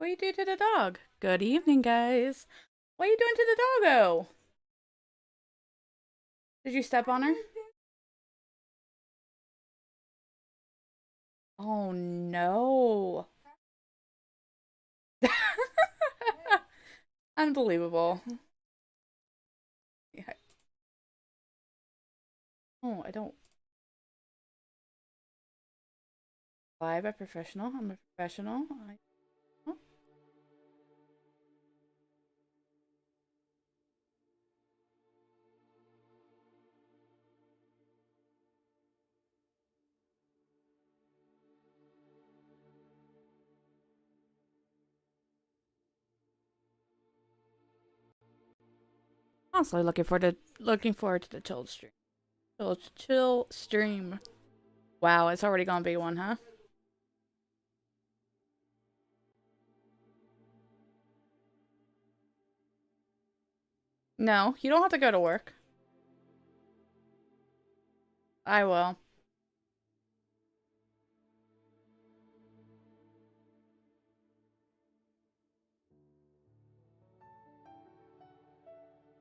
What you do to the dog? Good evening, guys. What are you doing to the doggo? Did you step on her? Oh no. Unbelievable. Yeah. Oh, I don't. I'm a professional. I'm a professional. Oh. Honestly, looking forward to the chill stream. Chill stream. Wow, it's already gonna be one, huh? No, you don't have to go to work. I will.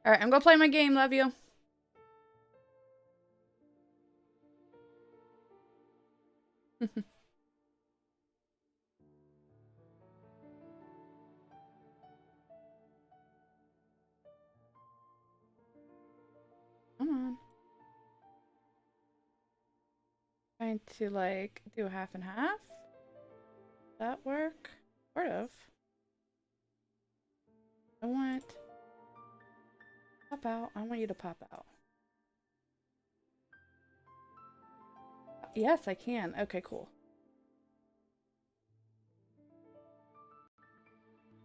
Alright, I'm gonna play my game, love you. Come on. Trying to like do half and half. That work? Sort of. I want pop out. I want you to pop out. Yes, I can. Okay, cool.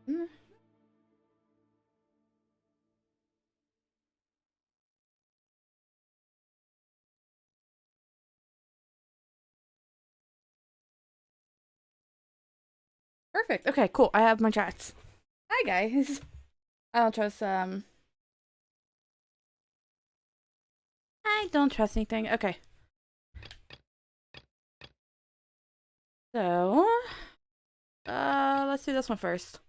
Mm. Perfect. Okay, cool. I have my chats. Hi guys. I don't trust I don't trust anything. Okay. So let's do this one first.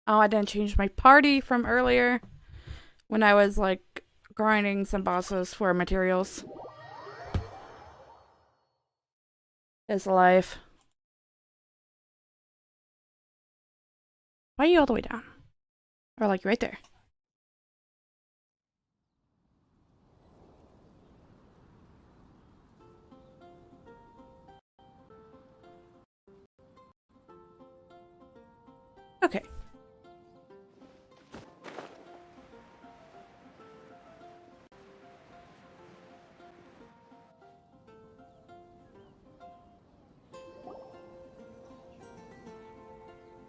Oh, I didn't change my party from earlier when I was like grinding some bosses for materials. Is life. Why are you all the way down? Or like right there. Okay.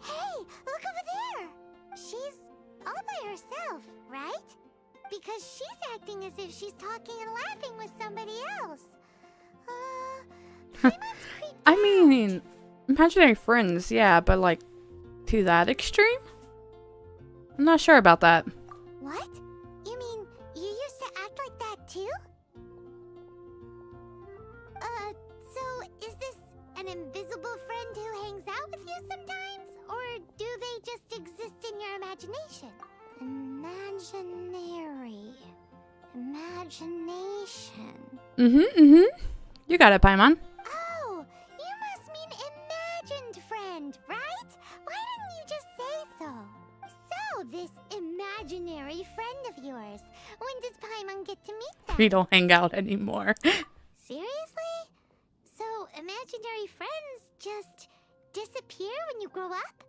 Hey, look over there! She's all by herself, right? Because she's acting as if she's talking and laughing with somebody else. Paimon's creeped I out. mean, imaginary friends, yeah, but like to that extreme? I'm not sure about that. What? You mean you used to act like that too? So is this an invisible friend who hangs out with you sometimes? Or do they just exist in your imagination? Imagination. You got it, Paimon. Oh, you must mean imagined friend, right? Why didn't you just say so? So, this imaginary friend of yours, when does Paimon get to meet them? We don't hang out anymore. Seriously? So, imaginary friends just disappear when you grow up?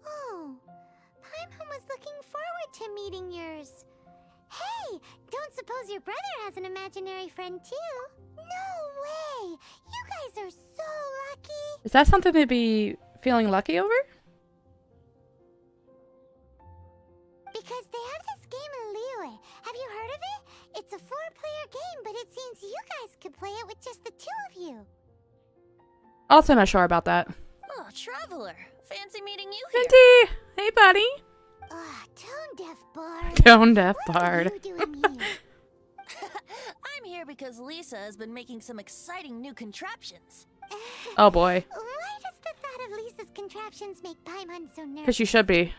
Oh, Paimon was looking forward to meeting yours. Hey, don't suppose your brother has an imaginary friend too? No way! You guys are so lucky! Is that something to be feeling lucky over? Because they have this game in Liyue. Have you heard of it? It's a 4-player game, but it seems you guys could play it with just the 2 of you. Also not sure about that. Oh, Traveler. Fancy meeting you here. Venti! Hey, buddy! Tone deaf bard. Tone deaf What bard. are you doing here? I'm here because Lisa has been making some exciting new contraptions. Oh boy. Why does the thought of Lisa's contraptions make Paimon so nervous? Because you should be.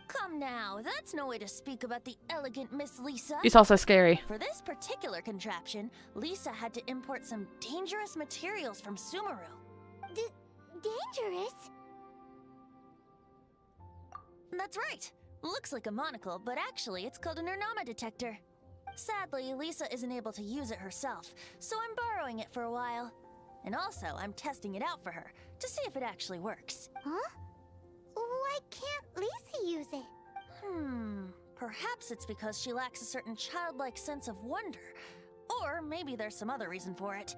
Come now, that's no way to speak about the elegant Miss Lisa. She's also scary. For this particular contraption, Lisa had to import some dangerous materials from Sumeru. Dangerous? That's right. Looks like a monocle, but actually it's called an Ernama detector. Sadly, Lisa isn't able to use it herself, so I'm borrowing it for a while. And also, I'm testing it out for her, to see if it actually works. Huh? Why can't Lisa use it? Perhaps it's because she lacks a certain childlike sense of wonder. Or maybe there's some other reason for it.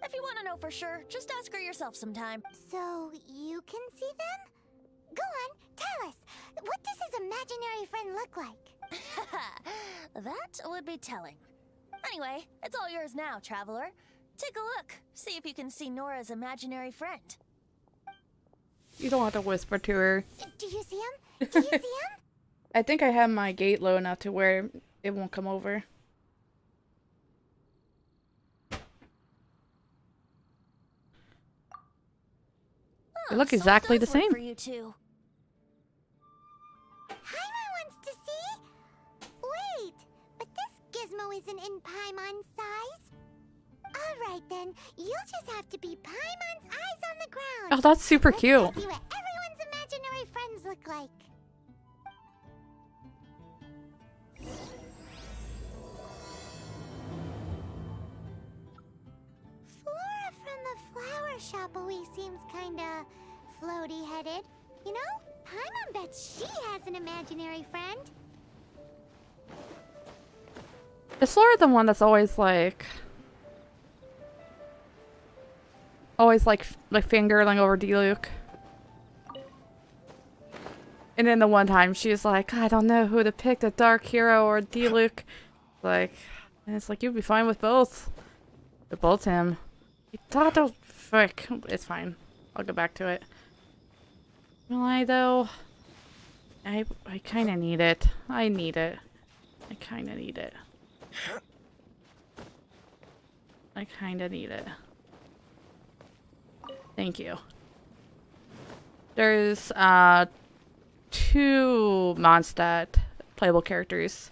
If you want to know for sure, just ask her yourself sometime. So, you can see them? Go on, tell us. What does his imaginary friend look like? That would be telling. Anyway, it's all yours now, traveler. Take a look. See if you can see Nora's imaginary friend. You don't have to whisper to her. Do you see him? Do you see him? I think I have my gate low enough to where it won't come over. They look So it exactly the does work same. for you two. Paimon wants to see? Wait, but this gizmo isn't in Paimon's size. Alright then, you'll just have to be Paimon's eyes on the ground. Oh, that's super Let's cute. go see what everyone's imaginary friends look like. Flora from the flower shop always seems kinda floaty-headed. You know, Paimon bets she has an imaginary friend. Is Laura the one that's always like fangirling over D-Luke? And then the one time she's like, I don't know who to pick, the Dark Hero or D-Luke. Like, and it's like, you'd be fine with both. They're both him. Frick. It's fine. I'll go back to it. Will I though? I kinda need it. I need it. I kinda need it. I kinda need it. Thank you. There's 2 Mondstadt playable characters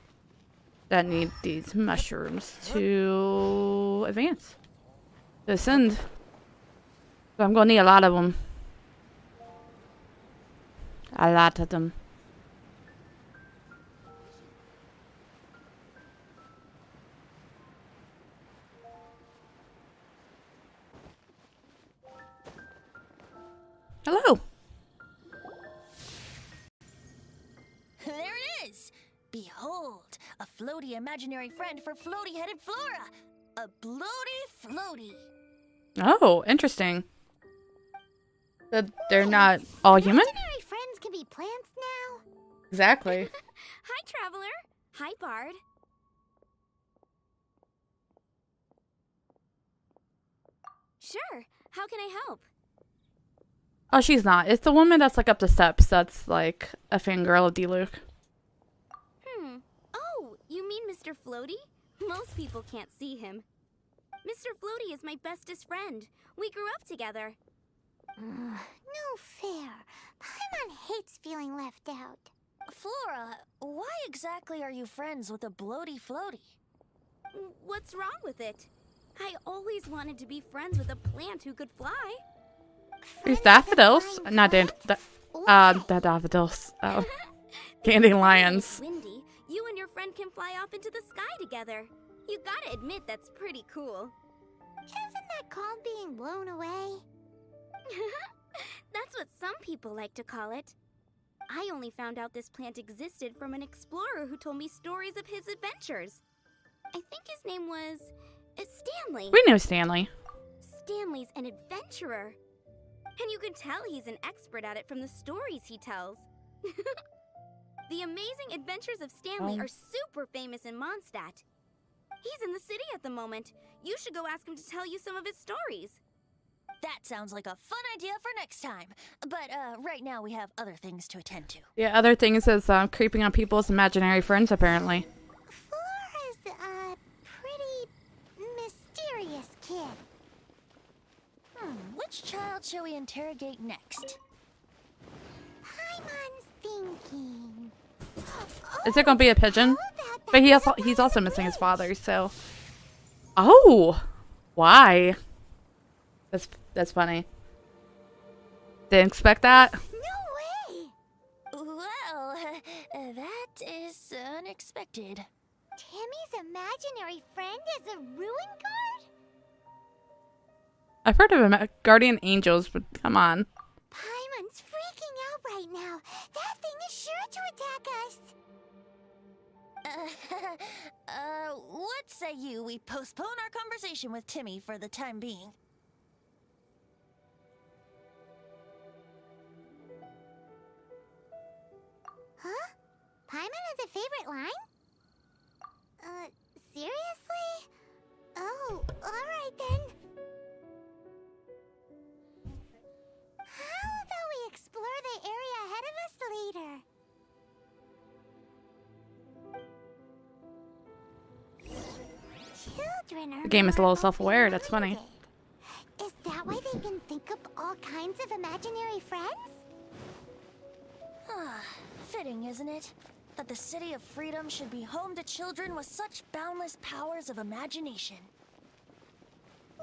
that need these mushrooms to advance. To ascend. So I'm gonna need a lot of them. A lot of them. Hello. There it is! Behold, a floaty imaginary friend for floaty-headed Flora! A bloaty floaty! Oh, interesting. They're not all human? Imaginary friends can be plants now. Exactly. Hi, Traveler. Hi, Bard. Sure. How can I help? Oh, she's not. It's the woman that's like up the steps that's like a fangirl of D-Luke. Oh, you mean Mr. Floaty? Most people can't see him. Mr. Floaty is my bestest friend. We grew up together. No fair. Paimon hates feeling left out. Flora, why exactly are you friends with a bloaty floaty? What's wrong with it? I always wanted to be friends with a plant who could fly. These Friends with a daffodils? flying Not plant? the daffodils. Oh. Dandelions. Windy, you and your friend can fly off into the sky together. You gotta admit that's pretty cool. Isn't that called being blown away? That's what some people like to call it. I only found out this plant existed from an explorer who told me stories of his adventures. I think his name was Stanley. We know Stanley. Stanley's an adventurer. And you can tell he's an expert at it from the stories he tells. The amazing adventures of Stanley are super famous in Mondstadt. He's in the city at the moment. You should go ask him to tell you some of his stories. That sounds like a fun idea for next time. But right now we have other things to attend to. Yeah, other things is creeping on people's imaginary friends, apparently. Flora's a pretty mysterious kid. which child shall we interrogate next? Paimon's thinking. Is it gonna be a pigeon? How about that But little he's one also in missing his blue? father, so. Oh, why? That's funny. Didn't expect that. No way! Well, that is unexpected. Timmy's imaginary friend is a ruin guard? I've heard of guardian angels, but come on. Paimon's freaking out right now. That thing is sure to attack us. What say you we postpone our conversation with Timmy for the time being? Huh? Paimon has a favorite line? Seriously? Oh, alright then. How about we explore the area ahead of us later? Children are The game is a little more self-aware, that's funny. open-minded. Is that why they can think up all kinds of imaginary friends? Fitting, isn't it? That the City of Freedom should be home to children with such boundless powers of imagination.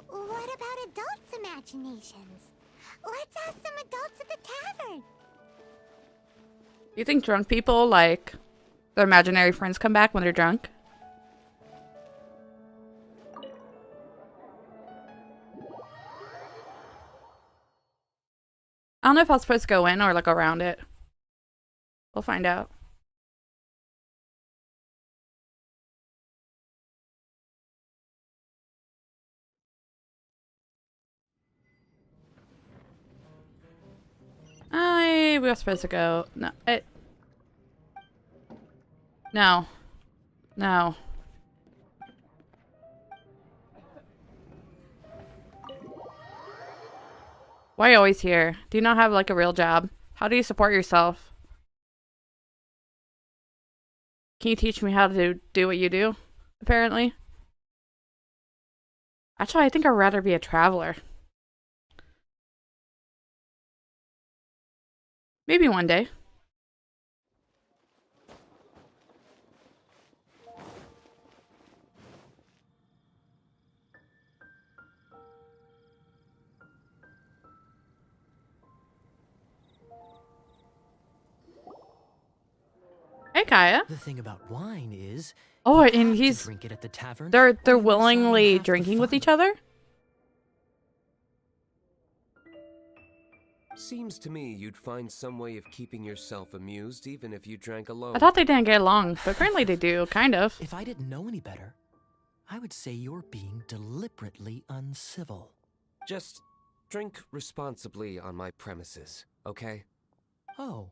What about adults' imaginations? Let's ask some adults at the tavern. You think drunk people, like, their imaginary friends come back when they're drunk? I don't know if I was supposed to go in or, like, around it. We'll find out. We were supposed to go. No, no. No. Why are you always here? Do you not have, like, a real job? How do you support yourself? Can you teach me how to do what you do? Apparently. Actually, I think I'd rather be a traveler. Maybe one day. Hey, Kaya. The thing about wine is, Oh, you and have to he's drink it at the tavern. they're or you miss out on willingly half the drinking with fun. each other? Seems to me you'd find some way of keeping yourself amused even if you drank alone. I thought they didn't get along, but apparently they do, kind of. If I didn't know any better, I would say you're being deliberately uncivil. Just drink responsibly on my premises, okay? Oh,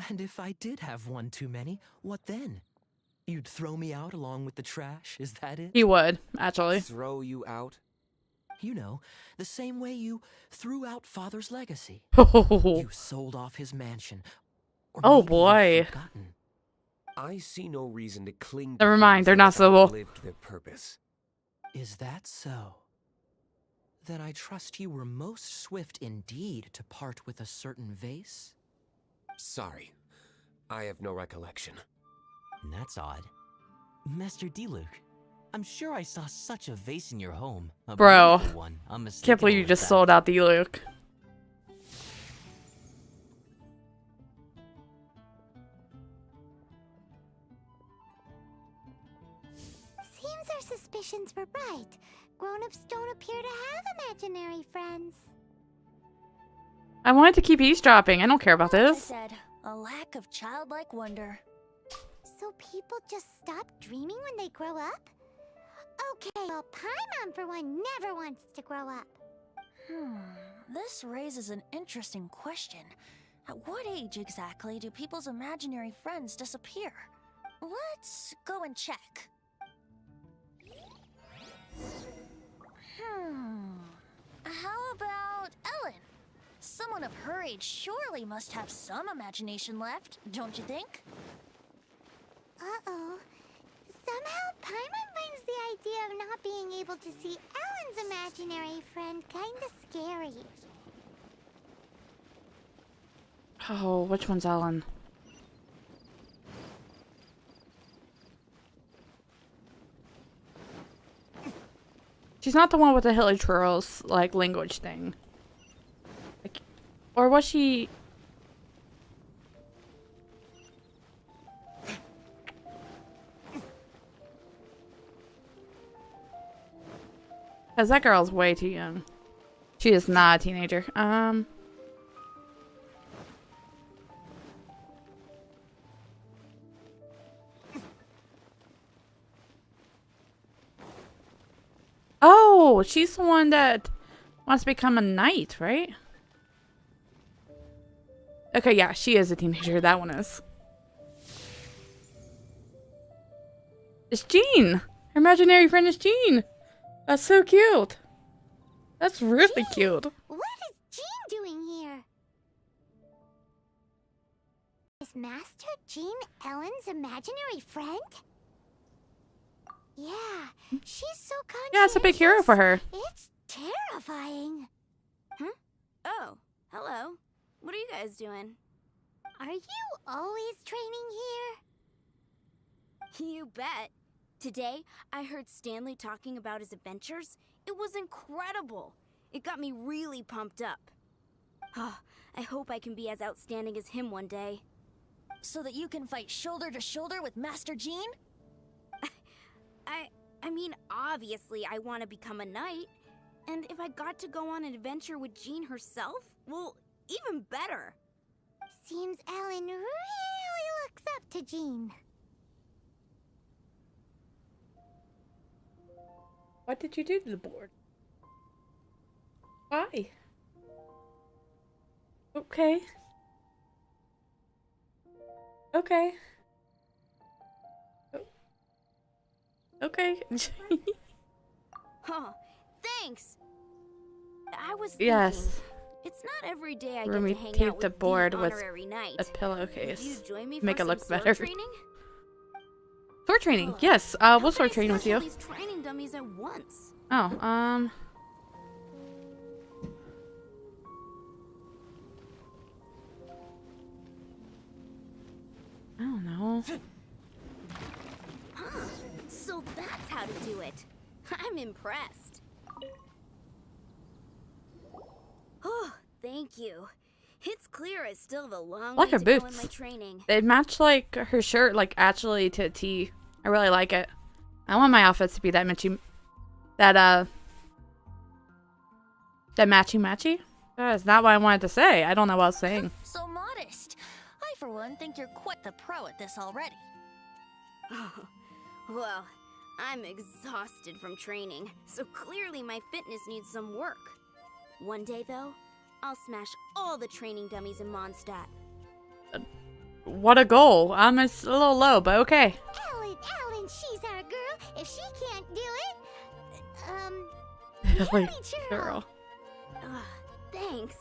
and if I did have one too many, what then? You'd throw me out along with the trash, is that it? He would, actually. Throw you out? You know, the same way you threw out Father's legacy. Oh, You sold off his mansion. Or Oh, maybe you've boy. forgotten. I see no reason to cling to Never mind, things they're that not have civil. outlived their purpose. Is that so? Then I trust you were most swift indeed to part with a certain vase? Sorry, I have no recollection. That's odd. Master Diluc, I'm sure I saw such a vase in your home. A Bro. beautiful one, Can't believe you unmistakable, just in sold fact. out the Luke. Seems our suspicions were right. Grown-ups don't appear to have imaginary friends. I wanted to keep eavesdropping. I don't care about I this. said, a lack of childlike wonder. So people just stop dreaming when they grow up? Okay, well, Paimon for one never wants to grow up. This raises an interesting question. At what age exactly do people's imaginary friends disappear? Let's go and check. How about Ellen? Someone of her age surely must have some imagination left, don't you think? Uh-oh. Somehow, Paimon finds the idea of not being able to see Ellen's imaginary friend kinda scary. Oh, which one's Ellen? She's not the one with the Hilly Churls, like, language thing. Like, or was she... Because that girl's way too young. She is not a teenager. Oh, she's the one that wants to become a knight, right? Okay, yeah, she is a teenager. That one is. It's Jean. Her imaginary friend is Jean. That's so cute. That's really cute. What is Jean doing here? Is Master Jean Ellen's imaginary friend? Yeah, she's so conscientious. Yeah, it's a big hero for her. It's terrifying. Oh, hello. What are you guys doing? Are you always training here? You bet. Today, I heard Stanley talking about his adventures. It was incredible. It got me really pumped up. I hope I can be as outstanding as him one day. So that you can fight shoulder to shoulder with Master Jean? I mean, obviously I want to become a knight. And if I got to go on an adventure with Jean herself, well, even better. Seems Ellen really looks up to Jean. What did you do to the board? Why? Okay. Okay. Okay. Oh, thanks. I was thinking, Yes. it's not every day I When get we to hang tape out the with board the with honorary knight. A pillowcase. Would you join me Make for it look some sword better. training? Sword training. Oh, Yes. How We'll can sword I train with smash all you. these training dummies at once? Oh, I don't know. Huh. So that's how to do it. I'm impressed. Oh, thank you. It's clear I still have a long Like way her to go in boots. my training. They match like her shirt, like actually to a T. I really like it. I want my outfits to be that matchy. That matchy. That's not what I wanted to say. I don't know what I was saying. So modest. I, for one, think you're quite the pro at this already. Oh, well, I'm exhausted from training, so clearly my fitness needs some work. One day, though, I'll smash all the training dummies in Mondstadt. What a goal. I'm a little low, but okay. Ellen, she's our girl. If she can't do it, Like, churl. girl. Thanks.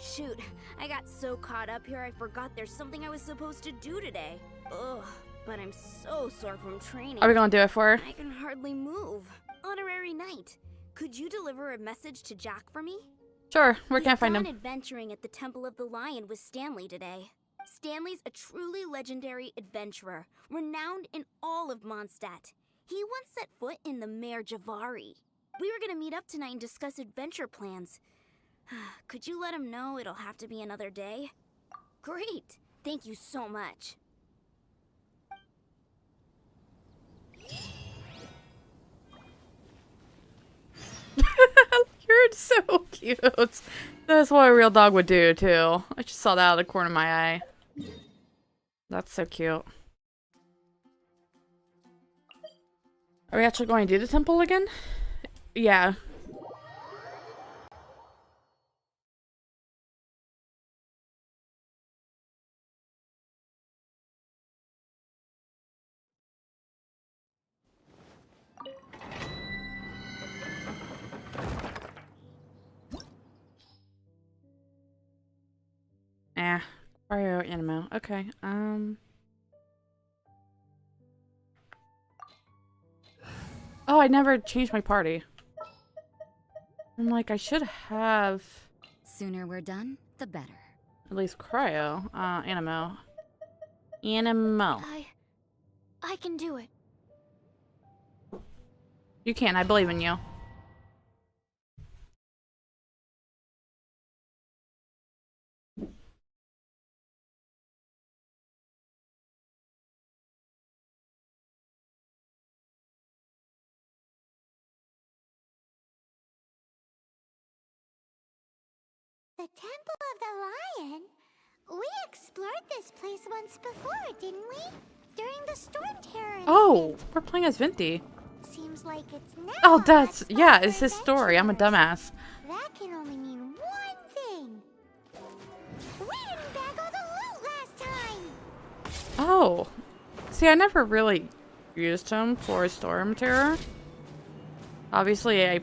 Shoot, I got so caught up here I forgot there's something I was supposed to do today. Ugh, but I'm so sore from training. Are we gonna do it for her? I can hardly move. Honorary Knight, could you deliver a message to Jack for me? Sure. Where He's can I find gone him? adventuring at the Temple of the Lion with Stanley today. Stanley's a truly legendary adventurer, renowned in all of Mondstadt. He once set foot in the Mare Javari. We were gonna meet up tonight and discuss adventure plans. Could you let him know it'll have to be another day? Great! Thank you so much. You're so cute. That's what a real dog would do, too. I just saw that out of the corner of my eye. That's so cute. Are we actually going to do the temple again? Yeah. Cryo Animo. Okay, Oh, I never changed my party. I'm like, I should have... Sooner we're done, the better. At least cryo. Animo. Animo. I can do it. You can, I believe in you. The Temple of the Lion? We explored this place once before, didn't we? During the Storm Terror Oh, incident. we're playing as Venti. Seems like it's now. Oh, that's, our yeah, spot it's for his story. I'm a adventurers. dumbass. That can only mean one thing. We didn't bag all the loot last time. Oh. See, I never really used him for Storm Terror. Obviously, I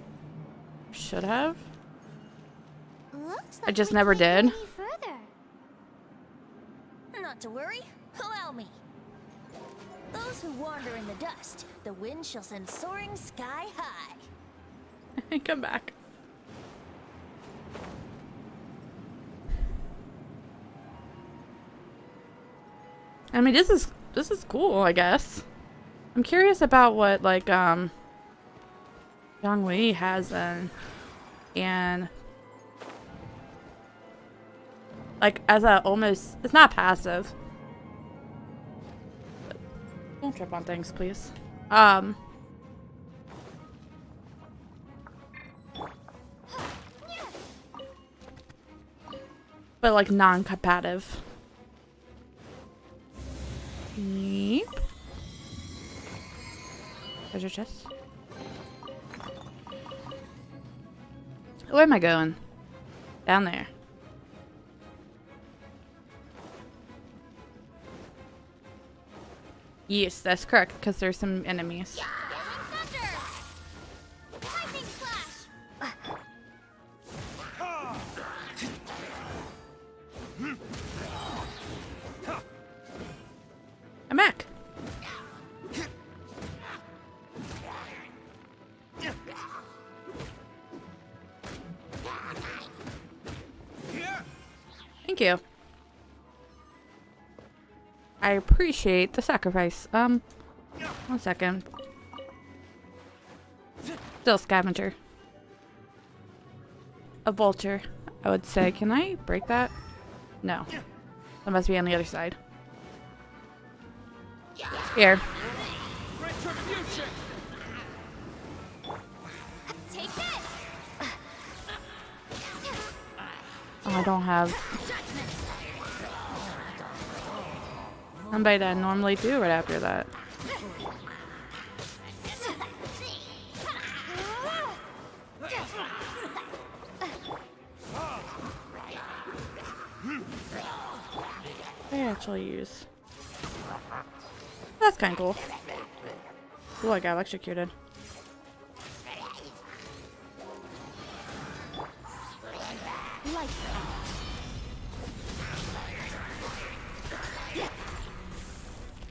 should have. Looks I like just we never can't did. go any further. Not to worry, allow me. Those who wander in the dust, the wind shall send soaring sky high. Come back. I mean, this is cool, I guess. I'm curious about what like Zhang Wei has and like as a almost, it's not passive. Don't trip on things, please. But like non-competitive. Yep. Treasure chest. Where am I going? Down there. Yes, that's correct, because there's some enemies. Lightning slash. I'm back. Thank you. I appreciate the sacrifice. 1 second. Still scavenger. A vulture, I would say. Can I break that? No. That must be on the other side. Here. Take this. Oh, I don't have somebody that I normally do right after that. I actually use. That's kind of cool. Ooh, I got electrocuted.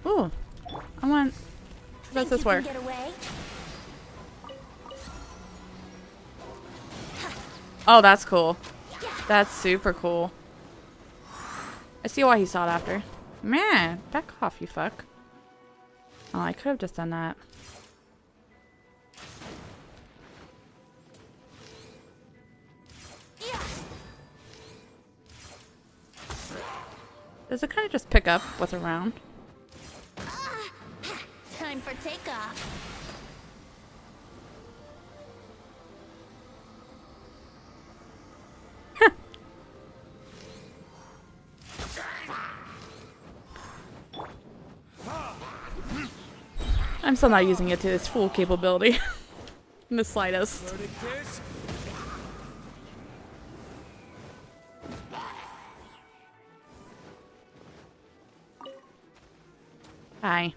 Ooh, I want. How does this work? Get away? Oh, that's cool. That's super cool. I see why he sought after. Man, back off, you fuck. Oh, I could have just done that. Does it kind of just pick up what's around? Time for takeoff. I'm still not using it to its full capability. In the slightest. Hi.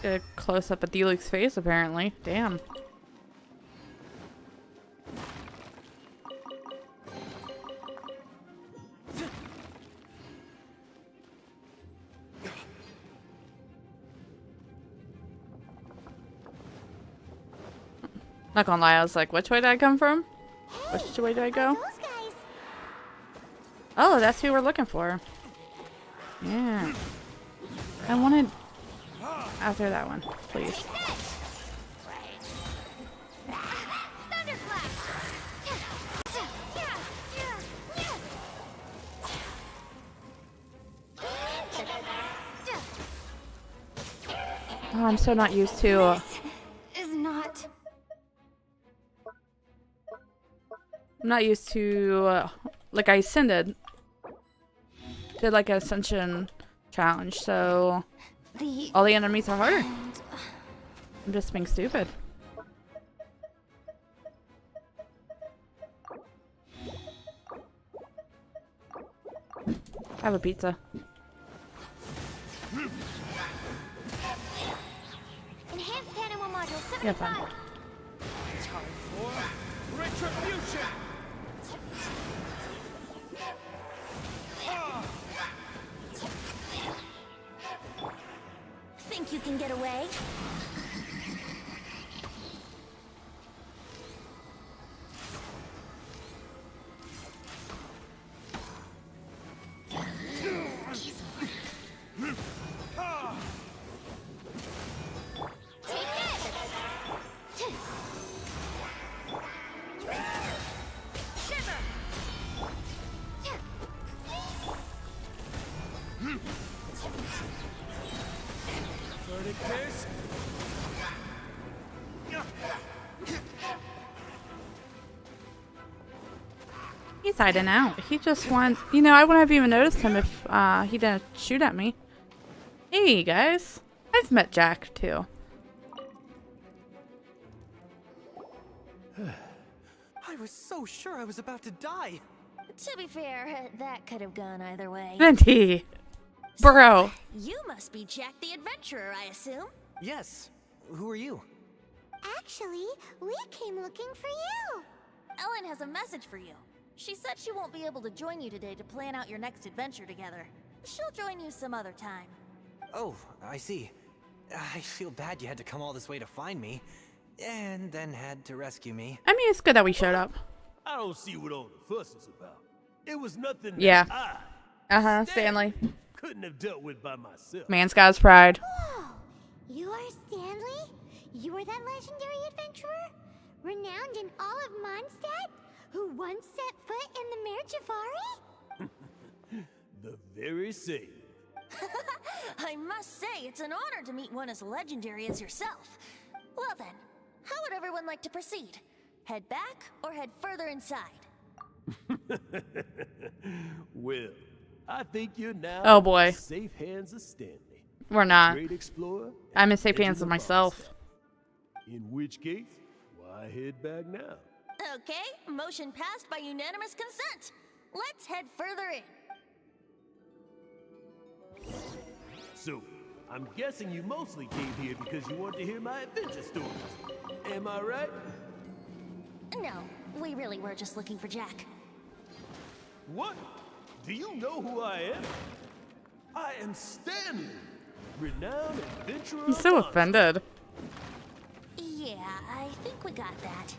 Get a close up at Deluxe's face, apparently. Damn. Not gonna lie, I was like, which way did I come from? Which way did I go? Those guys. Oh, that's who we're looking for. Yeah. I wanted after that one, please. Oh, I'm so not used to. Is not. I'm not used to like I ascended. Did like an ascension challenge, so The all the enemies are harder. I'm just being stupid. I have a pizza. Enhanced animal module Yeah, fine. 75. Retribution! Think you can get away? Verticus! He's hiding out. He just wants, you know, I wouldn't have even noticed him if he didn't shoot at me. Hey guys, I've met Jack too. I was so sure I was about to die. To be fair, that could have gone either way. Venti, bro. You must be Jack the Adventurer, I assume? Yes. Who are you? Actually, we came looking for you. Ellen has a message for you. She said she won't be able to join you today to plan out your next adventure together. She'll join you some other time. Oh, I see. I feel bad you had to come all this way to find me, and then had to rescue me. I mean, it's good that we showed up. I don't see what all the fuss is about. It was nothing Yeah. that I, Stanley. couldn't have dealt with by myself. Man's got his pride. Whoa! You are Stanley? You are that legendary adventurer? Renowned in all of Mondstadt? Who once set foot in the Mare Javari? The very same. I must say, it's an honor to meet one as legendary as yourself. Well then, how would everyone like to proceed? Head back or head further inside? Well, I think you're now Oh, boy. in safe hands of Stanley. We're not. Great explorer. I'm in safe and hands legend with myself. Mondstadt. In which case, why head back now? Okay, motion passed by unanimous consent. Let's head further in. So, I'm guessing you mostly came here because you want to hear my adventure stories. Am I right? No, we really were just looking for Jack. What? Do you know who I am? I am Stanley, renowned adventurer. He's so of Mondstadt. offended. Yeah, I think we got that.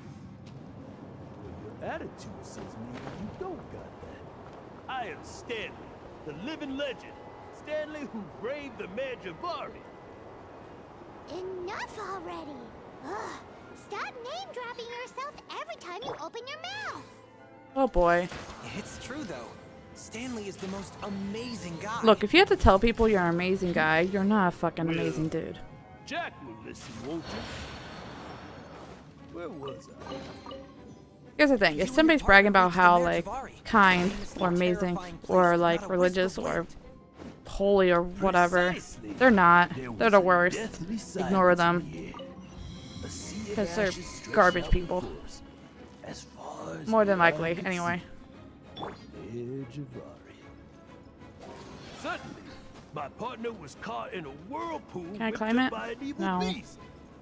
Your attitude says me you don't got that. I am Stanley, the living legend. Stanley who braved the Mare Javari. Enough already. Ugh. Stop name-dropping yourself every time you open your mouth. Oh boy. It's true, though. Stanley is the most amazing guy. Look, if you have to tell people you're an amazing guy, you're not a fucking amazing dude. Jack will listen, won't you? Where was I? Here's the thing, if somebody's bragging about how, like, kind or amazing or, like, religious or holy or whatever, they're not. They're the worst. Ignore them. Because they're garbage people. As far as More than the eye likely, can anyway. see, Mare Javari. Suddenly, my partner was caught in a whirlpool Can I whipped climb up it? by an evil No. beast.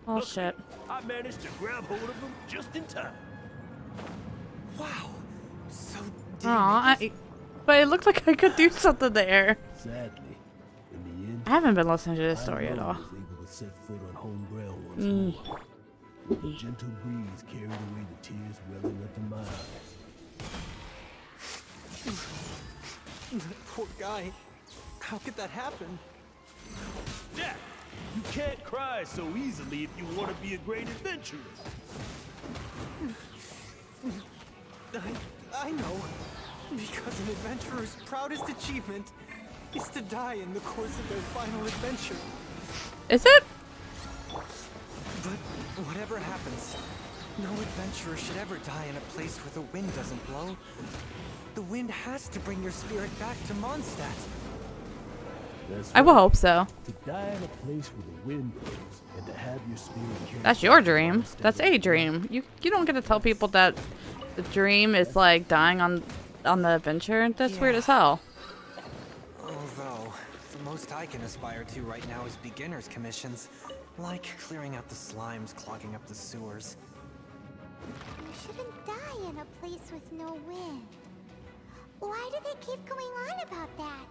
Oh Luckily, shit. I managed to grab hold of him just in time. Wow. So Aw, but it looked like I could do something there. Sadly, in the end, I haven't been listening to this story I at all. was able to set foot on home ground once Mm. more. The gentle breeze carried away the tears welling up in my eyes. Poor guy. How could that happen? Jack, you can't cry so easily if you want to be a great adventurer. I know. Because an adventurer's proudest achievement is to die in the course of their final adventure. Is it? But whatever happens, no adventurer should ever die in a place where the wind doesn't blow. The wind has to bring your spirit back to Mondstadt. That's I will right. hope so. To die in a place where the wind blows and to have your spirit carried That's your dream. That's a dream. You don't get to tell people that the dream is like dying on the adventure. That's weird as hell. Although, the most I can aspire to right now is beginner's commissions. Like clearing out the slimes clogging up the sewers. You shouldn't die in a place with no wind. Why do they keep going on about that?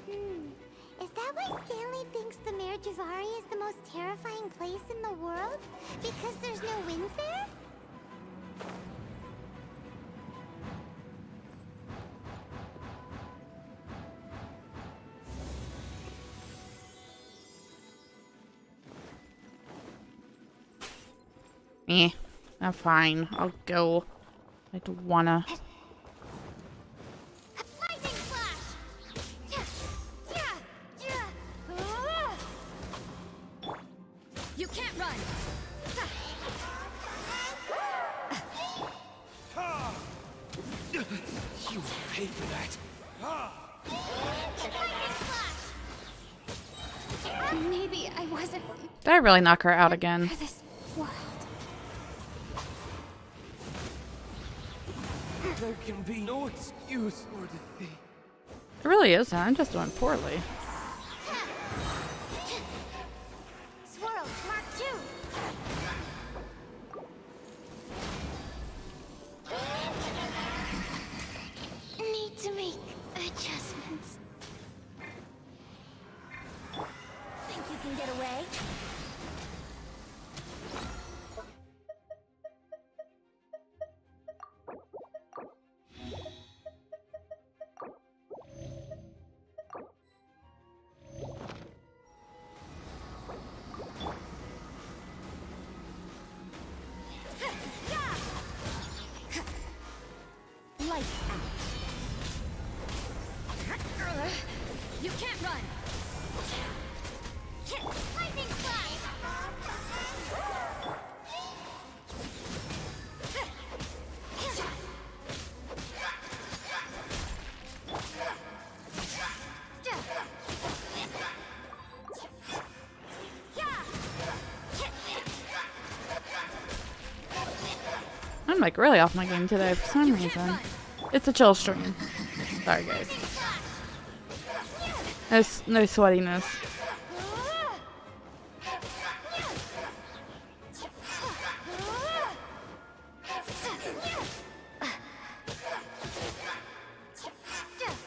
Is that why Stanley thinks the Mare Javari is the most terrifying place in the world? Because there's no wind there? I'm fine. I'll go. I don't wanna. Lightning slash! You can't run! You will pay for that. Maybe I wasn't Did I really knock her out again? for this world. There can be no excuse for defeat. It really isn't. I'm just doing poorly. Swirl, Mark 2. Need to make adjustments. Think you can get away? Lights out. You can't run! Lightning slash! I'm like really off my game today for some reason. It's a chill stream. Sorry guys. No sweatiness.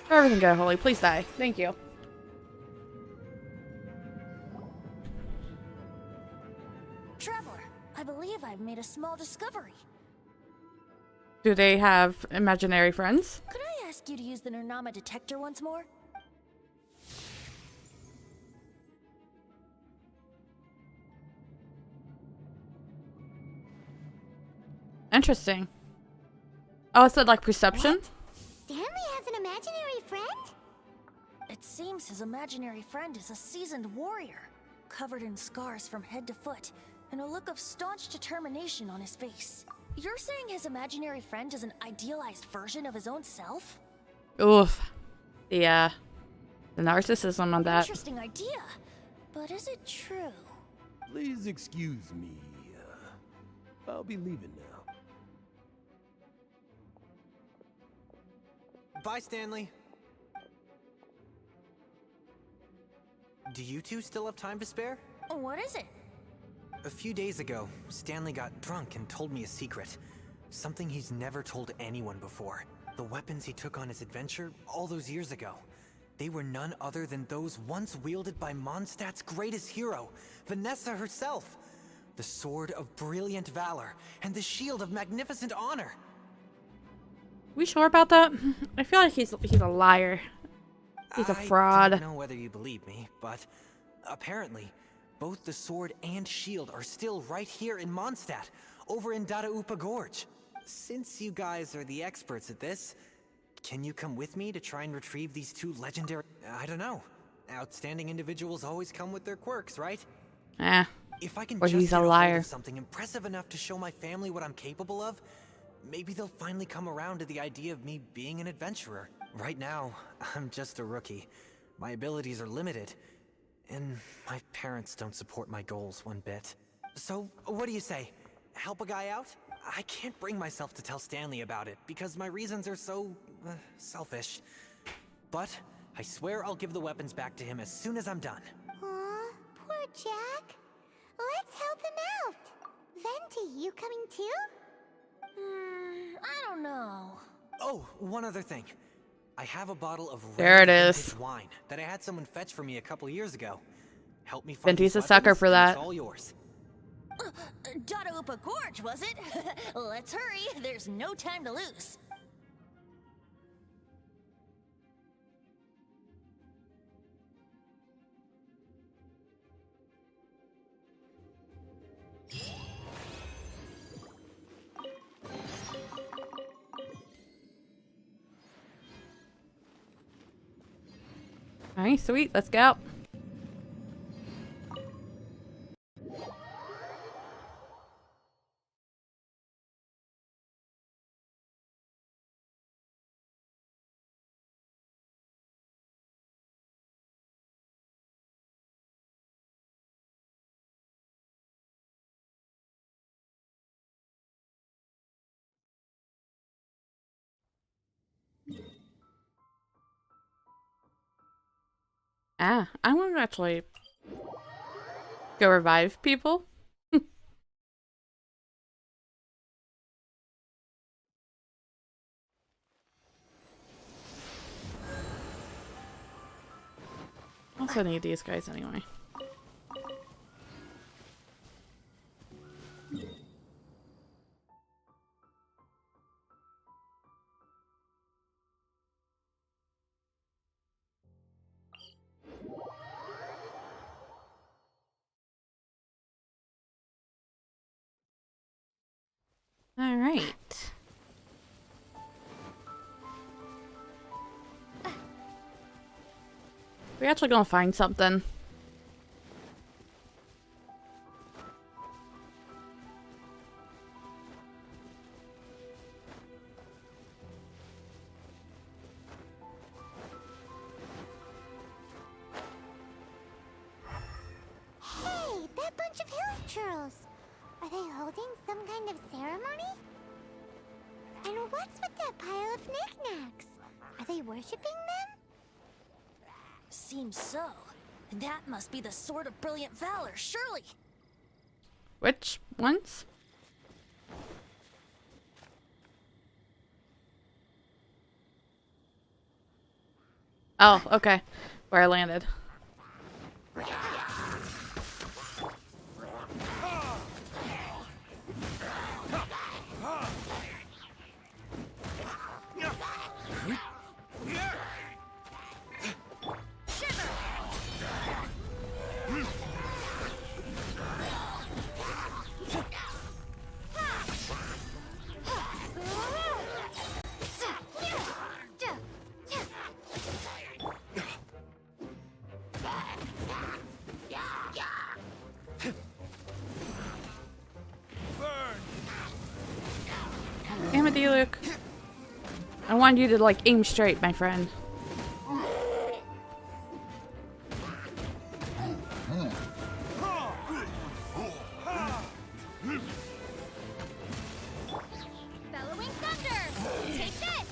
Everything go, Holy. Please die. Thank you. Traveler, I believe I've made a small discovery. Do they have imaginary friends? Could I ask you to use the Nernama detector once more? Interesting. Oh, it said like perception? Stanley has an imaginary friend? It seems his imaginary friend is a seasoned warrior, covered in scars from head to foot, and a look of staunch determination on his face. You're saying his imaginary friend is an idealized version of his own self? Oof. Yeah. The narcissism on that. Interesting idea, but is it true? Please excuse me. I'll be leaving now. Bye, Stanley. Do you two still have time to spare? What is it? A few days ago, Stanley got drunk and told me a secret. Something he's never told anyone before. The weapons he took on his adventure all those years ago. They were none other than those once wielded by Mondstadt's greatest hero, Vanessa herself. The sword of brilliant valor and the shield of magnificent honor. We sure about that? I feel like he's a liar. He's a fraud. I don't know whether you believe me, but apparently, both the sword and shield are still right here in Mondstadt, over in Dadaupa Gorge. Since you guys are the experts at this, can you come with me to try and retrieve these two legendary... I don't know. Outstanding individuals always come with their quirks, right? Eh. If I can Or just he's get a hold liar. of something impressive enough to show my family what I'm capable of, maybe they'll finally come around to the idea of me being an adventurer. Right now, I'm just a rookie. My abilities are limited, and my parents don't support my goals one bit. So, what do you say? Help a guy out? I can't bring myself to tell Stanley about it, because my reasons are so... selfish. But I swear I'll give the weapons back to him as soon as I'm done. Aw, poor Jack. Let's help him out. Venti, you coming too? I don't know. Oh, one other thing. I have a bottle of There rare it is. vintage wine that I had someone fetch for me a couple years ago. Help me find Venti's these a sucker weapons, for and that. It's all yours. Dadaupa Gorge, was it? Let's hurry. There's no time to lose. Alright, sweet. Let's go. Ah, I want to actually go revive people. Also need these guys anyway. All right. We're actually gonna find something. Hey, that bunch of hill churls. Are they holding some kind of ceremony? And what's with that pile of knickknacks? Are they worshipping them? Seems so. That must be the Sword of Brilliant Valor, surely. Which ones? Oh, okay. Where I landed. Damn it, Luke. I wanted you to, like, aim straight, my friend. Bellowing Thunder! Take this!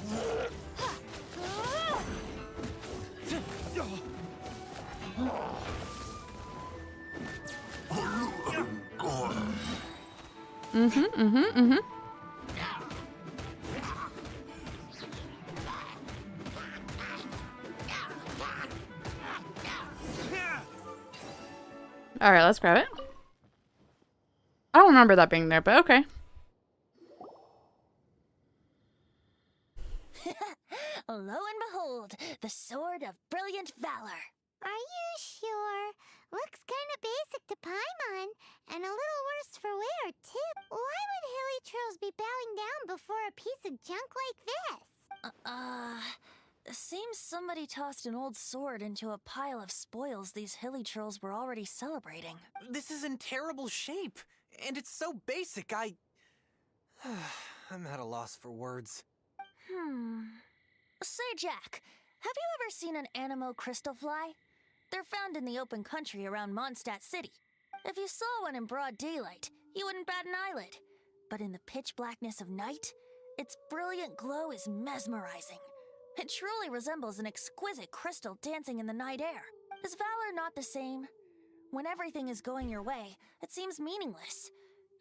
Alright, let's grab it. I don't remember that being there, but okay. Lo and behold, the Sword of Brilliant Valor. Are you sure? Looks kinda basic to Paimon, and a little worse for wear, too. Why would hilly trolls be bowing down before a piece of junk like this? Seems somebody tossed an old sword into a pile of spoils these hilly trolls were already celebrating. This is in terrible shape, and it's so basic, I'm at a loss for words. Say, Jack, have you ever seen an Animo crystal fly? They're found in the open country around Mondstadt City. If you saw one in broad daylight, you wouldn't bat an eyelid. But in the pitch blackness of night, its brilliant glow is mesmerizing. It truly resembles an exquisite crystal dancing in the night air. Is valor not the same? When everything is going your way, it seems meaningless,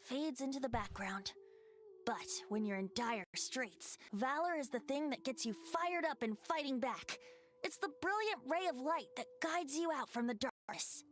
fades into the background. But when you're in dire straits, valor is the thing that gets you fired up and fighting back. It's the brilliant ray of light that guides you out from the darkness.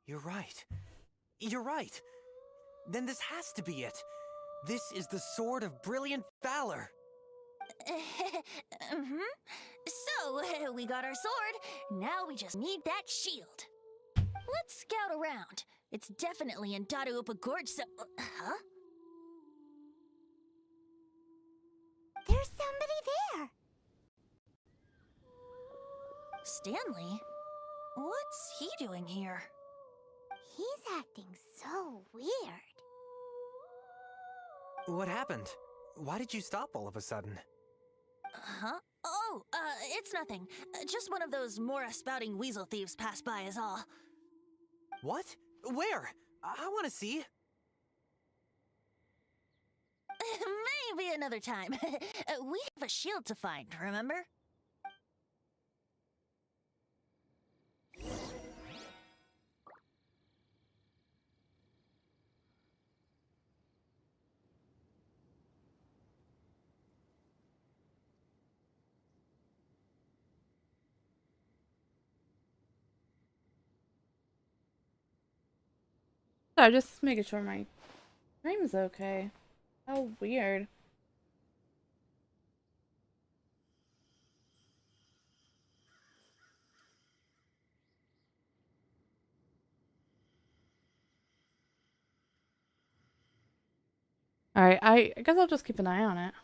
You're right. You're right. Then this has to be it. This is the Sword of Brilliant Valor. So, we got our sword. Now we just need that shield. Let's scout around. It's definitely in Dadaupa Gorge, so... huh? There's somebody there. Stanley? What's he doing here? He's acting so weird. What happened? Why did you stop all of a sudden? Huh? Oh, it's nothing. Just one of those Mora-spouting weasel thieves passed by is all. What? Where? I want to see. Maybe another time. We have a shield to find, remember? So just making sure my frame is okay. How weird. Alright, I guess I'll just keep an eye on it.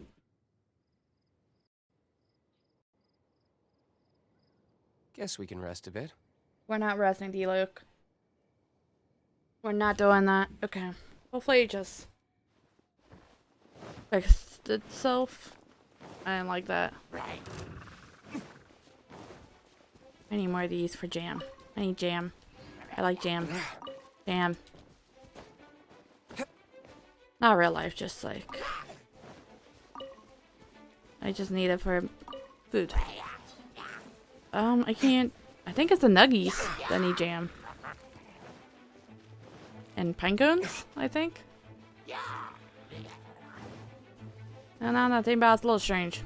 Guess we can rest a bit. We're not resting, D-Luke. We're not doing that. Okay. Hopefully it just fixed itself. I didn't like that. I need more of these for jam. I need jam. I like jam. Jam. Not real life, just like... I just need it for food. I can't... I think it's the nuggies that need jam. And pine cones, I think? No, that thing about it's a little strange.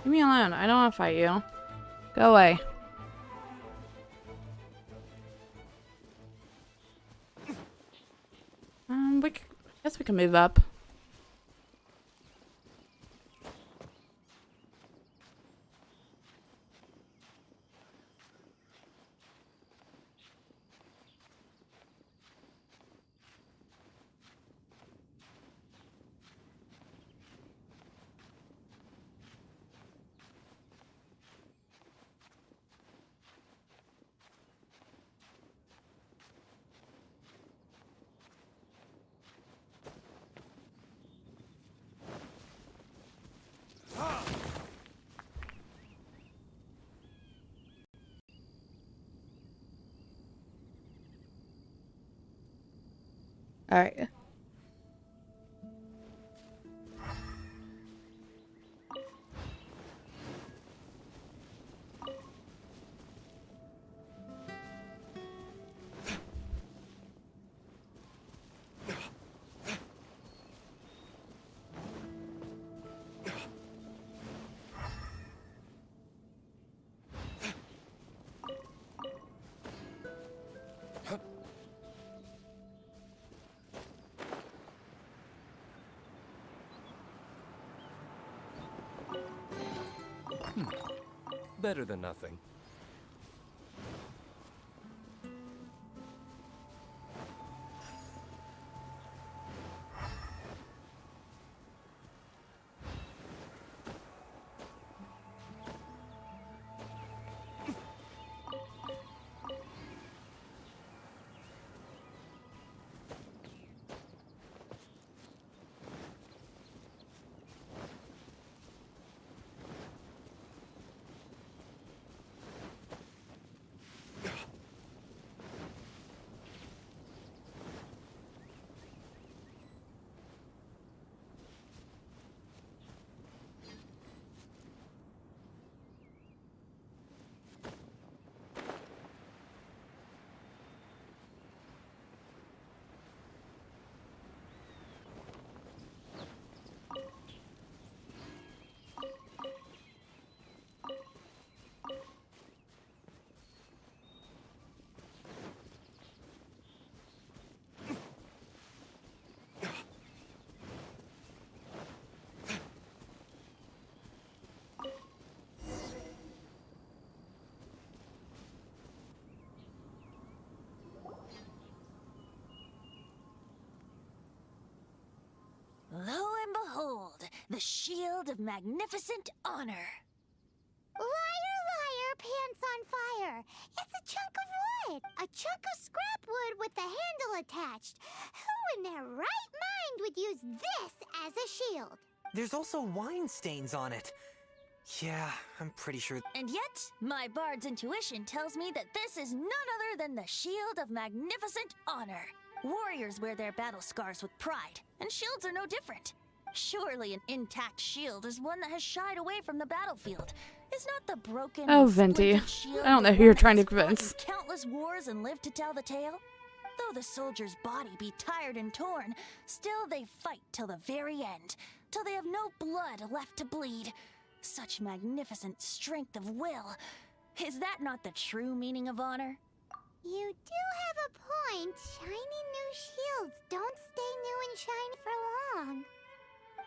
Leave me alone. I don't want to fight you. Go away. I guess we can move up. Alright. Better than nothing. Lo and behold, the shield of magnificent honor. Liar, liar, pants on fire. It's a chunk of wood. A chunk of scrap wood with the handle attached. Who in their right mind would use this as a shield? There's also wine stains on it. Yeah, I'm pretty sure. And yet, my bard's intuition tells me that this is none other than the shield of magnificent honor. Warriors wear their battle scars with pride, and shields are no different. Surely an intact shield is one that has shied away from the battlefield. Is not the broken Oh, and Venti. splintered shield I don't know the who you're one that trying to has fought in convince. countless wars and lived to tell the tale? Though the soldier's body be tired and torn, still they fight till the very end, till they have no blood left to bleed. Such magnificent strength of will. Is that not the true meaning of honor? You do have a point. Shiny new shields don't stay new and shine for long.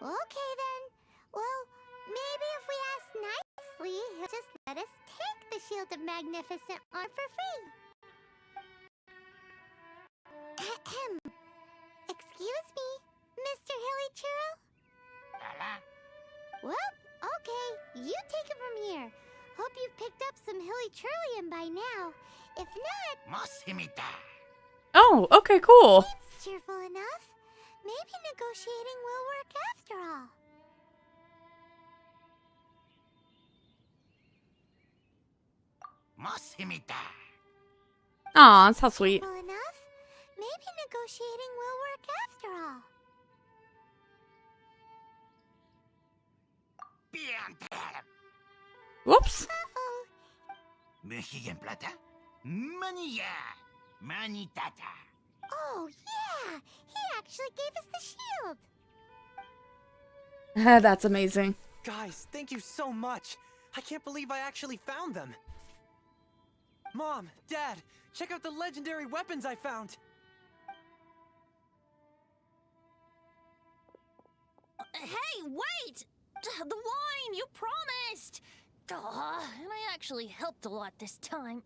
Okay then. Well, maybe if we ask nicely, he'll just let us take the Shield of Magnificent Honor for free. Ahem. Excuse me, Mr. Hilly Churro? Well, okay. You take it from here. Hope you've picked up some Hilly Churlium by now. If not, Oh, okay, cool. it's cheerful enough. Maybe negotiating will work after all. Aw, that's how sweet. Cheerful enough. Maybe negotiating will work after all. Whoops. Uh-oh. Oh, yeah! He actually gave us the shield! That's amazing. Guys, thank you so much. I can't believe I actually found them. Mom, Dad, check out the legendary weapons I found. Hey, wait! The wine, you promised! And I actually helped a lot this time.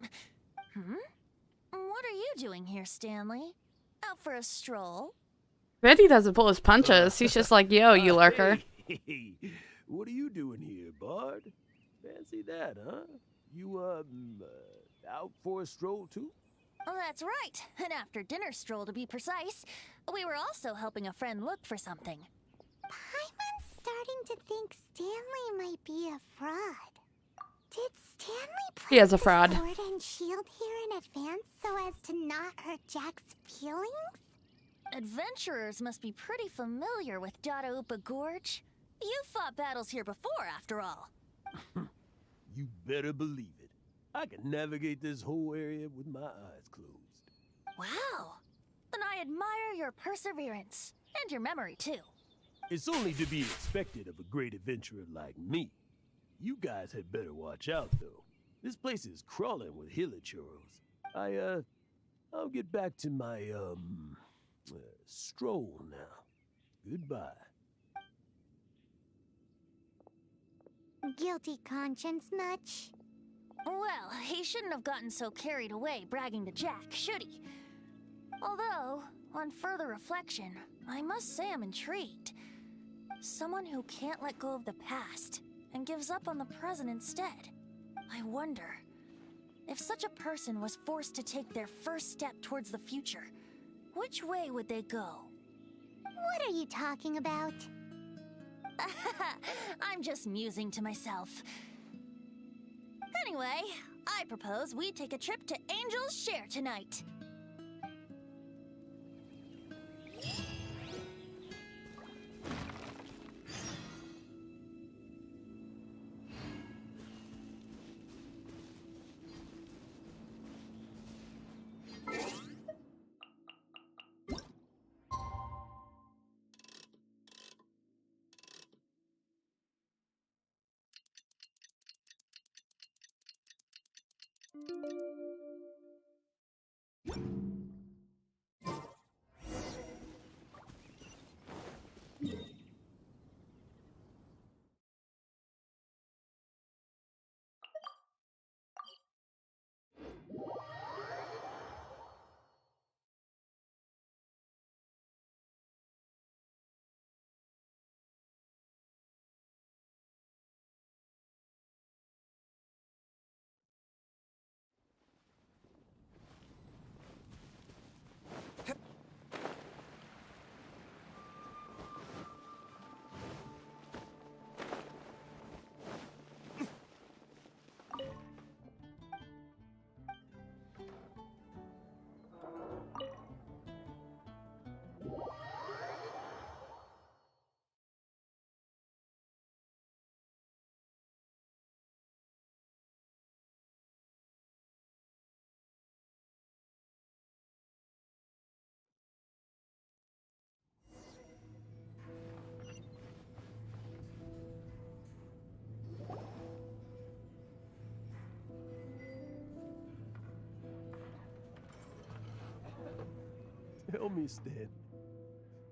What are you doing here, Stanley? Out for a stroll? Betty doesn't pull his punches. He's just like, yo, you lurker. Hey, what are you doing here, Bard? Fancy that, huh? You, out for a stroll too? Oh, that's right. An after-dinner stroll, to be precise. We were also helping a friend look for something. Paimon's starting to think Stanley might be a fraud. Did Stanley put He is a fraud. the sword and shield here in advance so as to not hurt Jack's feelings? Adventurers must be pretty familiar with Dadaupa Gorge. You fought battles here before, after all. You better believe it. I can navigate this whole area with my eyes closed. Wow. Then I admire your perseverance. And your memory, too. It's only to be expected of a great adventurer like me. You guys had better watch out, though. This place is crawling with hilichurros. I'll get back to my, stroll now. Goodbye. Guilty conscience much? Well, he shouldn't have gotten so carried away bragging to Jack, should he? Although, on further reflection, I must say I'm intrigued. Someone who can't let go of the past and gives up on the present instead. I wonder, if such a person was forced to take their first step towards the future, which way would they go? What are you talking about? I'm just musing to myself. Anyway, I propose we take a trip to Angel's Share tonight. Tell me, Stan.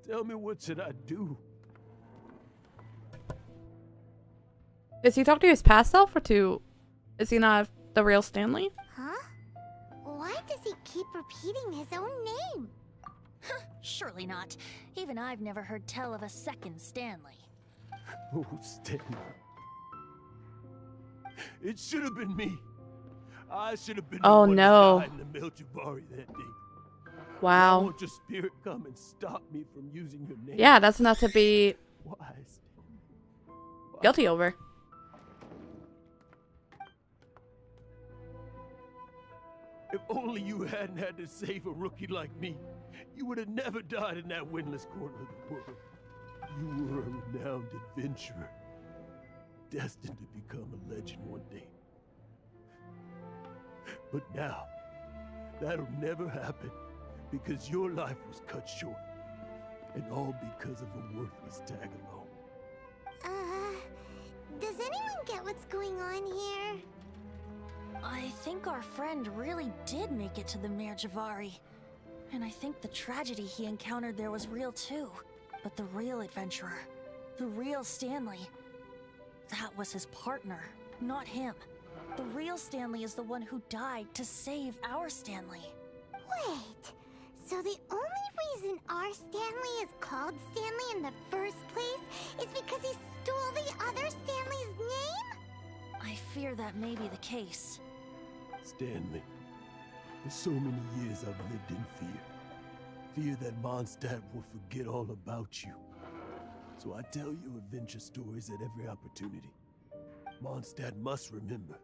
Tell me, what should I do? Is he talking to his past self or to... Is he not the real Stanley? Huh? Why does he keep repeating his own name? Surely not. Even I've never heard tell of a second Stanley. Oh, Stanley. It should have been me. I should have been the one no. who died in the Melchivari that day. Wow. I want your spirit come and stop me from using your name. Yeah, that's enough to be Why, Stanley? Why? guilty over. If only you hadn't had to save a rookie like me, you would have never died in that windless corner of the world. You were a renowned adventurer, destined to become a legend one day. But now, that'll never happen, because your life was cut short, and all because of a worthless tag-along. Does anyone get what's going on here? I think our friend really did make it to the Merjavari. And I think the tragedy he encountered there was real too. But the real adventurer, the real Stanley, that was his partner, not him. The real Stanley is the one who died to save our Stanley. Wait, so the only reason our Stanley is called Stanley in the first place is because he stole the other Stanley's name? I fear that may be the case. Stanley, for so many years I've lived in fear. Fear that Mondstadt will forget all about you. So I tell you adventure stories at every opportunity. Mondstadt must remember.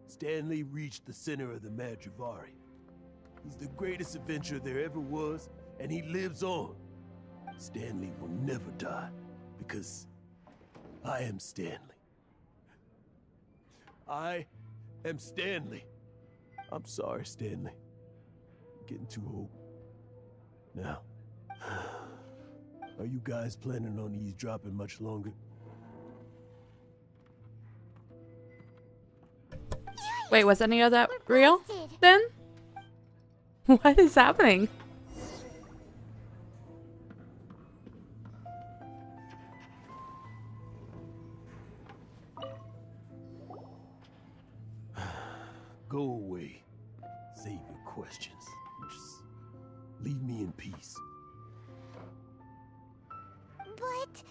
Stanley reached the center of the Merjavari. He's the greatest adventurer there ever was, and he lives on. Stanley will never die, because I am Stanley. I am Stanley. I'm sorry, Stanley. I'm getting too old. Now, are you guys planning on eavesdropping much longer? Wait, was any of that We're real busted. then? What is happening? Go away. Save your questions. Just leave me in peace. But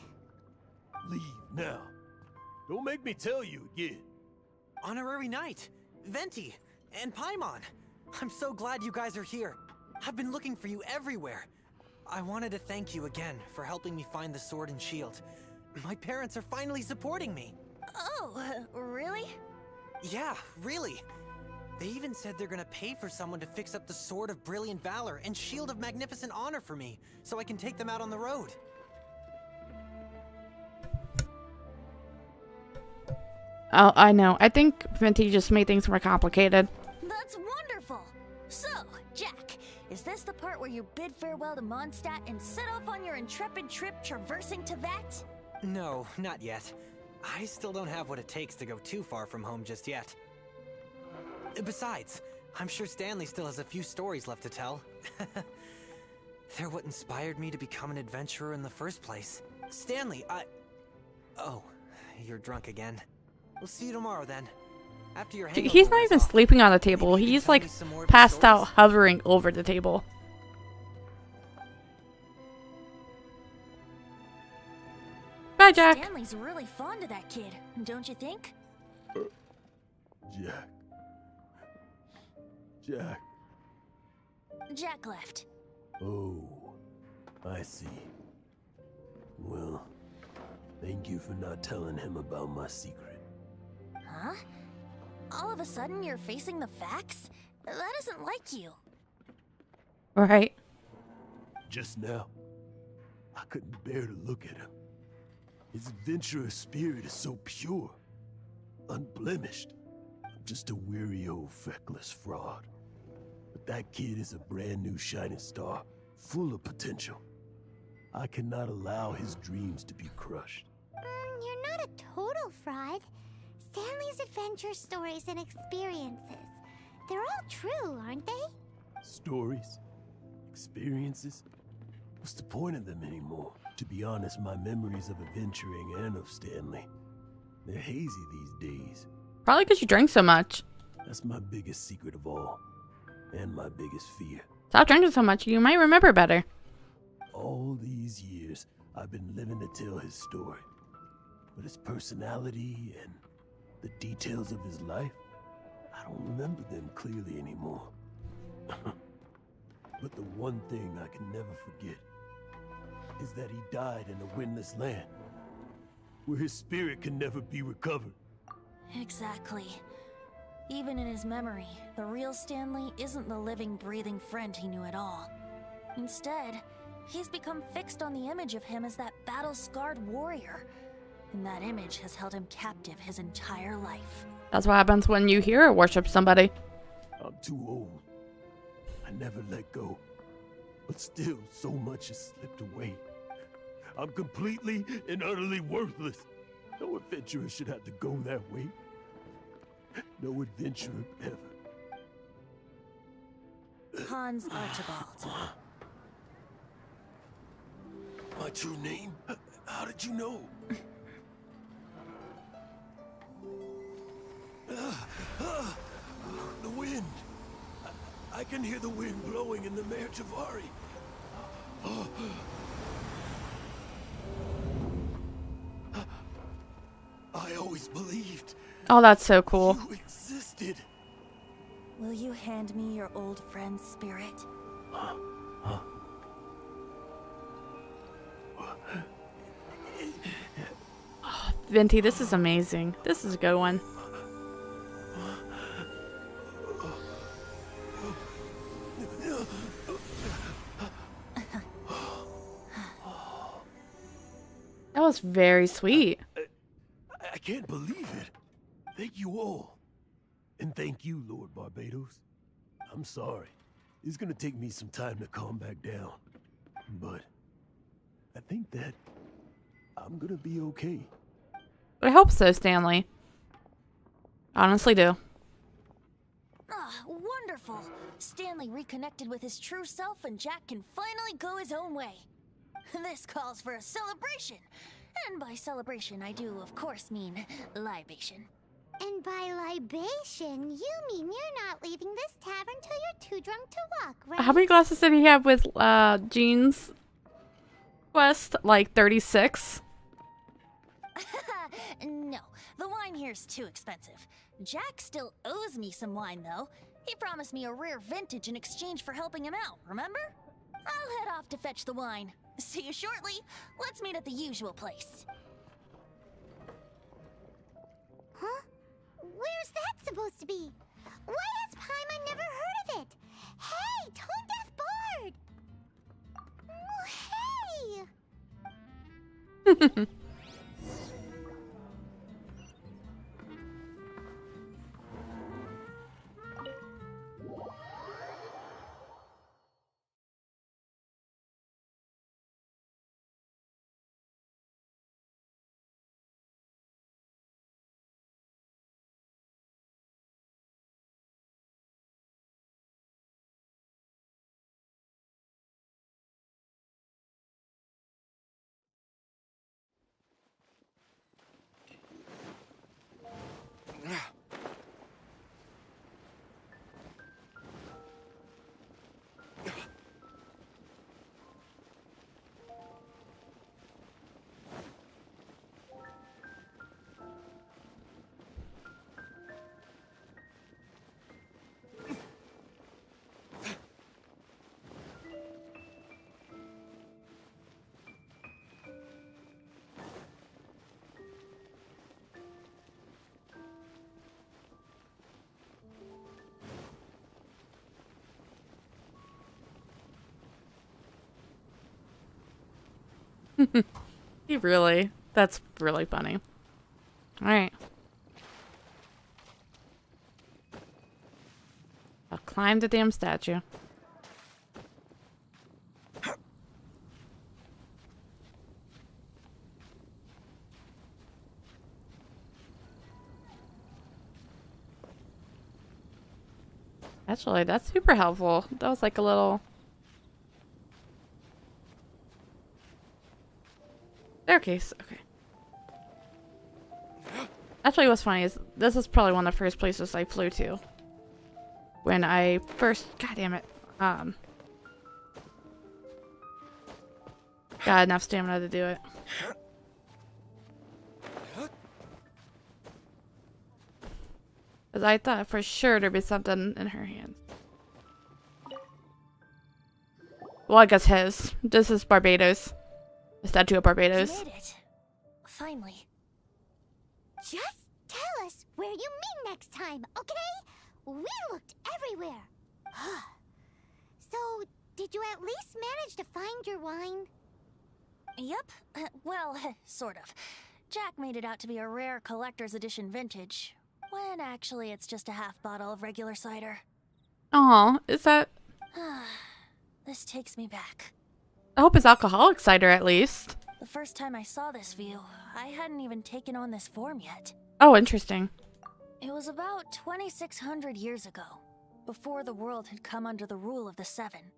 Leave now. Don't make me tell you again. Honorary Knight, Venti, and Paimon. I'm so glad you guys are here. I've been looking for you everywhere. I wanted to thank you again for helping me find the sword and shield. My parents are finally supporting me. Oh, really? Yeah, really. They even said they're gonna pay for someone to fix up the Sword of Brilliant Valor and Shield of Magnificent Honor for me, so I can take them out on the road. Oh, I know. I think Venti just made things more complicated. That's wonderful! So, Jack, is this the part where you bid farewell to Mondstadt and set off on your intrepid trip traversing Teyvat? No, not yet. I still don't have what it takes to go too far from home just yet. Besides, I'm sure Stanley still has a few stories left to tell. They're what inspired me to become an adventurer in the first place. Stanley, Oh, you're drunk again. We'll see you tomorrow then. After your hangover He's not wears even off, sleeping on the table. maybe you can He's tell like me some more of your passed out, stories? hovering over the table. Bye, Jack. Stanley's really fond of that kid, don't you think? Jack. Jack. Jack left. Oh, I see. Well, thank you for not telling him about my secret. Huh? All of a sudden you're facing the facts? That isn't like you. Right. Just now, I couldn't bear to look at him. His adventurous spirit is so pure, unblemished. I'm just a weary old feckless fraud. But that kid is a brand new shining star, full of potential. I cannot allow his dreams to be crushed. you're not a total fraud. Stanley's adventure stories and experiences. They're all true, aren't they? Stories? Experiences? What's the point of them anymore? To be honest, my memories of adventuring and of Stanley, they're hazy these days. Probably because you drank so much. That's my biggest secret of all. And my biggest fear. Stop drinking so much. You might remember better. All these years, I've been living to tell his story. But his personality and the details of his life, I don't remember them clearly anymore. But the one thing I can never forget is that he died in a windless land, where his spirit can never be recovered. Exactly. Even in his memory, the real Stanley isn't the living, breathing friend he knew at all. Instead, he's become fixed on the image of him as that battle-scarred warrior. And that image has held him captive his entire life. That's what happens when you hero worship somebody. I'm too old. I never let go. But still, so much has slipped away. I'm completely and utterly worthless. No adventurer should have to go that way. No adventurer ever. Hans Archibald. My true name? How did you know? The wind. I can hear the wind blowing in the Mare Javari. I always believed Oh, that's so cool. you existed. Will you hand me your old friend's spirit? Venti, this is amazing. This is a good one. was very sweet. I can't believe it. Thank you all. And thank you, Lord Barbados. I'm sorry. It's gonna take me some time to calm back down. But I think that I'm gonna be okay. I hope so, Stanley. Honestly do. Ah, wonderful. Stanley reconnected with his true self and Jack can finally go his own way. This calls for a celebration. And by celebration, I do, of course, mean libation. And by libation, you mean you're not leaving this tavern till you're too drunk to walk, right? How many glasses did he have with Jean's quest? Like 36? No, the wine here's too expensive. Jack still owes me some wine, though. He promised me a rare vintage in exchange for helping him out, remember? I'll head off to fetch the wine. See you shortly. Let's meet at the usual place. Huh? Where's that supposed to be? Why has Paimon never heard of it? Hey, Tone Deaf Bard! Hey! That's really funny. Alright. I'll climb the damn statue. Actually, that's super helpful. That was like a little staircase. Okay. Actually, what's funny is this is probably one of the first places I flew to when I first, god damn it, got enough stamina to do it. Because I thought for sure there'd be something in her hands. Well, I guess his. This is Barbados. The statue of Barbados. You made it. Finally. Just tell us where you meet next time, okay? We looked everywhere. So, did you at least manage to find your wine? Yep. Well, sort of. Jack made it out to be a rare collector's edition vintage, when actually it's just a half bottle of regular cider. Aw, is that... This takes me back. I hope it's alcoholic cider at least. The first time I saw this view, I hadn't even taken on this form yet. Oh, interesting. It was about 2,600 years ago, before the world had come under the rule of the Seven.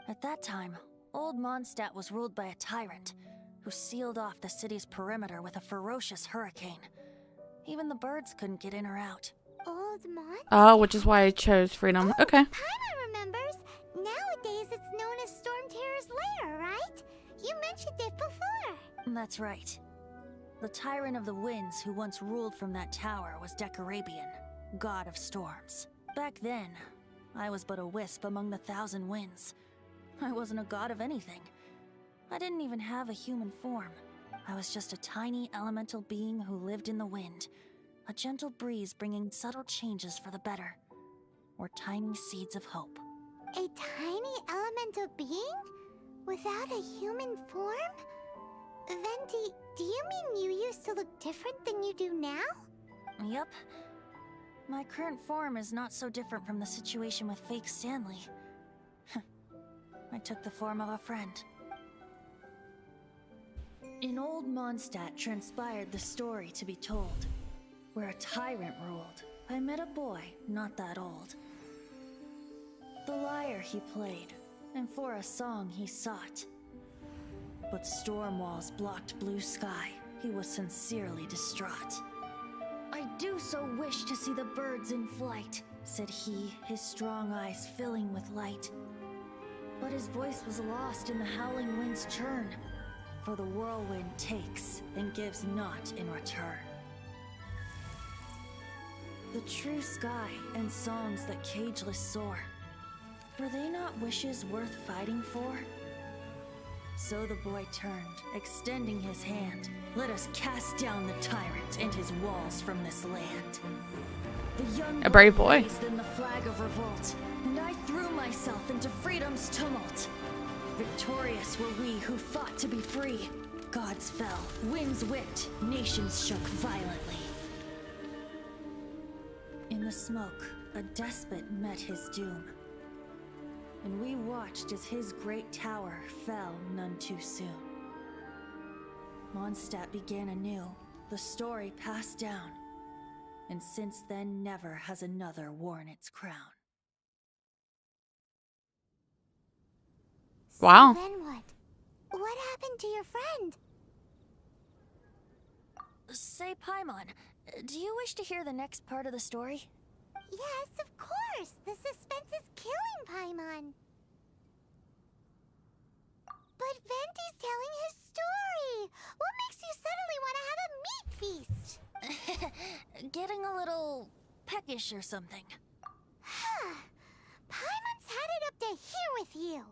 At that time, old Mondstadt was ruled by a tyrant, who sealed off the city's perimeter with a ferocious hurricane. Even the birds couldn't get in or out. Old Mon? Oh, which is why I chose freedom. Okay. Paimon remembers. Nowadays it's known as Storm Terror's lair, right? You mentioned it before. That's right. The Tyrant of the Winds who once ruled from that tower was Decarabian, god of storms. Back then, I was but a wisp among the thousand winds. I wasn't a god of anything. I didn't even have a human form. I was just a tiny elemental being who lived in the wind, a gentle breeze bringing subtle changes for the better, or tiny seeds of hope. A tiny elemental being? Without a human form? Venti, Do you mean you used to look different than you do now? Yep. My current form is not so different from the situation with fake Stanley. I took the form of a friend. In old Mondstadt transpired the story to be told, where a tyrant ruled. I met a boy not that old. The lyre he played, and for a song he sought. But storm walls blocked blue sky. He was sincerely distraught. I do so wish to see the birds in flight, said he, his strong eyes filling with light. But his voice was lost in the howling wind's churn, for the whirlwind takes and gives not in return. The true sky and songs that cageless soar, were they not wishes worth fighting for? So the boy turned, extending his hand. Let us cast down the tyrant and his walls from this land. The young A brave boy. raised then the flag of revolt, and I threw myself into freedom's tumult. Victorious were we who fought to be free. Gods fell, winds whipped, nations shook violently. In the smoke, a despot met his doom. And we watched as his great tower fell none too soon. Mondstadt began anew, the story passed down, and since then never has another worn its crown. Wow. So then what? What happened to your friend? Say, Paimon, do you wish to hear the next part of the story? Yes, of course. The suspense is killing Paimon. But Venti's telling his story. What makes you suddenly want to have a meat feast? Getting a little peckish or something. Paimon's had it up to here with you.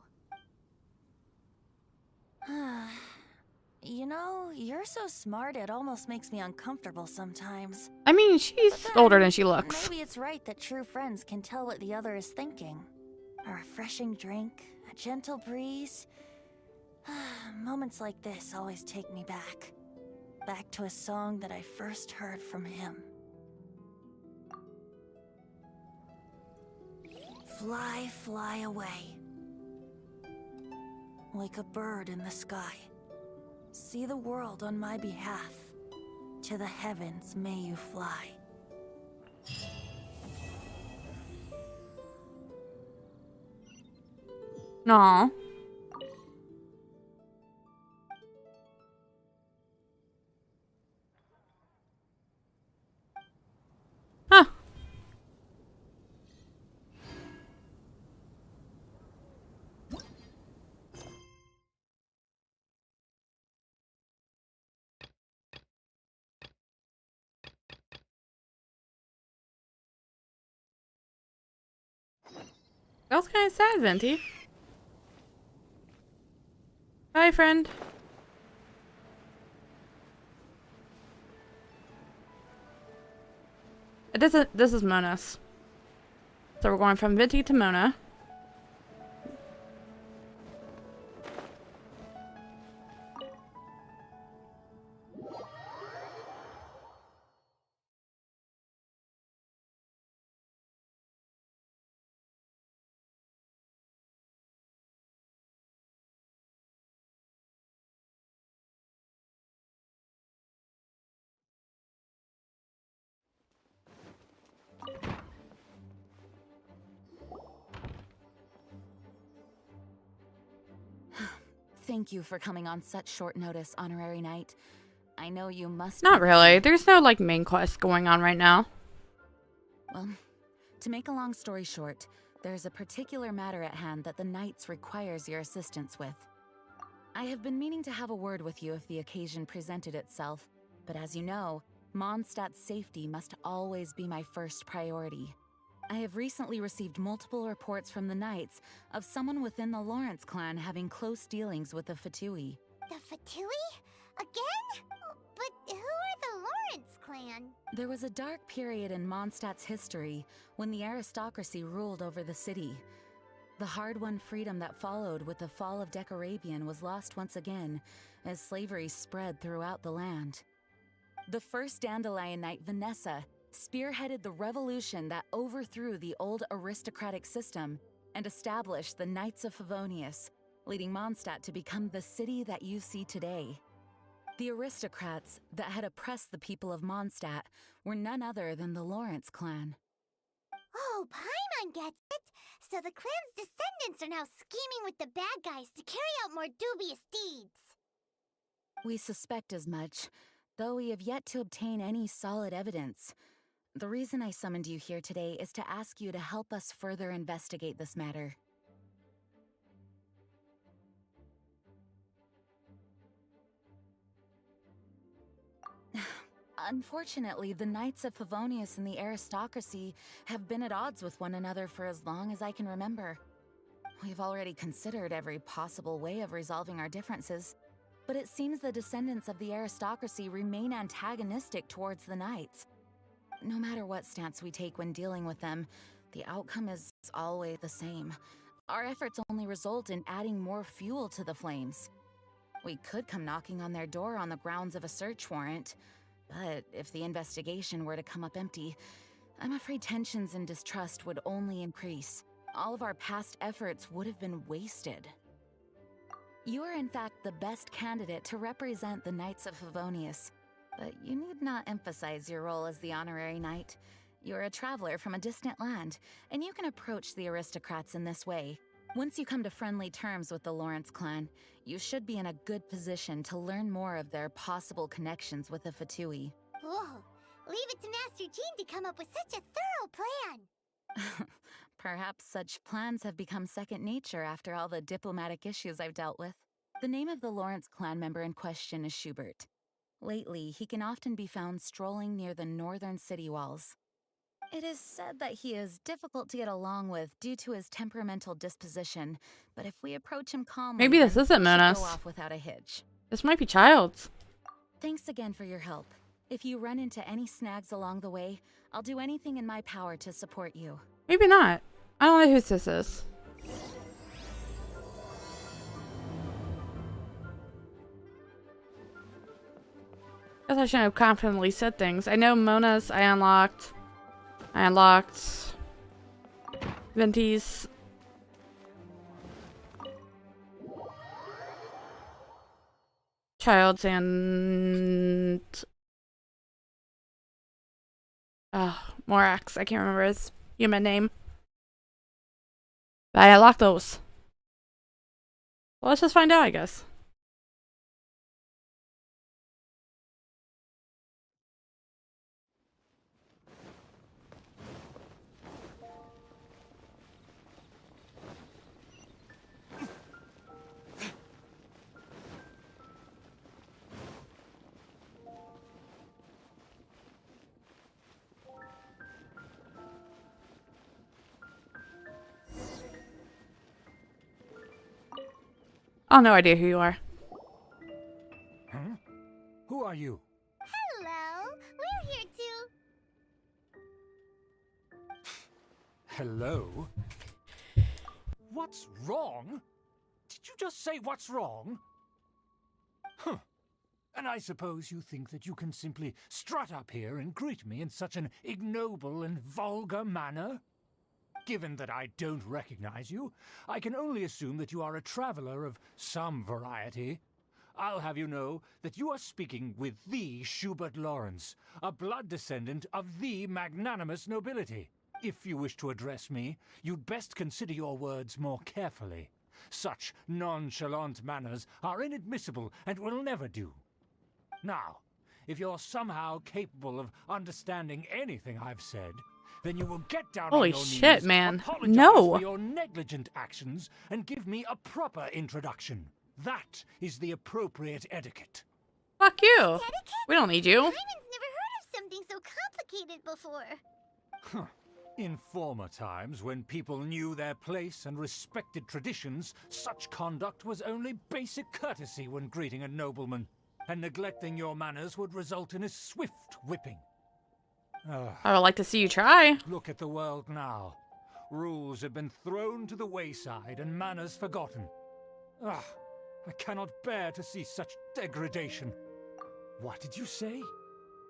You know, you're so smart it almost makes me uncomfortable sometimes. I mean, she's older than she looks. Maybe it's right that true friends can tell what the other is thinking. A refreshing drink, a gentle breeze. Moments like this always take me back. Back to a song that I first heard from him. Fly, fly away. Like a bird in the sky. See the world on my behalf. To the heavens may you fly. Aw. Huh. That was kind of sad, Venti. Bye, friend. This is Mona's. So we're going from Venti to Mona. Thank you for coming on such short notice, Honorary Knight. I know you must... Not really. There's no, like, main quest going on right now. Well, to make a long story short, there's a particular matter at hand that the Knights requires your assistance with. I have been meaning to have a word with you if the occasion presented itself, but as you know, Mondstadt's safety must always be my first priority. I have recently received multiple reports from the Knights of someone within the Lawrence clan having close dealings with the Fatui. The Fatui? Again? But who are the Lawrence clan? There was a dark period in Mondstadt's history when the aristocracy ruled over the city. The hard-won freedom that followed with the fall of Decorabian was lost once again as slavery spread throughout the land. The first Dandelion Knight, Vanessa, spearheaded the revolution that overthrew the old aristocratic system and established the Knights of Favonius, leading Mondstadt to become the city that you see today. The aristocrats that had oppressed the people of Mondstadt were none other than the Lawrence clan. Oh, Paimon gets it! So the clan's descendants are now scheming with the bad guys to carry out more dubious deeds. We suspect as much, though we have yet to obtain any solid evidence. The reason I summoned you here today is to ask you to help us further investigate this matter. Unfortunately, the Knights of Favonius and the aristocracy have been at odds with one another for as long as I can remember. We've already considered every possible way of resolving our differences, but it seems the descendants of the aristocracy remain antagonistic towards the Knights. No matter what stance we take when dealing with them, the outcome is always the same. Our efforts only result in adding more fuel to the flames. We could come knocking on their door on the grounds of a search warrant, but if the investigation were to come up empty, I'm afraid tensions and distrust would only increase. All of our past efforts would have been wasted. You are in fact the best candidate to represent the Knights of Favonius, but you need not emphasize your role as the honorary knight. You're a traveler from a distant land, and you can approach the aristocrats in this way. Once you come to friendly terms with the Lawrence clan, you should be in a good position to learn more of their possible connections with the Fatui. Whoa, leave it to Master Jean to come up with such a thorough plan. Perhaps such plans have become second nature after all the diplomatic issues I've dealt with. The name of the Lawrence clan member in question is Schubert. Lately, he can often be found strolling near the northern city walls. It is said that he is difficult to get along with due to his temperamental disposition, but if we approach him calmly, Maybe this then isn't he should Mona's. go off without a hitch. This might be Child's. Thanks again for your help. If you run into any snags along the way, I'll do anything in my power to support you. Maybe not. I don't know who this is. Guess I shouldn't have confidently said things. I know Mona's I unlocked. Venti's. Child's and Morax. I can't remember his human name. But I unlocked those. Well, let's just find out, I guess. Oh, no idea who you are. Huh? Who are you? Hello, we're here too. Hello? What's wrong? Did you just say what's wrong? Huh. And I suppose you think that you can simply strut up here and greet me in such an ignoble and vulgar manner? Given that I don't recognize you, I can only assume that you are a traveler of some variety. I'll have you know that you are speaking with the Schubert Lawrence, a blood descendant of the magnanimous nobility. If you wish to address me, you'd best consider your words more carefully. Such nonchalant manners are inadmissible and will never do. Now, if you're somehow capable of understanding anything I've said, then you will get down Holy on your shit, knees, man. apologize No. for your negligent actions, and give me a proper introduction. That is the appropriate etiquette. Fuck you. Etiquette? We don't need you. Paimon's never heard of something so complicated before. Huh. In former times, when people knew their place and respected traditions, such conduct was only basic courtesy when greeting a nobleman, and neglecting your manners would result in a swift whipping. I would like to see you try. Look at the world now. Rules have been thrown to the wayside and manners forgotten. Ah, I cannot bear to see such degradation. What did you say?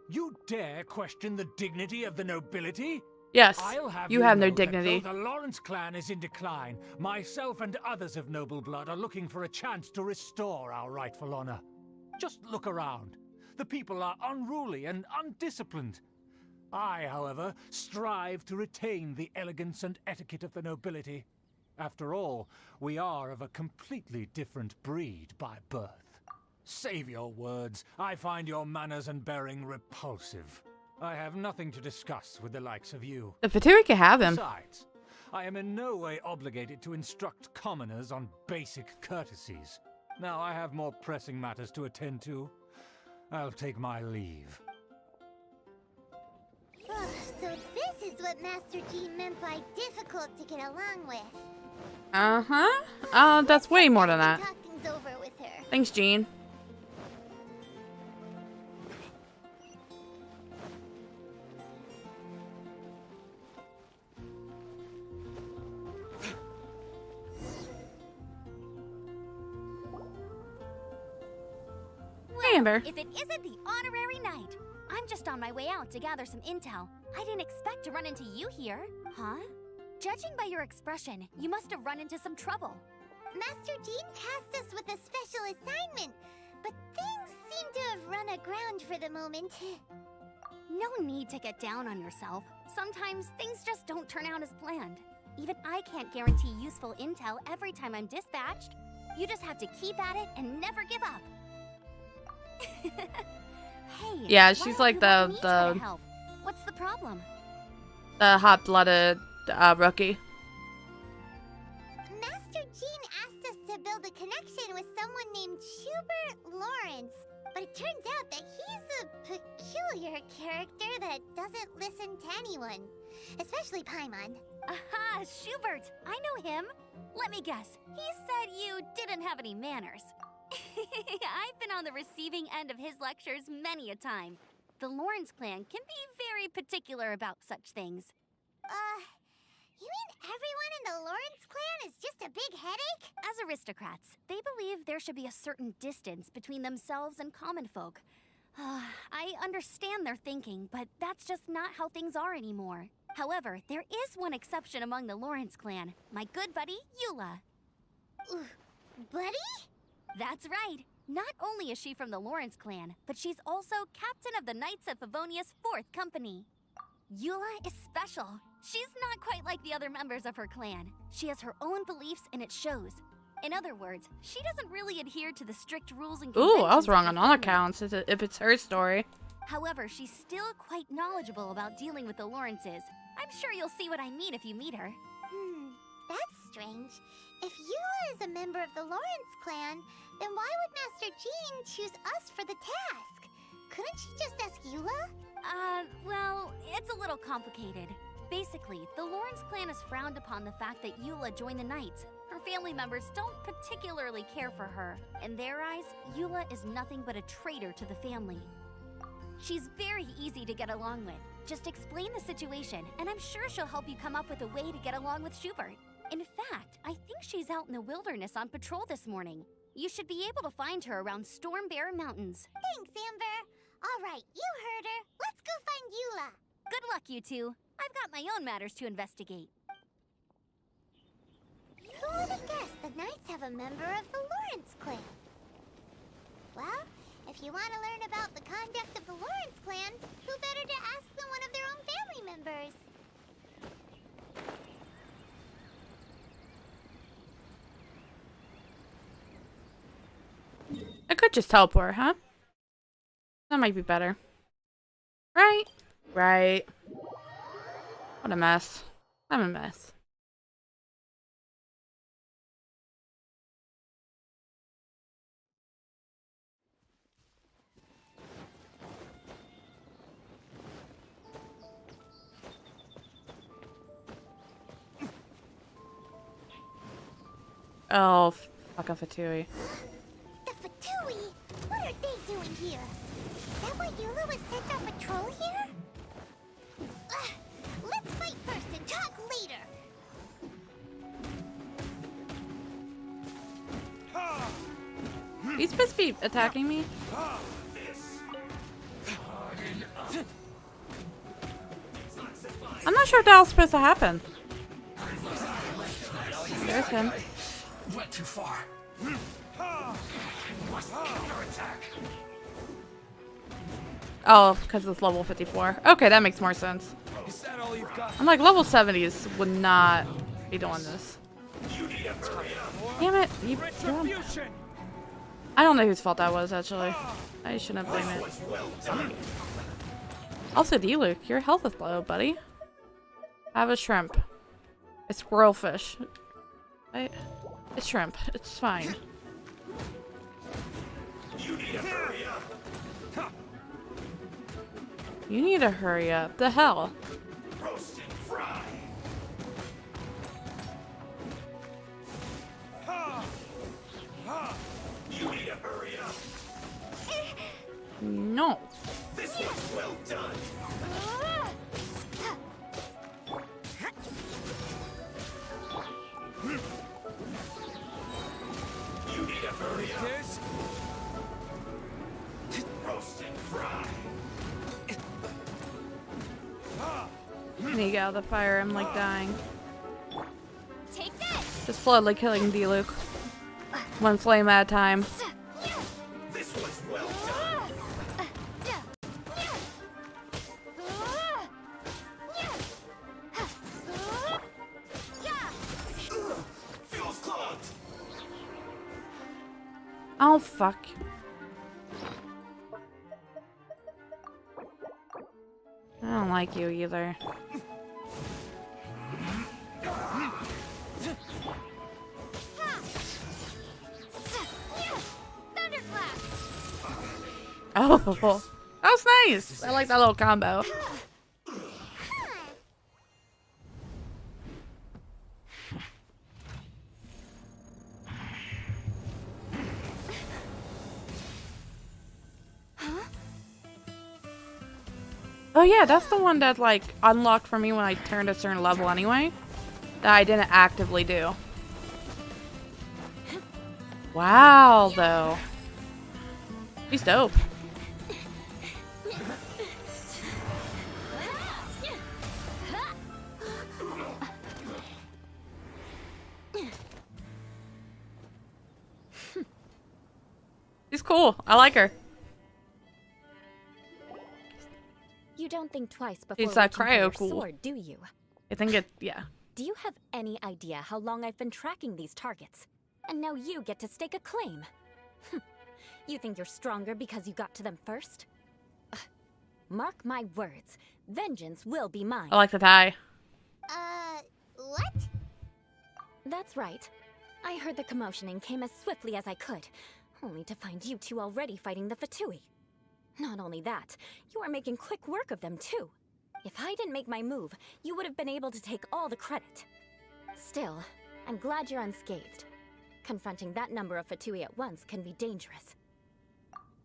You dare question the dignity of the nobility? Yes, I'll have you have no know that dignity. though the Lawrence clan is in decline, myself and others of noble blood are looking for a chance to restore our rightful honor. Just look around. The people are unruly and undisciplined. I, however, strive to retain the elegance and etiquette of the nobility. After all, we are of a completely different breed by birth. Save your words. I find your manners and bearing repulsive. I have nothing to discuss with the likes of you. The Fatui can have him. Besides, I am in no way obligated to instruct commoners on basic courtesies. Now I have more pressing matters to attend to. I'll take my leave. So this is what Master Jean meant by difficult to get along with. Uh-huh. That's way more than that. Talk things over with her. Thanks, Jean. Hey, Amber. If it isn't the honorary knight, I'm just on my way out to gather some intel. I didn't expect to run into you here. Huh? Judging by your expression, you must have run into some trouble. Master Jean tasked us with a special assignment, but things seem to have run aground for the moment. No need to get down on yourself. Sometimes things just don't turn out as planned. Even I can't guarantee useful intel every time I'm dispatched. You just have to keep at it and never give up. Hey, Yeah, she's like the help? What's the problem? hot-blooded rookie. Master Jean asked us to build a connection with someone named Schubert Lawrence, but it turns out that he's a peculiar character that doesn't listen to anyone, especially Paimon. Aha, Schubert! I know him. Let me guess. He said you didn't have any manners. I've been on the receiving end of his lectures many a time. The Lawrence clan can be very particular about such things. You mean everyone in the Lawrence clan is just a big headache? As aristocrats, they believe there should be a certain distance between themselves and common folk. I understand their thinking, but that's just not how things are anymore. However, there is one exception among the Lawrence clan, my good buddy, Eula. Buddy? That's right. Not only is she from the Lawrence clan, but she's also captain of the Knights of Favonia's 4th company. Eula is special. She's not quite like the other members of her clan. She has her own beliefs and it shows. In other words, she doesn't really adhere to the strict rules and conventions. Ooh, I was wrong of on her all family. accounts if it's her story. However, she's still quite knowledgeable about dealing with the Lawrences. I'm sure you'll see what I mean if you meet her. That's strange. If Eula is a member of the Lawrence clan, then why would Master Jean choose us for the task? Couldn't she just ask Eula? Well, it's a little complicated. Basically, the Lawrence clan has frowned upon the fact that Eula joined the Knights. Her family members don't particularly care for her. In their eyes, Eula is nothing but a traitor to the family. She's very easy to get along with. Just explain the situation, and I'm sure she'll help you come up with a way to get along with Schubert. In fact, I think she's out in the wilderness on patrol this morning. You should be able to find her around Stormbear Mountains. Thanks, Amber. All right, you heard her. Let's go find Eula. Good luck, you two. I've got my own matters to investigate. Who would have guessed the Knights have a member of the Lawrence clan? Well, if you want to learn about the conduct of the Lawrence clan, who better to ask than one of their own family members? I could just teleport, huh? That might be better. Right? Right. What a mess. I'm a mess. Oh, fuck a Fatui. The Fatui? What are they doing here? Is that why Eula was sent on patrol here? Let's fight first and talk later. He's supposed to be attacking me. I'm not sure if that was supposed to happen. There's him. Went too far. Oh, because it's level 54. Okay, that makes more sense. Is that all you've got? I'm like, level 70s would not be doing this. Damn it. I don't know whose fault that was, actually. I shouldn't blame it. Also, D-Luke, your health is low, buddy. Have a shrimp. It's squirrel fish. It's shrimp. It's fine. You need to hurry up. You need to hurry up. The hell? Roast and fry. You need to hurry up. No. This was well done. You need to hurry up. Roast and fry. I need to get out of the fire. I'm like dying. Take this! Just slowly killing D-Luke. One flame at a time. This was well done. Fuel's clogged. Oh, fuck. I don't like you either. Oh, that was nice. I like that little combo. Oh yeah, that's the one that like unlocked for me when I turned a certain level anyway. That I didn't actively do. Wow, though. He's dope. She's cool. I like her. You don't think twice before She's reaching for cryo your cool. sword, do you? I think it, yeah. Do you have any idea how long I've been tracking these targets? And now you get to stake a claim. You think you're stronger because you got to them first? Ugh. Mark my words, vengeance will be mine. I like the tie. What? That's right. I heard the commotion and came as swiftly as I could, only to find you two already fighting the Fatui. Not only that, you are making quick work of them too. If I didn't make my move, you would have been able to take all the credit. Still, I'm glad you're unscathed. Confronting that number of Fatui at once can be dangerous.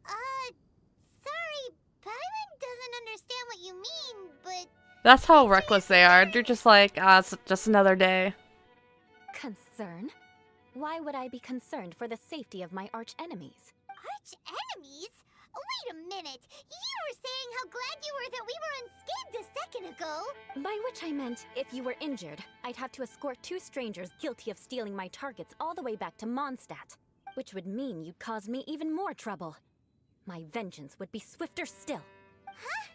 Sorry, Paimon doesn't understand what you mean, but... That's how reckless they are. They're just like, ah, it's just another day. Concern? Why would I be concerned for the safety of my arch enemies? Arch enemies? Wait a minute! You were saying how glad you were that we were unscathed a second ago! By which I meant, if you were injured, I'd have to escort two strangers guilty of stealing my targets all the way back to Mondstadt. Which would mean you'd cause me even more trouble. My vengeance would be swifter still. Huh?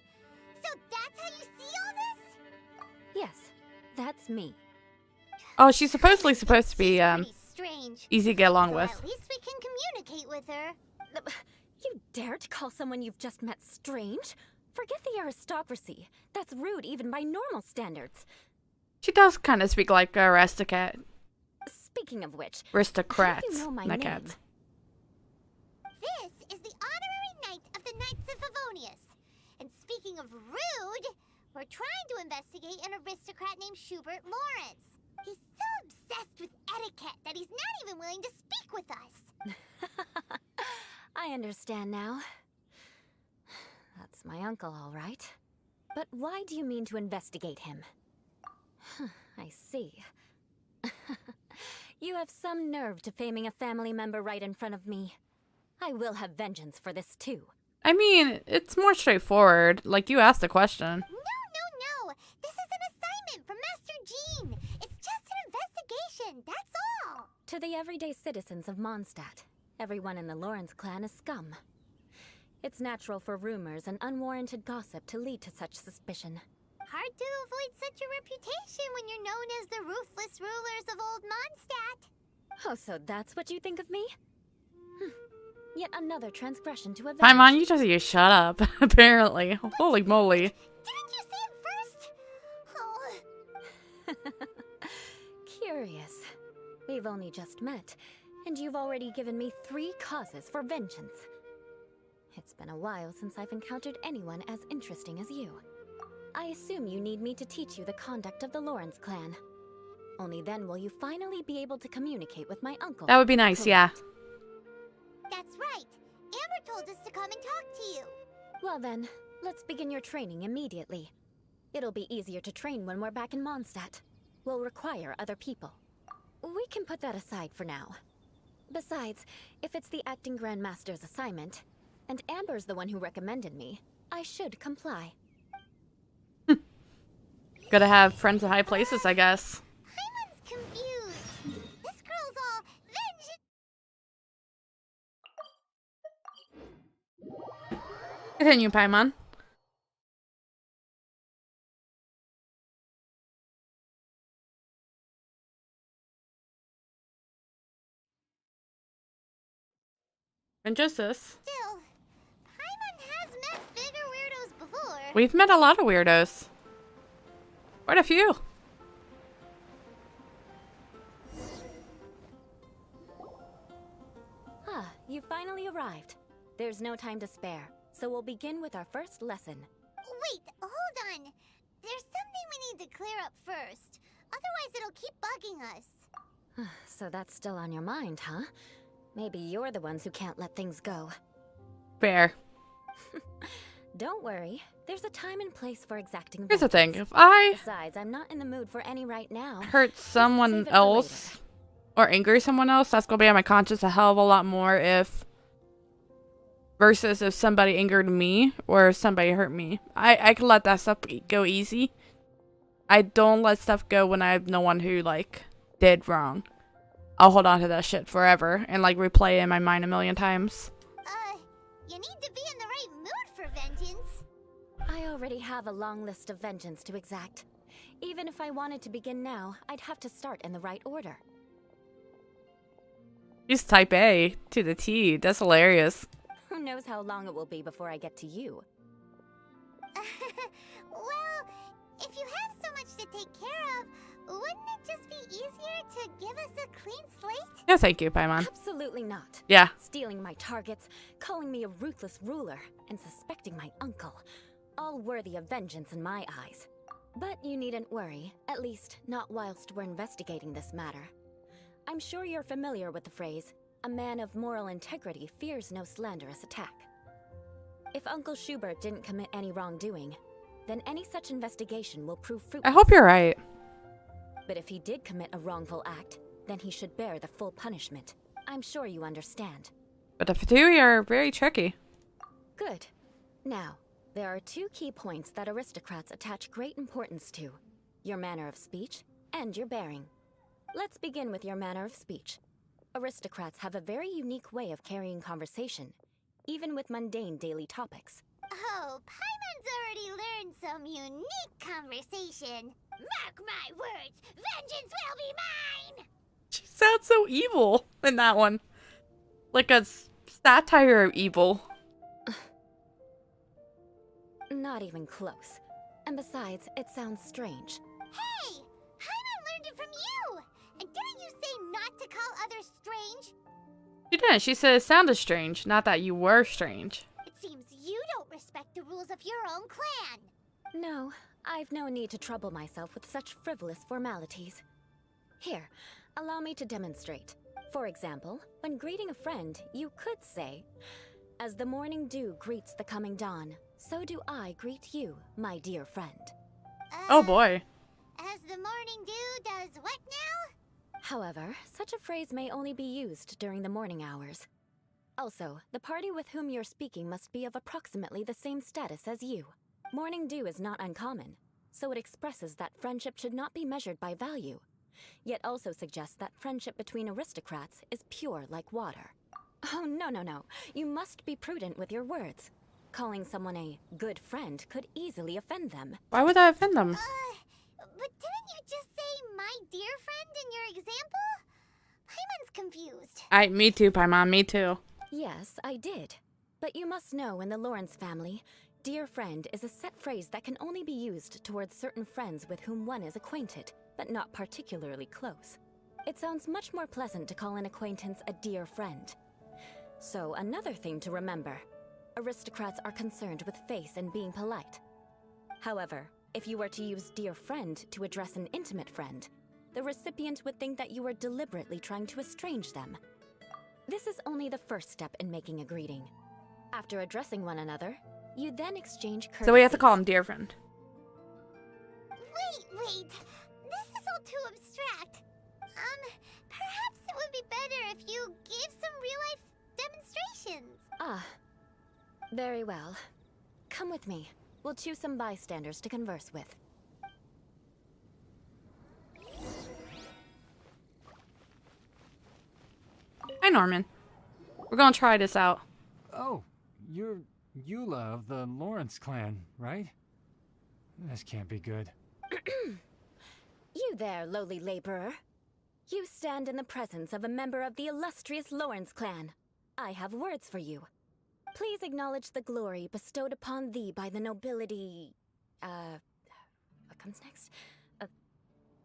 So that's how you see all this? Yes, that's me. Oh, she's supposedly supposed to be, Pretty strange. easy to get along So with. at least we can communicate with her. You dare to call someone you've just met strange? Forget the aristocracy. That's rude even by normal standards. She does kind of speak like a aristocrat. Speaking of which, Aristocrats, how do you know my not name? cats. This is the honorary knight of the Knights of Favonius. And speaking of rude, we're trying to investigate an aristocrat named Schubert Lawrence. He's so obsessed with etiquette that he's not even willing to speak with us. I understand now. That's my uncle, all right. But why do you mean to investigate him? I see. You have some nerve to faming a family member right in front of me. I will have vengeance for this too. I mean, it's more straightforward. Like, you asked the question. No. This is an assignment from Master Jean. It's just an investigation, that's all. To the everyday citizens of Mondstadt, everyone in the Lawrence clan is scum. It's natural for rumors and unwarranted gossip to lead to such suspicion. Hard to avoid such a reputation when you're known as the ruthless rulers of old Mondstadt. Oh, so that's what you think of me? Yet another transgression to avenge. Paimon, you shut up, apparently. Holy moly. Didn't you say it first? Oh. Curious. We've only just met, and you've already given me 3 causes for vengeance. It's been a while since I've encountered anyone as interesting as you. I assume you need me to teach you the conduct of the Lawrence clan. Only then will you finally be able to communicate with my uncle. That would be nice, yeah. That's right. Amber told us to come and talk to you. Well then, let's begin your training immediately. It'll be easier to train when we're back in Mondstadt. We'll require other people. We can put that aside for now. Besides, if it's the acting Grandmaster's assignment, and Amber's the one who recommended me, I should comply. Gotta have friends in high places, I guess. Paimon's confused. This girl's all vengeance. Continue, Paimon. And just this. Still, Paimon has met bigger weirdos before. We've met a lot of weirdos. Quite a few. Ah, you finally arrived. There's no time to spare, so we'll begin with our first lesson. Wait, hold on. There's something we need to clear up first. Otherwise it'll keep bugging us. So that's still on your mind, huh? Maybe you're the ones who can't let things go. Fair. Don't worry. There's a time and place for exacting Here's the vengeance. thing. If I Besides, I'm not in the mood for any right now. hurt someone Save it for else or anger someone else, that's gonna be on my conscience a hell of a lot more versus if somebody angered me or if somebody hurt me. I can let that stuff go easy. I don't let stuff go when I have no one who like did wrong. I'll hold on to that shit forever and like replay it in my mind a million times. You need to be in the right mood for vengeance. I already have a long list of vengeance to exact. Even if I wanted to begin now, I'd have to start in the right order. She's type A to the T. That's hilarious. Who knows how long it will be before I get to you? Well, if you have so much to take care of, wouldn't it just be easier to give us a clean slate? Yeah, thank you, Paimon. Absolutely not. Yeah. Stealing my targets, calling me a ruthless ruler, and suspecting my uncle. All worthy of vengeance in my eyes. But you needn't worry, at least not whilst we're investigating this matter. I'm sure you're familiar with the phrase, a man of moral integrity fears no slanderous attack. If Uncle Schubert didn't commit any wrongdoing, then any such investigation will prove fruitless. I hope you're right. But if he did commit a wrongful act, then he should bear the full punishment. I'm sure you understand. But the Fatui are very tricky. Good. Now, there are 2 key points that aristocrats attach great importance to. Your manner of speech and your bearing. Let's begin with your manner of speech. Aristocrats have a very unique way of carrying conversation, even with mundane daily topics. Oh, Paimon's already learned some unique conversation. Mark my words, vengeance will be mine! She sounds so evil in that one. Like a satire of evil. Not even close. And besides, it sounds strange. Hey! Paimon learned it from you! And didn't you say not to call others strange? She didn't. She said it sounded strange, not that you were strange. It seems you don't respect the rules of your own clan. No, I've no need to trouble myself with such frivolous formalities. Here, allow me to demonstrate. For example, when greeting a friend, you could say, "As the morning dew greets the coming dawn, so do I greet you, my dear friend." Oh boy. As the morning dew does what now? However, such a phrase may only be used during the morning hours. Also, the party with whom you're speaking must be of approximately the same status as you. Morning dew is not uncommon, so it expresses that friendship should not be measured by value, yet also suggests that friendship between aristocrats is pure like water. Oh, no, no, no. You must be prudent with your words. Calling someone a good friend could easily offend them. Why would I offend them? But didn't you just say my dear friend in your example? Paimon's confused. Me too, Paimon, me too. Yes, I did. But you must know in the Lawrence family, dear friend is a set phrase that can only be used towards certain friends with whom one is acquainted, but not particularly close. It sounds much more pleasant to call an acquaintance a dear friend. So, another thing to remember. Aristocrats are concerned with face and being polite. However, if you were to use dear friend to address an intimate friend, the recipient would think that you were deliberately trying to estrange them. This is only the first step in making a greeting. After addressing one another, you then exchange courtesies. So we have to call him dear friend. Wait. This is all too abstract. Perhaps it would be better if you gave some real-life demonstrations. Ah, very well. Come with me. We'll choose some bystanders to converse with. Hi, Norman. We're gonna try this out. Oh, you're Eula of the Lawrence clan, right? This can't be good. You there, lowly laborer. You stand in the presence of a member of the illustrious Lawrence clan. I have words for you. Please acknowledge the glory bestowed upon thee by the nobility... What comes next?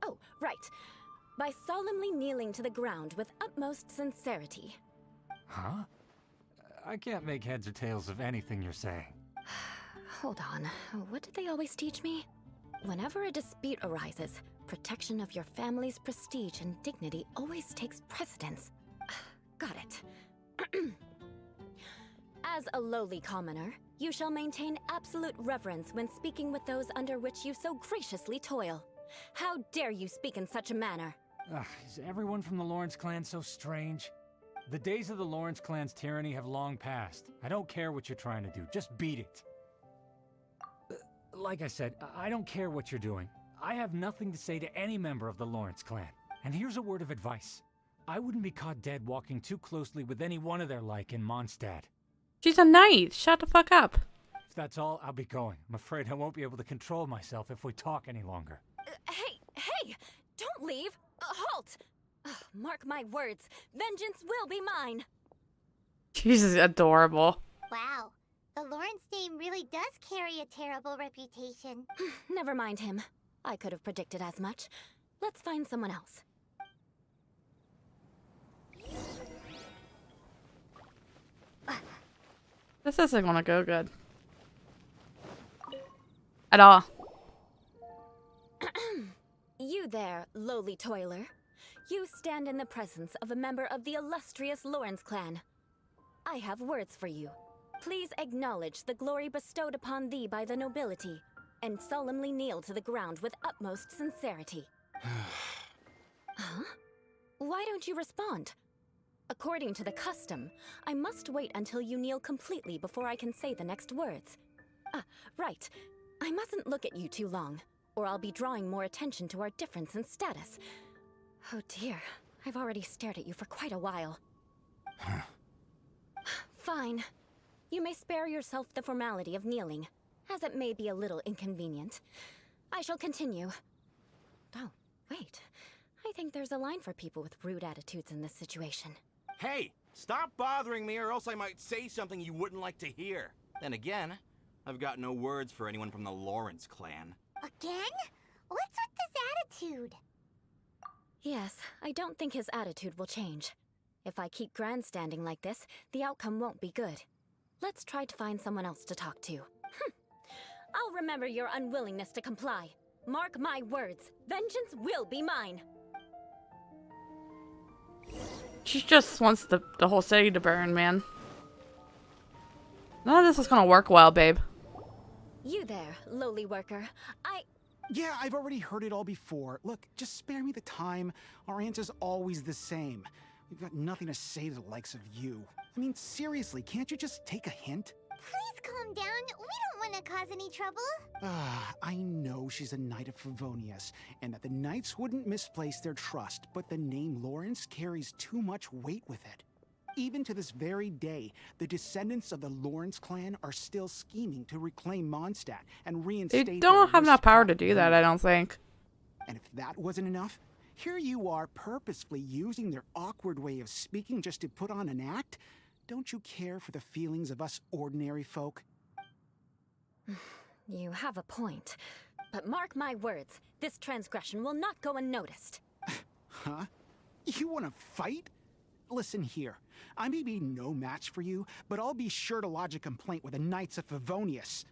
Oh, right. By solemnly kneeling to the ground with utmost sincerity. Huh? I can't make heads or tails of anything you're saying. Hold on. What did they always teach me? Whenever a dispute arises, protection of your family's prestige and dignity always takes precedence. Got it. As a lowly commoner, you shall maintain absolute reverence when speaking with those under which you so graciously toil. How dare you speak in such a manner? Is everyone from the Lawrence clan so strange? The days of the Lawrence clan's tyranny have long passed. I don't care what you're trying to do, just beat it. Like I said, I don't care what you're doing. I have nothing to say to any member of the Lawrence clan. And here's a word of advice. I wouldn't be caught dead walking too closely with any one of their like in Mondstadt. She's a knight. Shut the fuck up. If that's all, I'll be going. I'm afraid I won't be able to control myself if we talk any longer. Hey! Don't leave! Halt! Mark my words, vengeance will be mine! She's adorable. Wow, the Lawrence name really does carry a terrible reputation. Never mind him. I could have predicted as much. Let's find someone else. This isn't gonna go good. At all. You there, lowly toiler. You stand in the presence of a member of the illustrious Lawrence clan. I have words for you. Please acknowledge the glory bestowed upon thee by the nobility, and solemnly kneel to the ground with utmost sincerity. Huh? Why don't you respond? According to the custom, I must wait until you kneel completely before I can say the next words. Right. I mustn't look at you too long, or I'll be drawing more attention to our difference in status. Oh dear, I've already stared at you for quite a while. Fine. You may spare yourself the formality of kneeling, as it may be a little inconvenient. I shall continue. Oh, wait. I think there's a line for people with rude attitudes in this situation. Hey, stop bothering me or else I might say something you wouldn't like to hear. Then again, I've got no words for anyone from the Lawrence clan. Again? What's with this attitude? Yes, I don't think his attitude will change. If I keep grandstanding like this, the outcome won't be good. Let's try to find someone else to talk to. I'll remember your unwillingness to comply. Mark my words, vengeance will be mine. She just wants the whole city to burn, man. None of this is gonna work well, babe. You there, lowly worker. Yeah, I've already heard it all before. Look, just spare me the time. Our answer's always the same. We've got nothing to say to the likes of you. I mean, seriously, can't you just take a hint? Please calm down. We don't want to cause any trouble. I know she's a Knight of Favonius, and that the Knights wouldn't misplace their trust, but the name Lawrence carries too much weight with it. Even to this very day, the descendants of the Lawrence clan are still scheming to reclaim Mondstadt and reinstate They don't have enough power to aristocratic do that, I rule. don't think. And if that wasn't enough, here you are purposefully using their awkward way of speaking just to put on an act? Don't you care for the feelings of us ordinary folk? You have a point. But mark my words, this transgression will not go unnoticed. Huh? You want to fight? Listen here, I may be no match for you, but I'll be sure to lodge a complaint with the Knights of Favonius.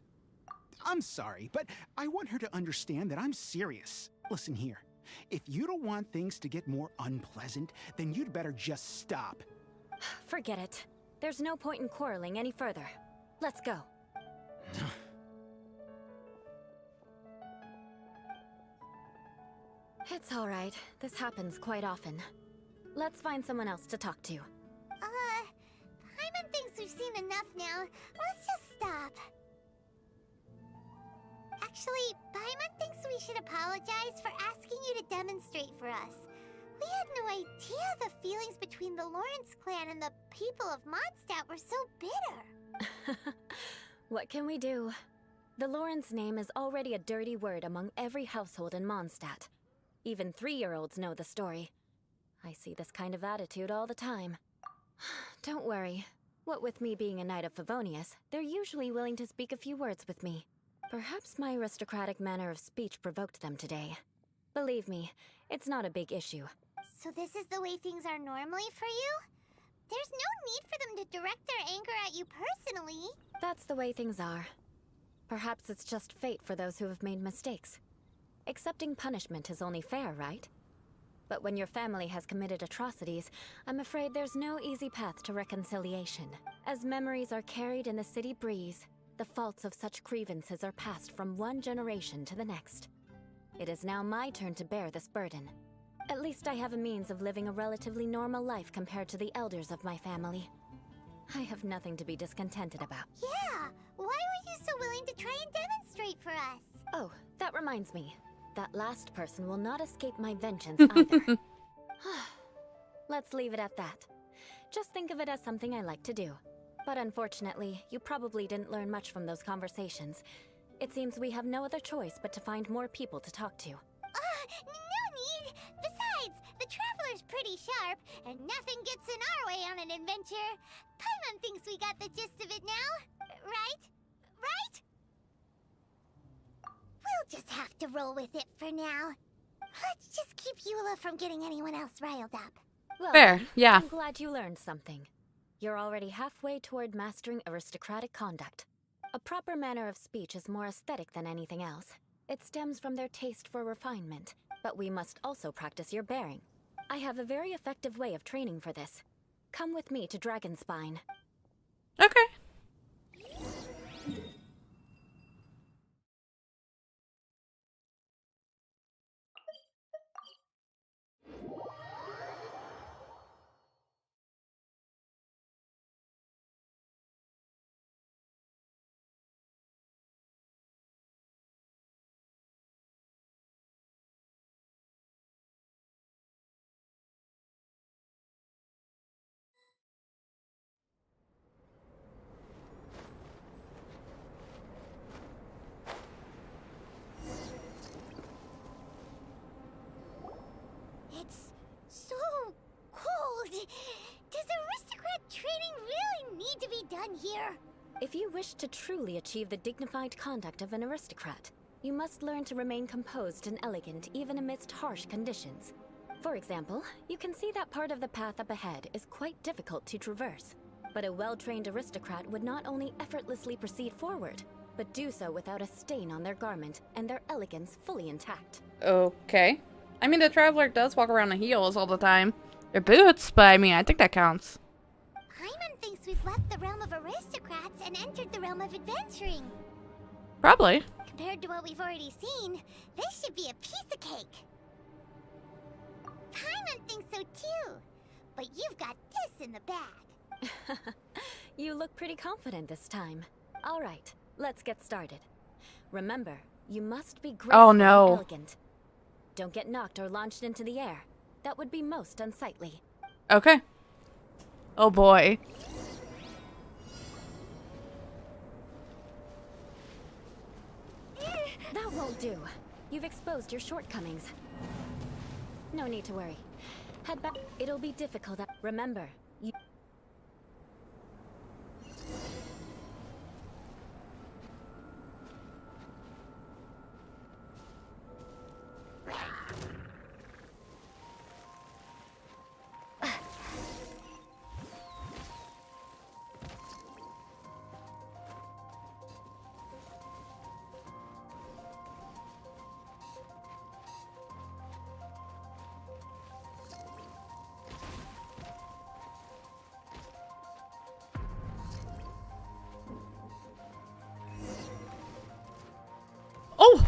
I'm sorry, but I want her to understand that I'm serious. Listen here, if you don't want things to get more unpleasant, then you'd better just stop. Forget it. There's no point in quarreling any further. Let's go. It's all right. This happens quite often. Let's find someone else to talk to. Paimon thinks we've seen enough now. Let's just stop. Actually, Paimon thinks we should apologize for asking you to demonstrate for us. We had no idea the feelings between the Lawrence clan and the people of Mondstadt were so bitter. What can we do? The Lawrence name is already a dirty word among every household in Mondstadt. Even 3-year-olds know the story. I see this kind of attitude all the time. Don't worry. What with me being a Knight of Favonius, they're usually willing to speak a few words with me. Perhaps my aristocratic manner of speech provoked them today. Believe me, it's not a big issue. So this is the way things are normally for you? There's no need for them to direct their anger at you personally. That's the way things are. Perhaps it's just fate for those who have made mistakes. Accepting punishment is only fair, right? But when your family has committed atrocities, I'm afraid there's no easy path to reconciliation. As memories are carried in the city breeze, the faults of such grievances are passed from one generation to the next. It is now my turn to bear this burden. At least I have a means of living a relatively normal life compared to the elders of my family. I have nothing to be discontented about. Yeah, why were you so willing to try and demonstrate for us? Oh, that reminds me. That last person will not escape my vengeance either. Let's leave it at that. Just think of it as something I like to do. But unfortunately, you probably didn't learn much from those conversations. It seems we have no other choice but to find more people to talk to. No need! Besides, the Traveler's pretty sharp, and nothing gets in our way on an adventure. Paimon thinks we got the gist of it now, right? Right? We'll just have to roll with it for now. Let's just keep Eula from getting anyone else riled up. Well, Fair, yeah. I'm glad you learned something. You're already halfway toward mastering aristocratic conduct. A proper manner of speech is more aesthetic than anything else. It stems from their taste for refinement, but we must also practice your bearing. I have a very effective way of training for this. Come with me to Dragonspine. Okay. It's so cold. Does aristocrat training really need to be done here? If you wish to truly achieve the dignified conduct of an aristocrat, you must learn to remain composed and elegant even amidst harsh conditions. For example, you can see that part of the path up ahead is quite difficult to traverse. But a well-trained aristocrat would not only effortlessly proceed forward, but do so without a stain on their garment and their elegance fully intact. Okay. I mean, the Traveler does walk around in heels all the time. They're boots, but I mean, I think that counts. Paimon thinks we've left the realm of aristocrats and entered the realm of adventuring. Probably. Compared to what we've already seen, this should be a piece of cake. Paimon thinks so too. but you've got this in the bag. You look pretty confident this time. All right, let's get started. Remember, you must be graceful and elegant. Don't get knocked or launched into the air. That would be most unsightly. Okay. Oh boy. That won't do. You've exposed your shortcomings. No need to worry. Head back. It'll be difficult. Remember, you... Oh!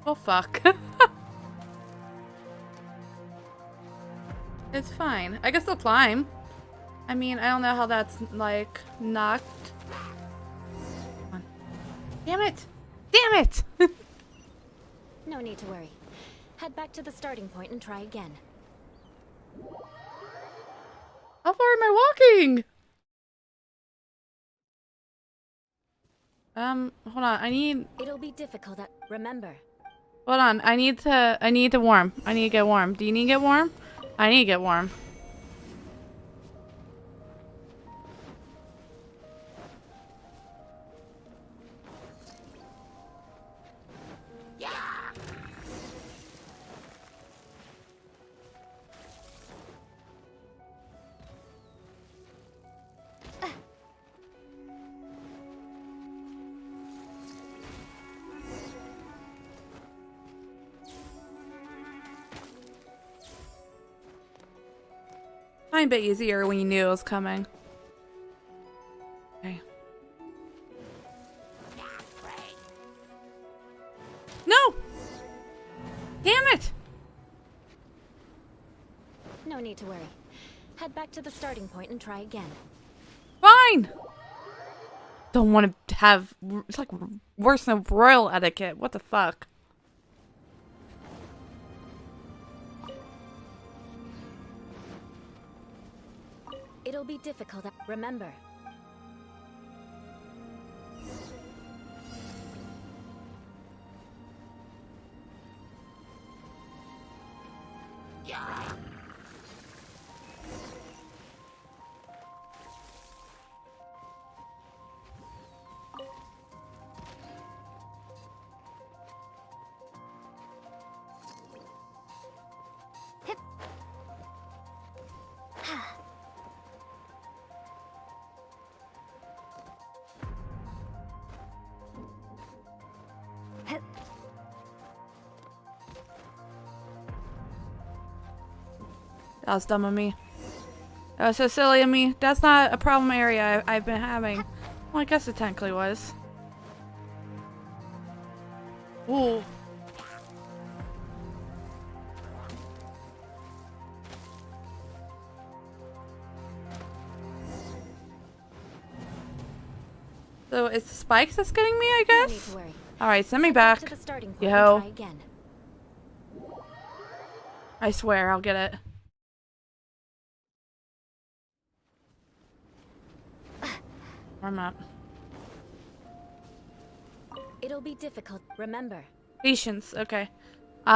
Oh fuck. It's fine. I guess they'll climb. I mean, I don't know how that's like knocked. Come on. Damn it! Damn it! No need to worry. Head back to the starting point and try again. How far am I walking? Hold on. I need. It'll be difficult. Remember. Hold on. I need to warm. I need to get warm. Do you need to get warm? I need to get warm. A bit easier when you knew it was coming. Okay. No! Damn it! No need to worry. Head back to the starting point and try again. Fine! Don't want to have... It's like worse than royal etiquette. What the fuck? It'll be difficult. Remember. That was dumb of me. That was so silly of me. That's not a problem area I've been having. Well, I guess it technically was. Ooh. So it's the spikes that's getting me, I guess? Alright, send me back. Yo. I swear, I'll get it. Warm up. It'll be difficult. Remember. Patience, okay.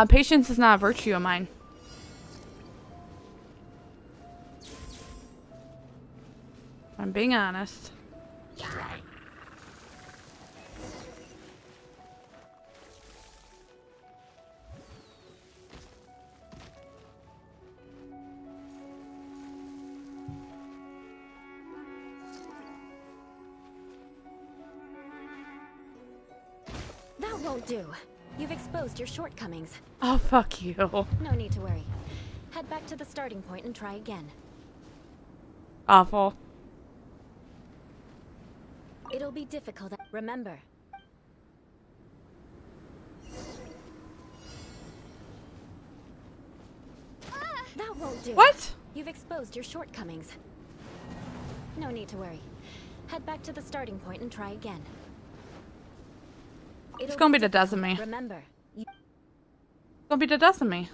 Patience is not a virtue of mine. I'm being honest. That won't do. You've exposed your shortcomings. Oh, fuck you. No need to worry. Head back to the starting point and try again. Awful. It'll It'll be difficult. Remember. That won't do. What? You've exposed your shortcomings. No need to worry. Head back to the starting point and try again. It's gonna be the death of me. Remember. It's gonna be the death of me.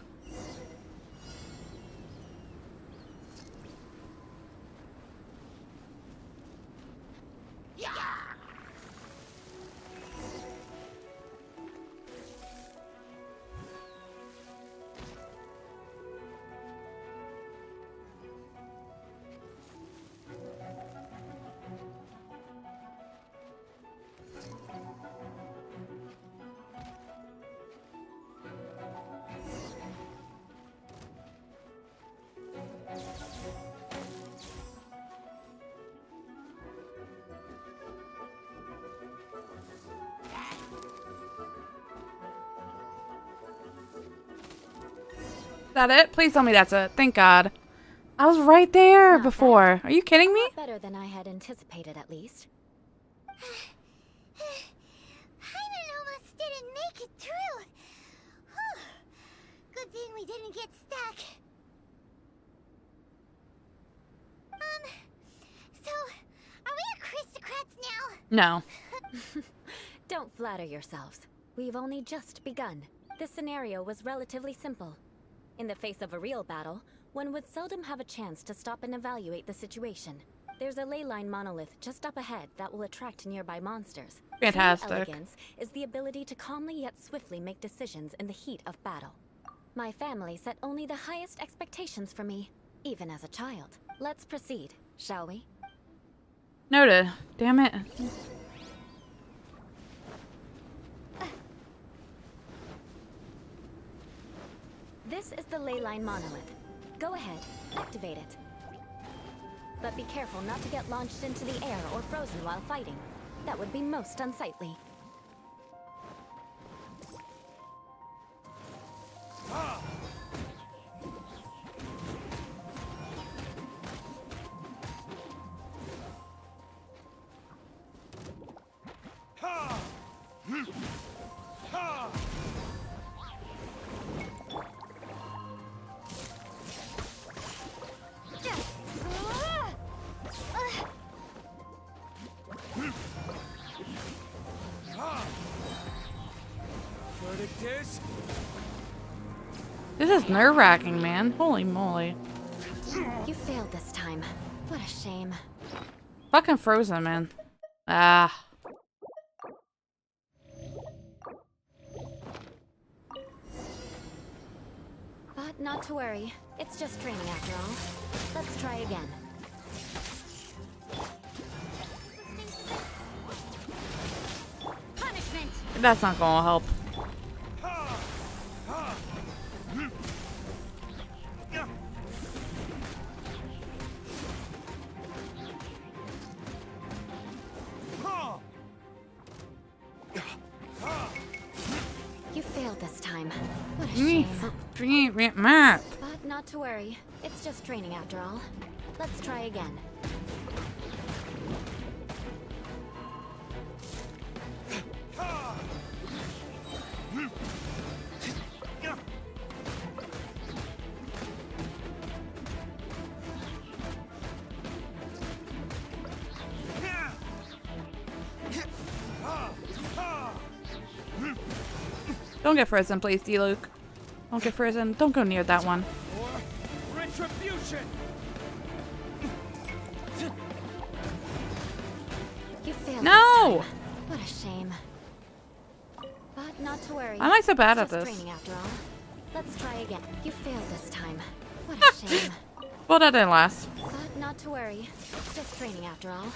Is that it? Please tell me that's it. Thank God. I was right there before. Are you kidding me? Better than I had anticipated, at least. Paimon almost didn't make it through. Good thing we didn't get stuck. So, are we aristocrats now? No. Don't flatter yourselves. We've only just begun. This scenario was relatively simple. In the face of a real battle, one would seldom have a chance to stop and evaluate the situation. There's a ley line monolith just up ahead that will attract nearby monsters. Fantastic. True elegance is the ability to calmly yet swiftly make decisions in the heat of battle. My family set only the highest expectations for me, even as a child. Let's proceed, shall we? Noted. Damn it. This is the ley line monolith. Go ahead, activate it. But be careful not to get launched into the air or frozen while fighting. That would be most unsightly. This is nerve-wracking, man. Holy moly. You failed this time. What a shame. Fucking frozen, man. Ah. But not to worry. It's just training after all. Let's try again. Punishment! That's not gonna help. You failed this time. What a Me shame. Matt. But not to worry. It's just training after all. Let's try again. Don't get frozen, please, D-Luke. Don't get frozen. Don't go near that one. Retribution! You failed. No! This time. What a shame. But not to worry. Why am I so bad It's at just this? training after all. Let's try again. You failed this time. What a shame. Well, that didn't last. But not to worry. It's just training after all.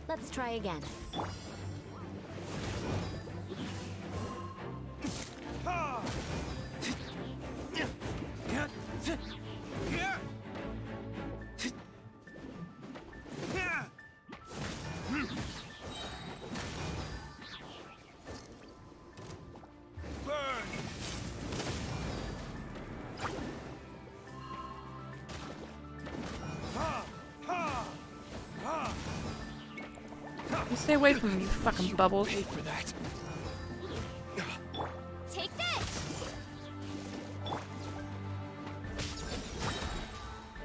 Let's try again. You stay away from me, you fucking bubbles. Pay for that. Take this!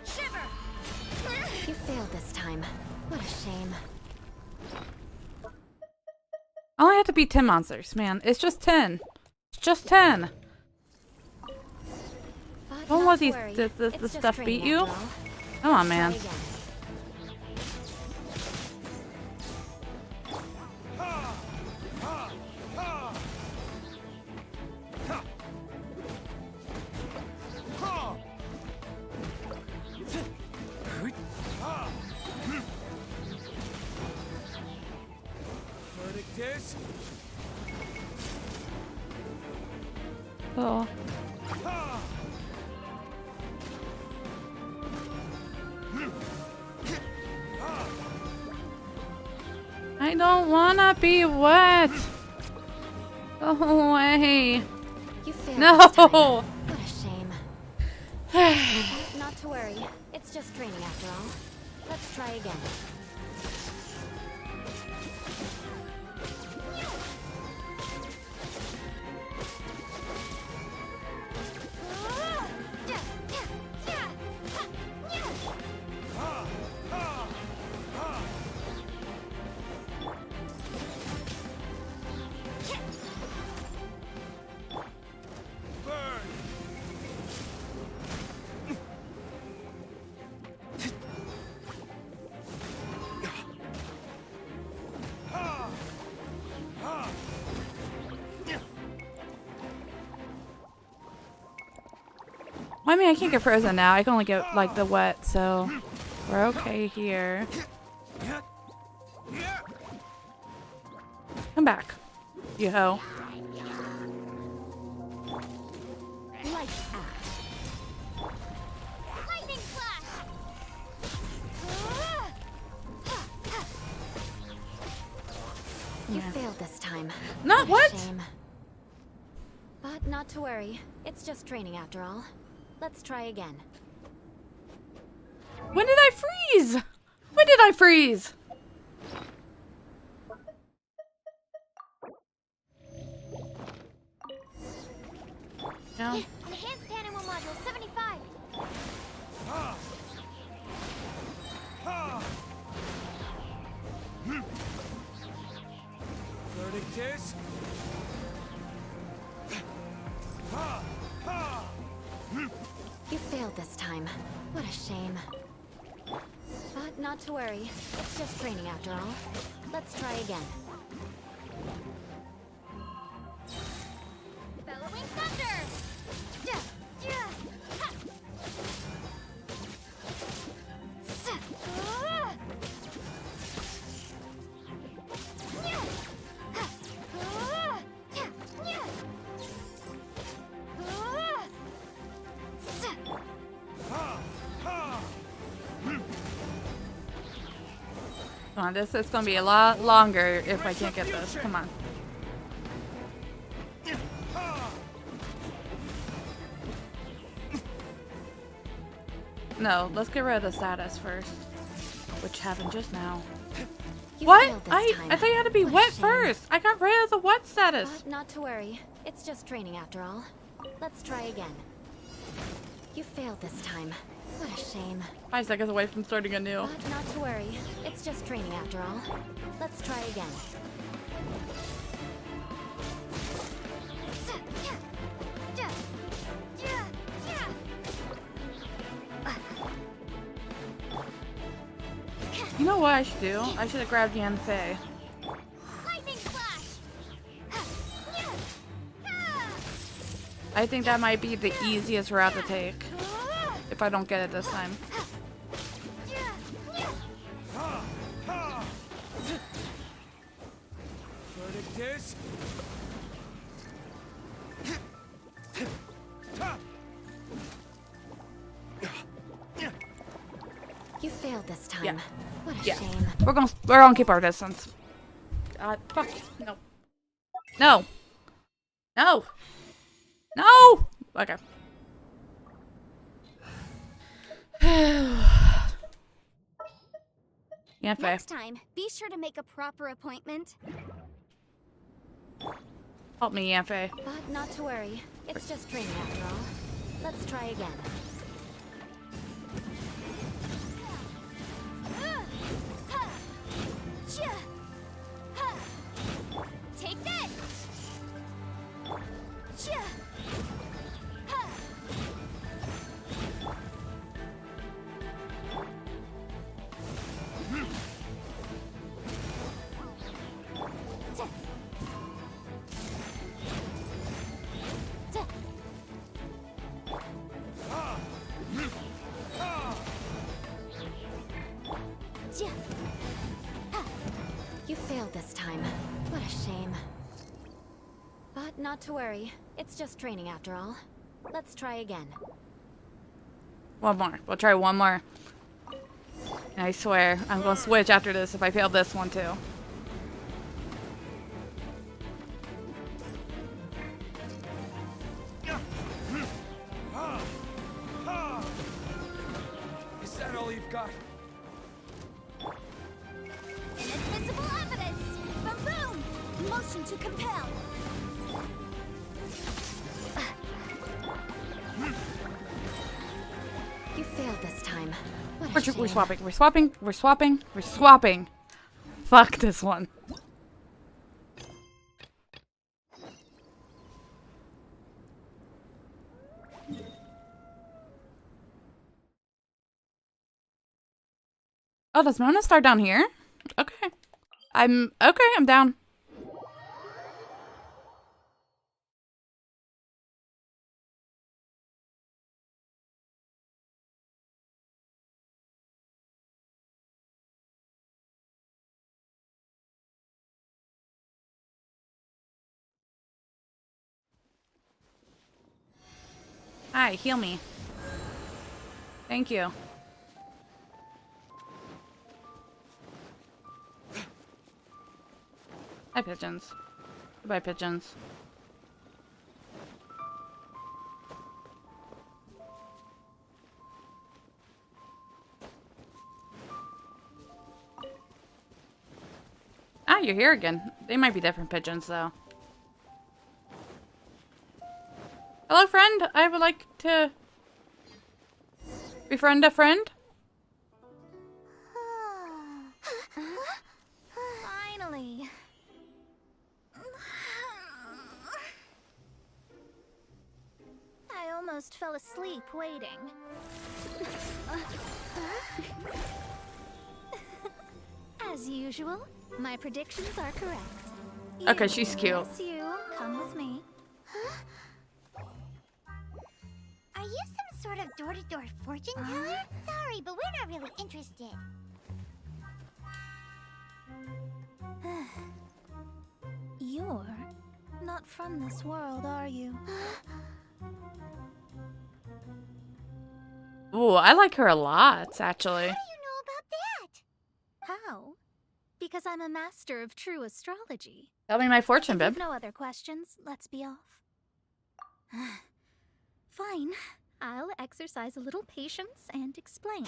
Shiver! You failed this time. What a shame. I only have to beat 10 monsters, man. It's just 10. It's just 10. But Don't not let to these worry. this It's just stuff training beat you. after all. Come on, Let's try man. again. Verdict is... Oh. I don't wanna be wet. Go away. You failed No. this time. What a shame. But not to worry. It's just training after all. Let's try again. I mean, I can't get frozen now. I can only get, like, the wet, so we're okay here. Come back, you hoe. Lights out. Lightning flash! You Yeah. failed this time. Not What a what? shame. But not to worry. It's just training after all. Let's try again. When did I freeze? When did I freeze? No. Enhanced animal module 75. Verdict is... You failed this time. What a shame. But not to worry. It's just training after all. Let's try again. Bellowing thunder! Come on, this is gonna be a lot longer if I can't get this. Come on. No, let's get rid of the status first, which happened just now. You What? failed this I time. thought you had to be What a wet shame. first. I got rid of the wet status. But not to worry. It's just training after all. Let's try again. You failed this time. What a shame. 5 seconds away from starting anew. But not to worry. It's just training after all. Let's try again. You know what I should do? I should have grabbed Yan Fei. Lightning flash! I think that might be the easiest route to take. If I don't get it this time. Verdict is... You failed this time. Yeah. What a Yeah. shame. We're gonna keep our distance. Fuck. No. No. No. No. Okay. Yanfei. Next time, be sure to make a proper appointment. Help me, Yanfei. But not to worry. It's just training after all. Let's try again. Take this! You failed this time. What a shame. But not to worry. It's just training after all. Let's try again. One more. We'll try one more. And I swear, I'm gonna switch after this if I fail this one too. Is that all you've got? Inadmissible evidence! Ba-boom! Motion to compel! You failed this time. What a We're shame. swapping. We're swapping. We're swapping. We're swapping. Fuck this one. Oh, does Mona start down here? Okay. I'm down. Hi, heal me. Thank you. Hi, pigeons. Goodbye, pigeons. Ah, you're here again. They might be different pigeons, though. Hello, friend. I would like to befriend a friend. Finally. I almost fell asleep waiting. As usual, my predictions are correct. Okay, she's cute. Yes, you. Come with me. Are you some sort of door-to-door fortune teller? Sorry, but we're not really interested. You're not from this world, are you? Ooh, I like her a lot, actually. How do you know about that? How? Because I'm a master of true astrology. Tell me my fortune, If babe. you've no other questions, let's be off. Fine. I'll exercise a little patience and explain.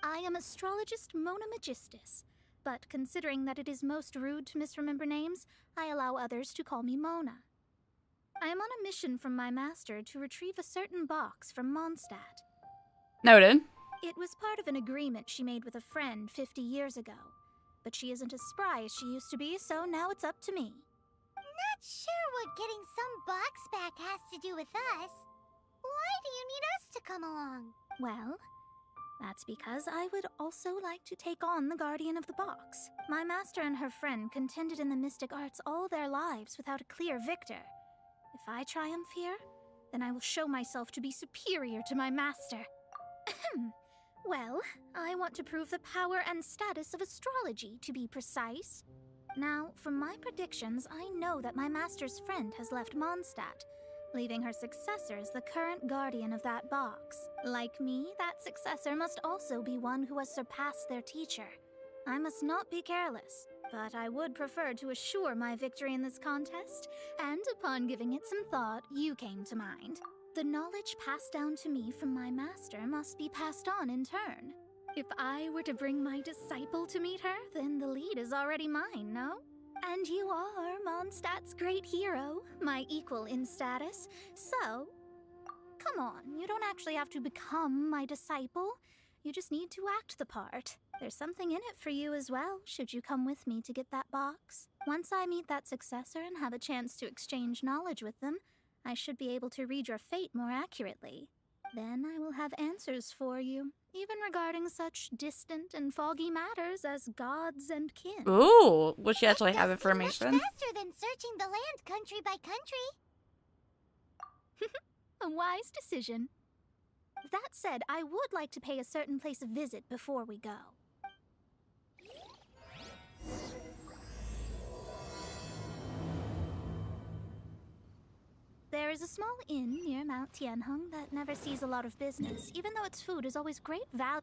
I am astrologist Mona Magistus, but considering that it is most rude to misremember names, I allow others to call me Mona. I am on a mission from my master to retrieve a certain box from Mondstadt. Noted. It was part of an agreement she made with a friend 50 years ago. But she isn't as spry as she used to be, so now it's up to me. Not sure what getting some box back has to do with us. Why do you need us to come along? Well, that's because I would also like to take on the Guardian of the Box. My master and her friend contended in the mystic arts all their lives without a clear victor. If I triumph here, then I will show myself to be superior to my master. Well, I want to prove the power and status of astrology, to be precise. Now, from my predictions, I know that my master's friend has left Mondstadt, leaving her successor as the current guardian of that box. Like me, that successor must also be one who has surpassed their teacher. I must not be careless, but I would prefer to assure my victory in this contest, and upon giving it some thought, you came to mind. The knowledge passed down to me from my master must be passed on in turn. If I were to bring my disciple to meet her, then the lead is already mine, no? And you are Mondstadt's great hero, my equal in status, so... Come on, you don't actually have to become my disciple. You just need to act the part. There's something in it for you as well, should you come with me to get that box. Once I meet that successor and have a chance to exchange knowledge with them, I should be able to read your fate more accurately. Then I will have answers for you, even regarding such distant and foggy matters as gods and kin. Ooh, will she actually have information? Much faster than searching the land country by country. A wise decision. That said, I would like to pay a certain place a visit before we go. There is a small inn near Mount Tianheng that never sees a lot of business, even though its food is always great value.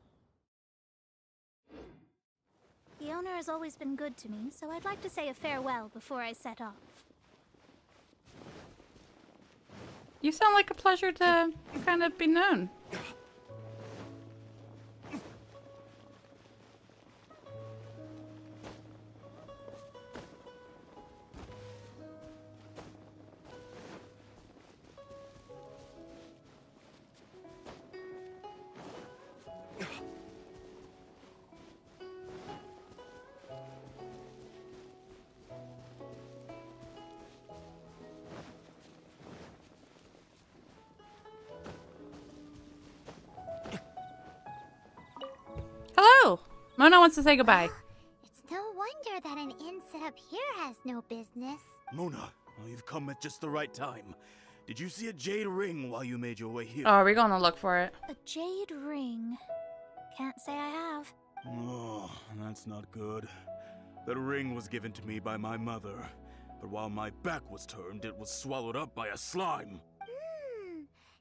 The owner has always been good to me, so I'd like to say a farewell before I set off. You sound like a pleasure to kind of be known. Hello! Mona wants to say goodbye. It's no wonder that an inn set up here has no business. Mona, well, you've come at just the right time. Did you see a jade ring while you made your way here? Oh, are we gonna look for it? A jade ring. Can't say I have. Oh, that's not good. That ring was given to me by my mother, but while my back was turned, it was swallowed up by a slime.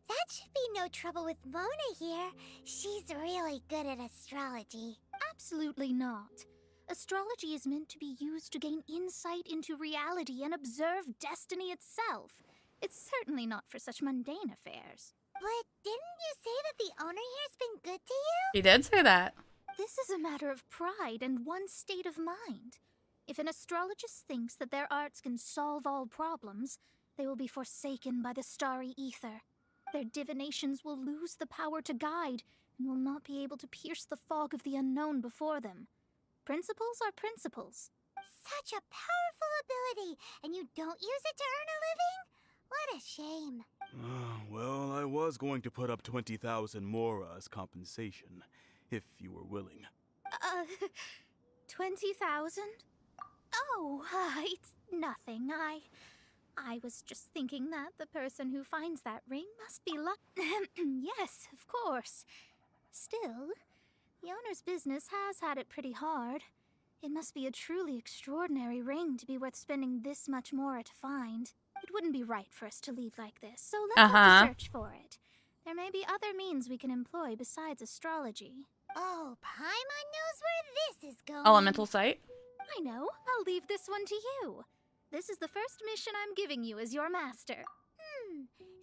That should be no trouble with Mona here. She's really good at astrology. Absolutely not. Astrology is meant to be used to gain insight into reality and observe destiny itself. It's certainly not for such mundane affairs. But didn't you say that the owner here's been good to you? He did say that. This is a matter of pride and one's state of mind. If an astrologist thinks that their arts can solve all problems, they will be forsaken by the starry ether. Their divinations will lose the power to guide and will not be able to pierce the fog of the unknown before them. Principles are principles. Such a powerful ability, and you don't use it to earn a living? What a shame. Well, I was going to put up 20,000 Mora as compensation, if you were willing. 20,000? Oh, it's nothing. I was just thinking that the person who finds that ring must be Yes, of course. Still, the owner's business has had it pretty hard. It must be a truly extraordinary ring to be worth spending this much more to find. It wouldn't be right for us to leave like this, so let's have to search for it. There may be other means we can employ besides astrology. Oh, Paimon knows where this is going. Elemental sight? I know. I'll leave this one to you. This is the first mission I'm giving you as your master.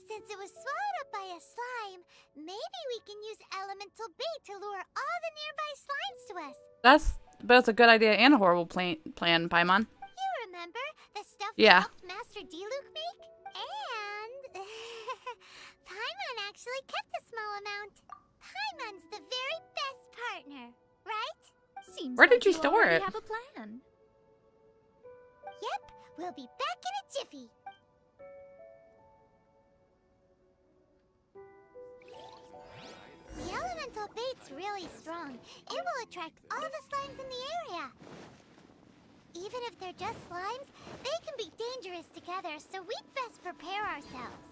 Since it was swallowed up by a slime, maybe we can use elemental bait to lure all the nearby slimes to us. That's both a good idea and a horrible plan, Paimon. You remember the stuff we Yeah. helped Master Diluc make? And Paimon actually kept a small amount. Paimon's the very best partner, right? Seems Where did like you store already it? have a plan. Yep, we'll be back in a jiffy. The elemental bait's really strong. It will attract all the slimes in the area. Even if they're just slimes, they can be dangerous together, so we'd best prepare ourselves.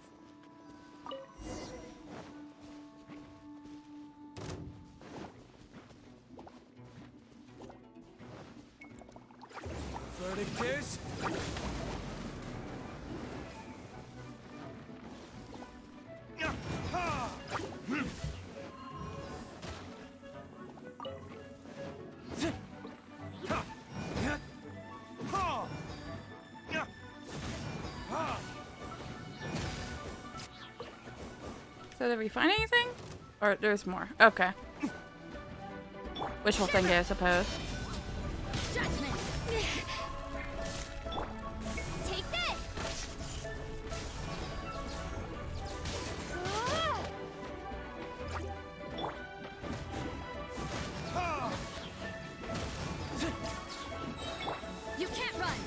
Verdict is... So did we find anything? Or there's more. Okay. Wishful thinking, I suppose. Judgment. Take this. You can't run.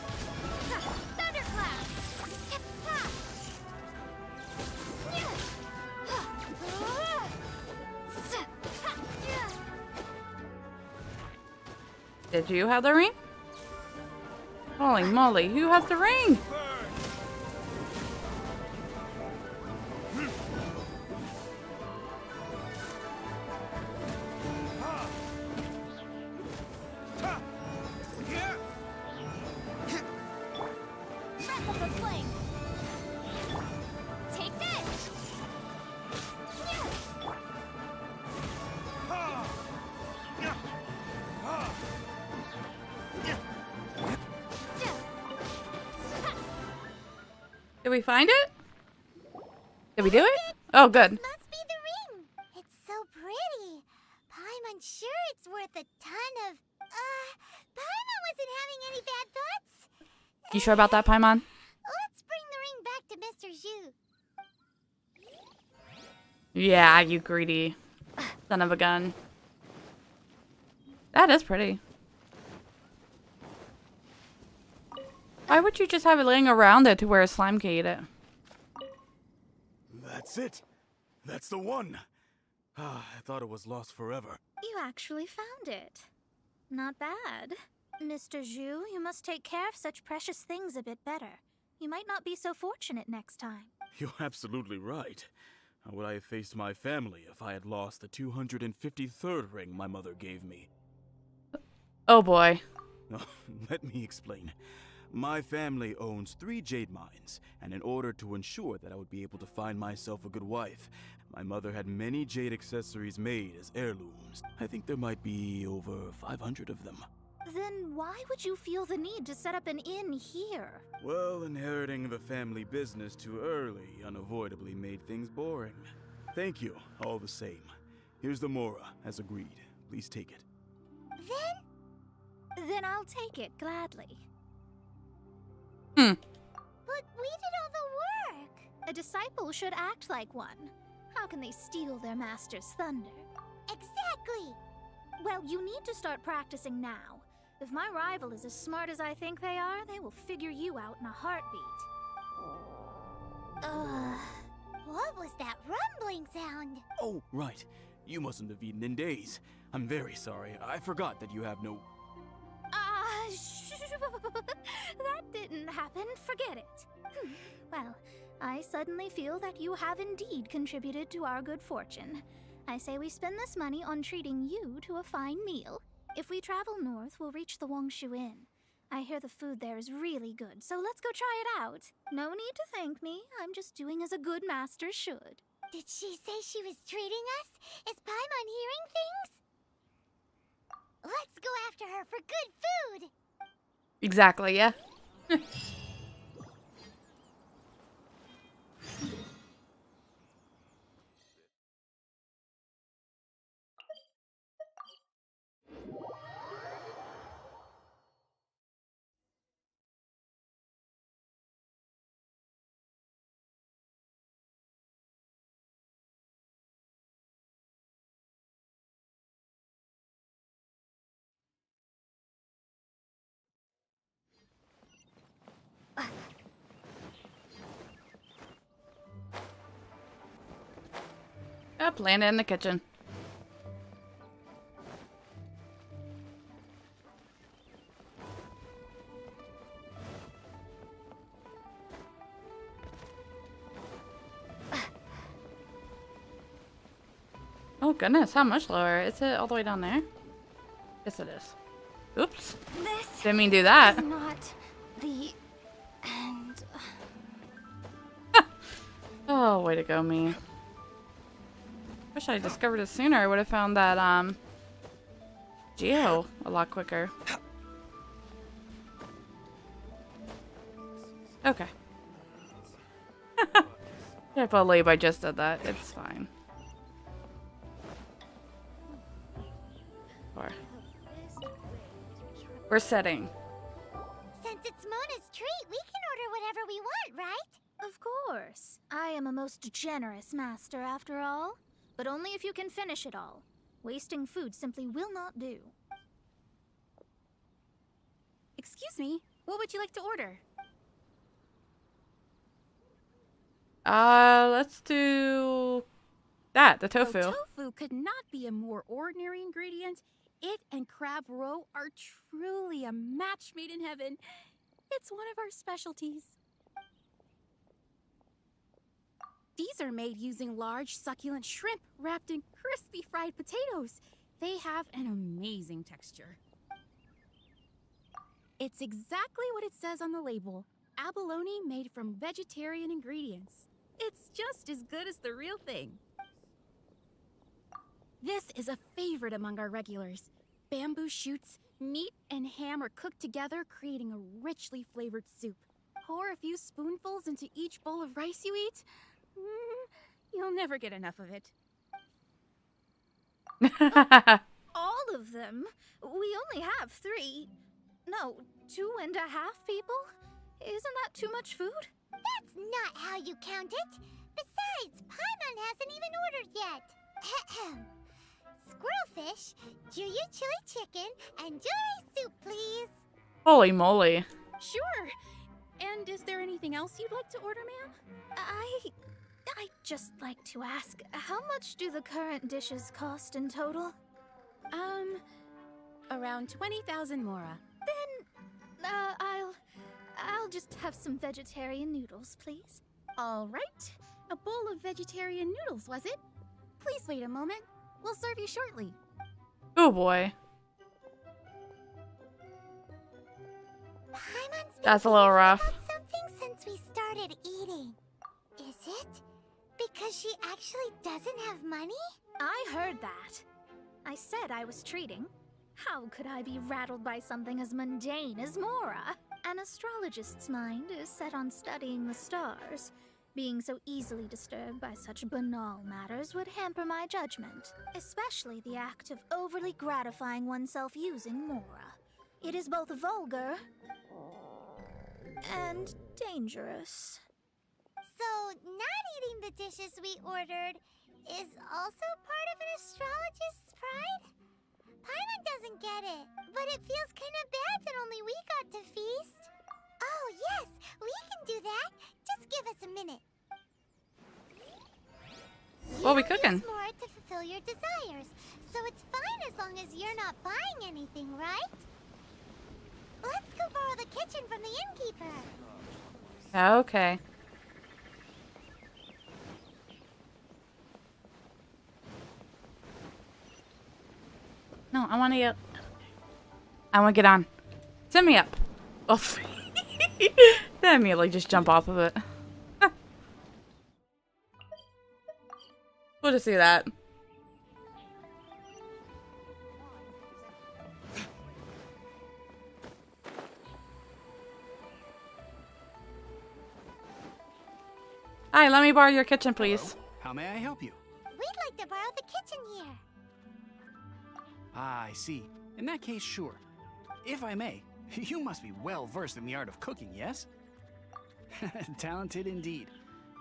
Thunderclap. Did you have the ring? Holy moly, who has the ring? Breath of the flame. Take this. Did we find it? Did we do it? Oh, good. Must be the ring. It's so pretty. Paimon's sure it's worth a ton of. Paimon wasn't having any bad thoughts. You sure about that, Paimon? Let's bring the ring back to Mr. Zhu. Yeah, you greedy son of a gun. That is pretty. Why would you just have it laying around it to where a slime can eat it? That's it. That's the one. I thought it was lost forever. You actually found it. Not bad. Mr. Zhu, you must take care of such precious things a bit better. You might not be so fortunate next time. You're absolutely right. How would I have faced my family if I had lost the 253rd ring my mother gave me? Oh boy. Let me explain. My family owns 3 jade mines, and in order to ensure that I would be able to find myself a good wife, my mother had many jade accessories made as heirlooms. I think there might be over 500 of them. Then why would you feel the need to set up an inn here? Well, inheriting the family business too early unavoidably made things boring. Thank you, all the same. Here's the Mora, as agreed. Please take it. Then I'll take it gladly. But we did all the work. A disciple should act like one. How can they steal their master's thunder? Exactly. Well, you need to start practicing now. If my rival is as smart as I think they are, they will figure you out in a heartbeat. What was that rumbling sound? Oh, right. You mustn't have eaten in days. I'm very sorry. I forgot that you have no... That didn't happen. Forget it. Well, I suddenly feel that you have indeed contributed to our good fortune. I say we spend this money on treating you to a fine meal. If we travel north, we'll reach the Wongshu Inn. I hear the food there is really good, so let's go try it out. No need to thank me. I'm just doing as a good master should. Did she say she was treating us? Is Paimon hearing things? Let's go after her for good food! Exactly, yeah. Up, landed in the kitchen. Oh goodness, how much lower? Is it all the way down there? Yes it is. Oops. This Didn't mean to do that. is not the end. Oh, way to go, me. Wish I discovered it sooner. I would have found that, Geo a lot quicker. Okay. Can't believe I just did that. It's fine. far. We're setting. Since it's Mona's treat, we can order whatever we want, right? Of course. I am a most generous master, after all. But only if you can finish it all. Wasting food simply will not do. Excuse me, what would you like to order? Let's do that, the tofu. Well, tofu could not be a more ordinary ingredient. It and crab roe are truly a match made in heaven. It's one of our specialties. These are made using large, succulent shrimp wrapped in crispy fried potatoes. They have an amazing texture. It's exactly what it says on the label. Abalone made from vegetarian ingredients. It's just as good as the real thing. This is a favorite among our regulars. Bamboo shoots, meat, and ham are cooked together, creating a richly flavored soup. Pour a few spoonfuls into each bowl of rice you eat. You'll never get enough of it. All of them? We only have 3. No, 2.5 people? Isn't that too much food? That's not how you count it. Besides, Paimon hasn't even ordered yet. Squirrelfish, Juyu chili chicken, and jewelry soup, please. Holy moly. Sure. And is there anything else you'd like to order, ma'am? I'd just like to ask, how much do the current dishes cost in total? Around 20,000 mora. Then, I'll just have some vegetarian noodles, please. All right. A bowl of vegetarian noodles, was it? Please wait a moment. We'll serve you shortly. Oh boy. That's a little rough. Something since we started eating. Is it? Because she actually doesn't have money? I heard that. I said I was treating. How could I be rattled by something as mundane as Mora? An astrologist's mind is set on studying the stars. Being so easily disturbed by such banal matters would hamper my judgment, especially the act of overly gratifying oneself using Mora. It is both vulgar and dangerous. So, not eating the dishes we ordered is also part of an astrologist's pride? Paimon doesn't get it, but it feels kind of bad that only we got to feast. Oh, yes, we can do that. Just give us a minute. What are we cooking? More to fulfill your desires, so it's fine as long as you're not buying anything, right? Let's go borrow the kitchen from the innkeeper. Okay. No, I want to get... I want to get on. Send me up. Oh. Then immediately just jump off of it. We'll just do that. Hi, let me borrow your kitchen, please. How may I help you? We'd like to borrow the kitchen here. Ah, I see. In that case, sure. If I may, you must be well versed in the art of cooking, yes? Talented indeed.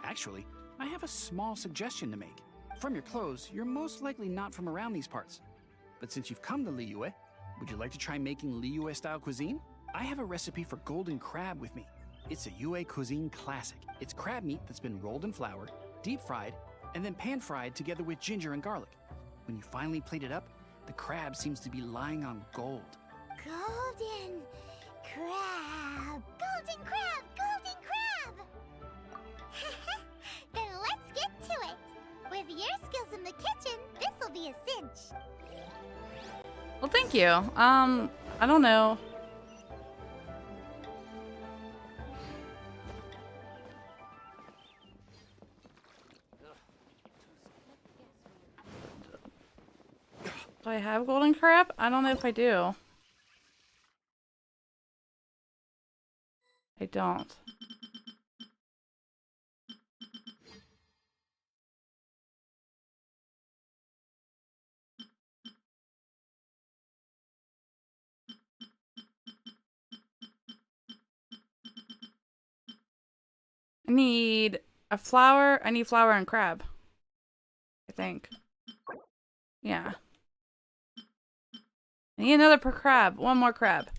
Actually, I have a small suggestion to make. From your clothes, you're most likely not from around these parts. But since you've come to Liyue, would you like to try making Liyue-style cuisine? I have a recipe for golden crab with me. It's a Yue cuisine classic. It's crab meat that's been rolled in flour, deep-fried, and then pan-fried together with ginger and garlic. When you finally plate it up, the crab seems to be lying on gold. Golden crab. Golden crab. Golden crab. Then let's get to it. With your skills in the kitchen, this'll be a cinch. Well, thank you. I don't know. Do I have golden crab? I don't know if I do. I don't. I need a flower. I need flower and crab. I think. Yeah. I need another per crab. One more crab.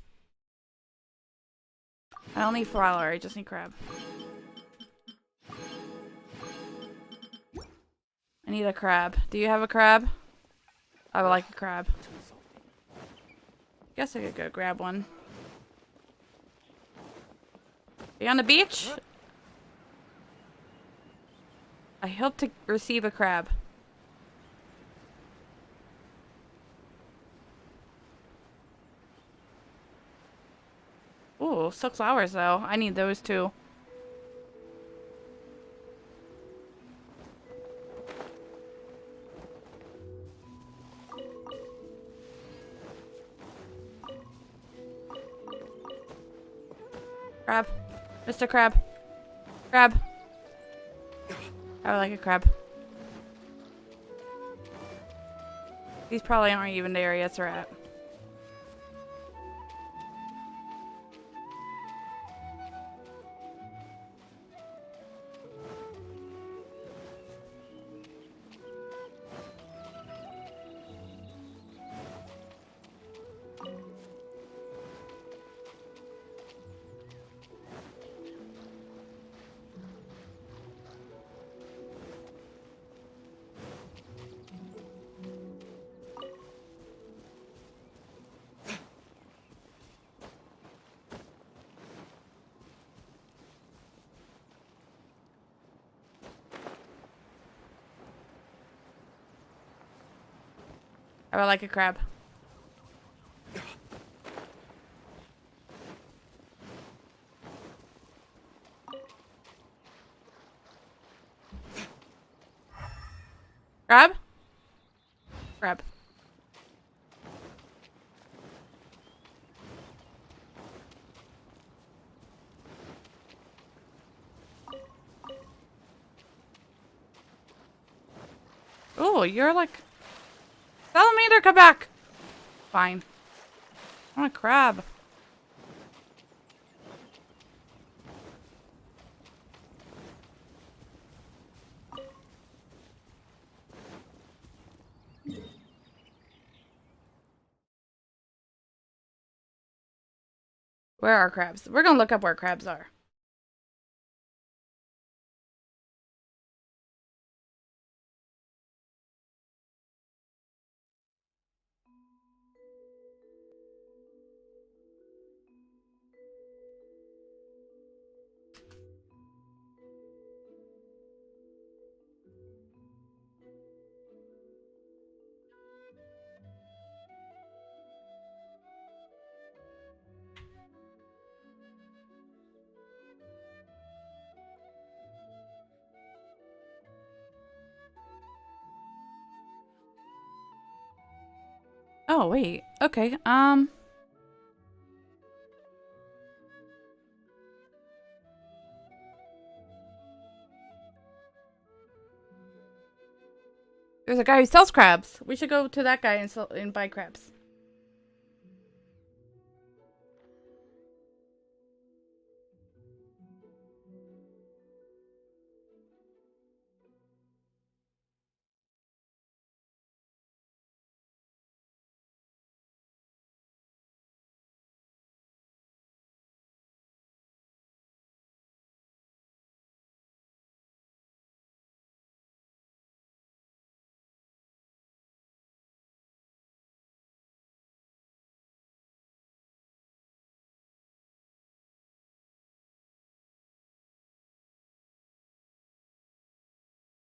I don't need flower. I just need crab. I need a crab. Do you have a crab? I would like a crab. Guess I could go grab one. Are you on the beach? I hope to receive a crab. Ooh, silk flowers though. I need those too. Crab. Mr. Crab. Crab. I would like a crab. These probably aren't even the areas we're at. I would like a crab. Crab? Crab. Oh, you're like... Salamander, come back! Fine. I want a crab. Where are crabs? We're gonna look up where crabs are. Oh, wait. Okay, there's a guy who sells crabs. We should go to that guy and buy crabs.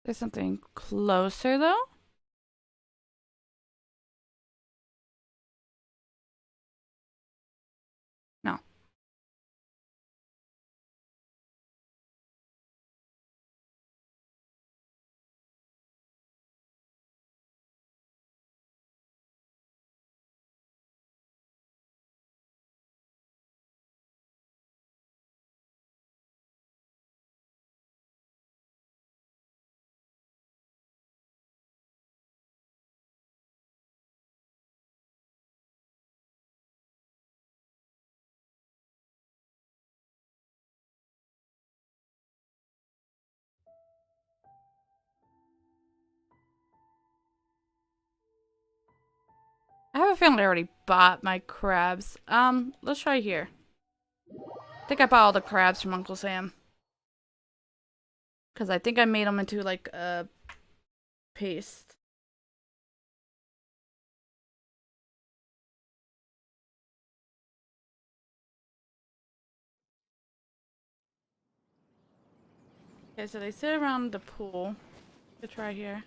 There's something closer, though? No. I have a feeling I already bought my crabs. Let's try here. I think I bought all the crabs from Uncle Sam. Because I think I made them into, like, a paste. Okay, so they sit around the pool. Let's try here.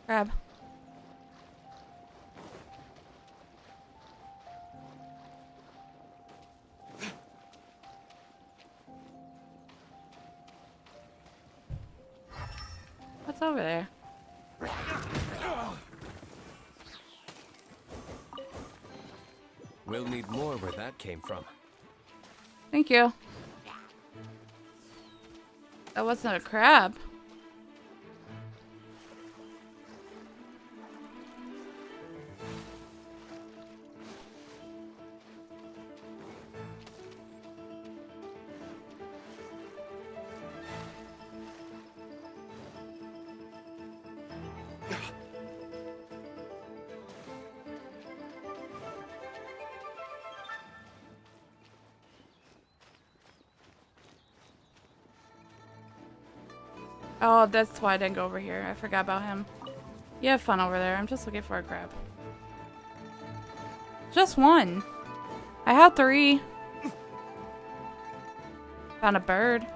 Crab. What's over there? We'll need more where that came from. Thank you. That wasn't a crab. Oh, that's why I didn't go over here. I forgot about him. You have fun over there. I'm just looking for a crab. Just one. I had 3. Found a bird.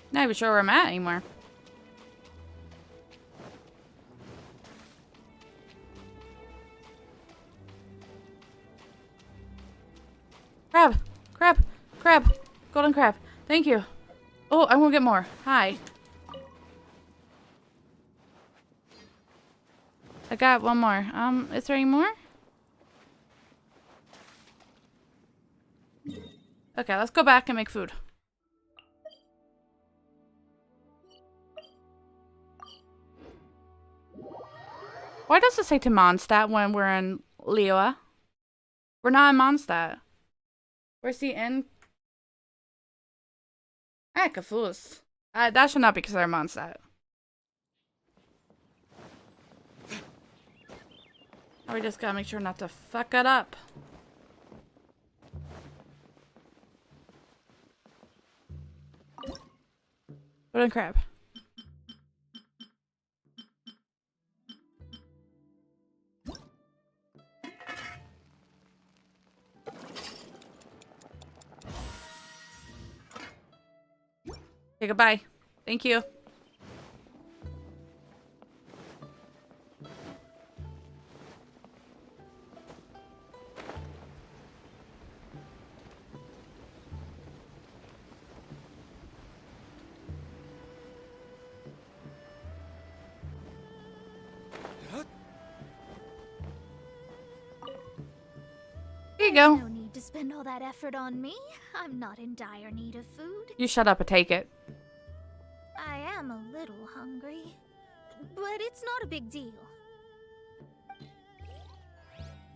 Not even sure where I'm at anymore. Crab! Crab! Crab! Golden crab. Thank you. Oh, I won't get more. Hi. I got one more. Is there any more? Okay, let's go back and make food. Why does it say to Mondstadt when we're in Liyue? We're not in Mondstadt. Where's the inn? Ah, Cthulhu's. That should not be considered Mondstadt. We just gotta make sure not to fuck it up. Golden crab. Okay, goodbye. Thank you. There you go. No need to spend all that effort on me. I'm not in dire need of food. You shut up and take it. I am a little hungry, but it's not a big deal.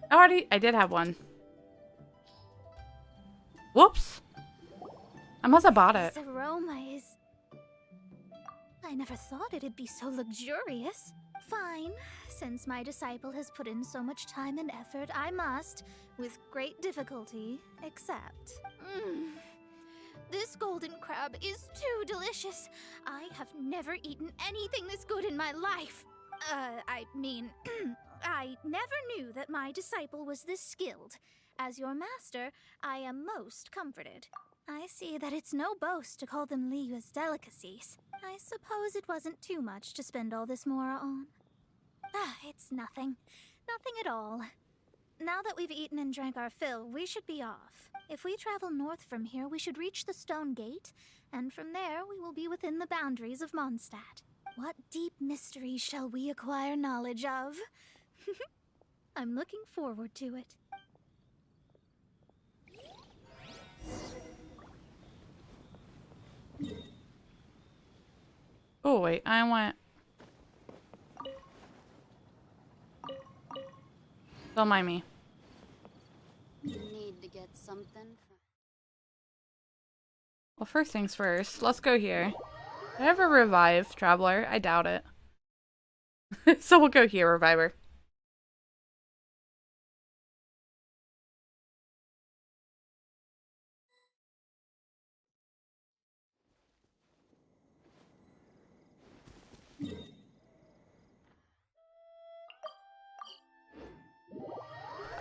I did have one. Whoops. I must have bought it. This aroma is... I I never thought it'd be so luxurious. Fine. Since my disciple has put in so much time and effort, I must, with great difficulty, accept. This golden crab is too delicious. I have never eaten anything this good in my life. I mean, I never knew that my disciple was this skilled. As your master, I am most comforted. I see that it's no boast to call them Liyue's delicacies. I suppose it wasn't too much to spend all this mora on. It's nothing. Nothing at all. Now that we've eaten and drank our fill, we should be off. If we travel north from here, we should reach the Stone Gate, and from there we will be within the boundaries of Mondstadt. What deep mysteries shall we acquire knowledge of? I'm looking forward to it. Oh wait, I want... Don't mind me. Need to get something from... Well, first things first, let's go here. Did I ever revive Traveler? I doubt it. So we'll go here, Reviver.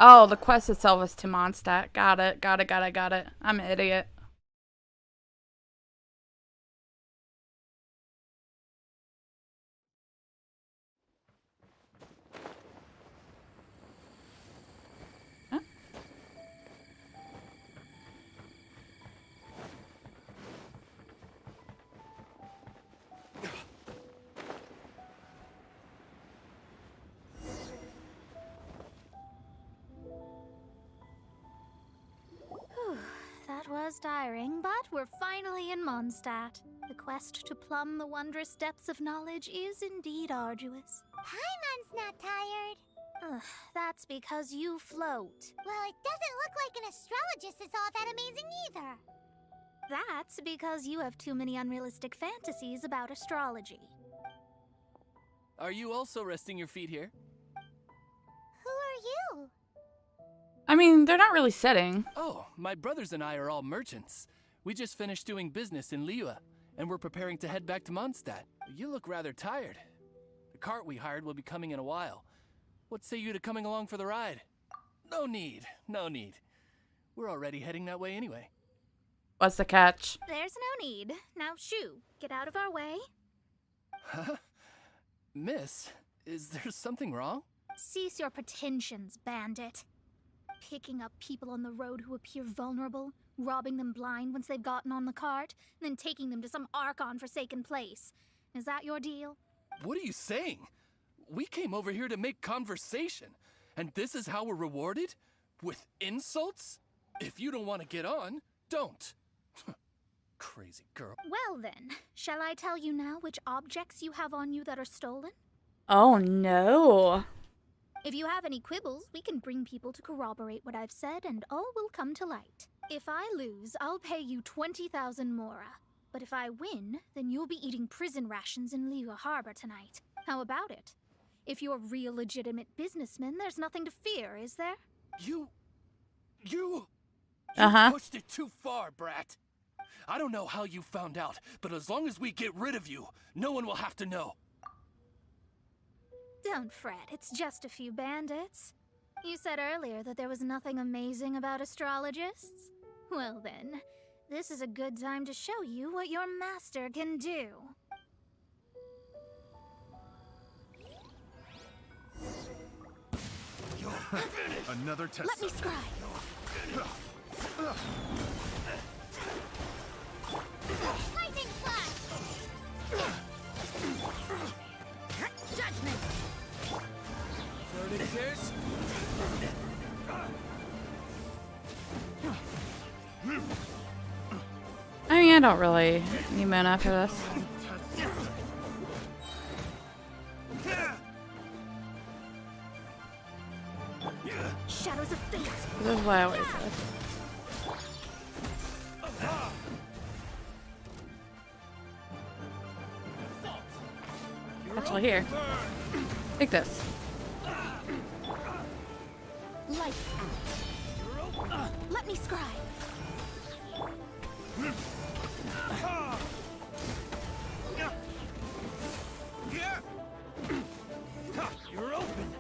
Oh, the quest itself is to Mondstadt. Got it. I'm an idiot. That was tiring, but we're finally in Mondstadt. The quest to plumb the wondrous depths of knowledge is indeed arduous. Paimon's not tired. That's because you float. Well, it doesn't look like an astrologist is all that amazing either. That's because you have too many unrealistic fantasies about astrology. Are you also resting your feet here? Who are you? I mean, they're not really sitting. Oh, my brothers and I are all merchants. We just finished doing business in Liyue, and we're preparing to head back to Mondstadt. You look rather tired. The cart we hired will be coming in a while. What say you to coming along for the ride? No need. We're already heading that way anyway. What's the catch? There's no need. Now shoo, get out of our way. Huh? Miss, is there something wrong? Cease your pretensions, bandit. Picking up people on the road who appear vulnerable, robbing them blind once they've gotten on the cart, and then taking them to some Archon-forsaken place. Is that your deal? What are you saying? We came over here to make conversation, and this is how we're rewarded? With insults? If you don't want to get on, don't. Crazy girl. Well then, shall I tell you now which objects you have on you that are stolen? Oh no. If you have any quibbles, we can bring people to corroborate what I've said, and all will come to light. If I lose, I'll pay you 20,000 mora. But if I win, then you'll be eating prison rations in Liyue Harbor tonight. How about it? If you're real legitimate businessmen, there's nothing to fear, is there? You Uh-huh. pushed it too far, brat. I don't know how you found out, but as long as we get rid of you, no one will have to know. Don't fret, it's just a few bandits. You said earlier that there was nothing amazing about astrologists? Well then, this is a good time to show you what your master can do. Another test. Let me scribe. Lightning slash! Judgment! Burning cares? I mean, I don't really need Mona for this. Shadows of fate! This is what I always said. Well, here. Take this. Lights out. Let me scry. You're open.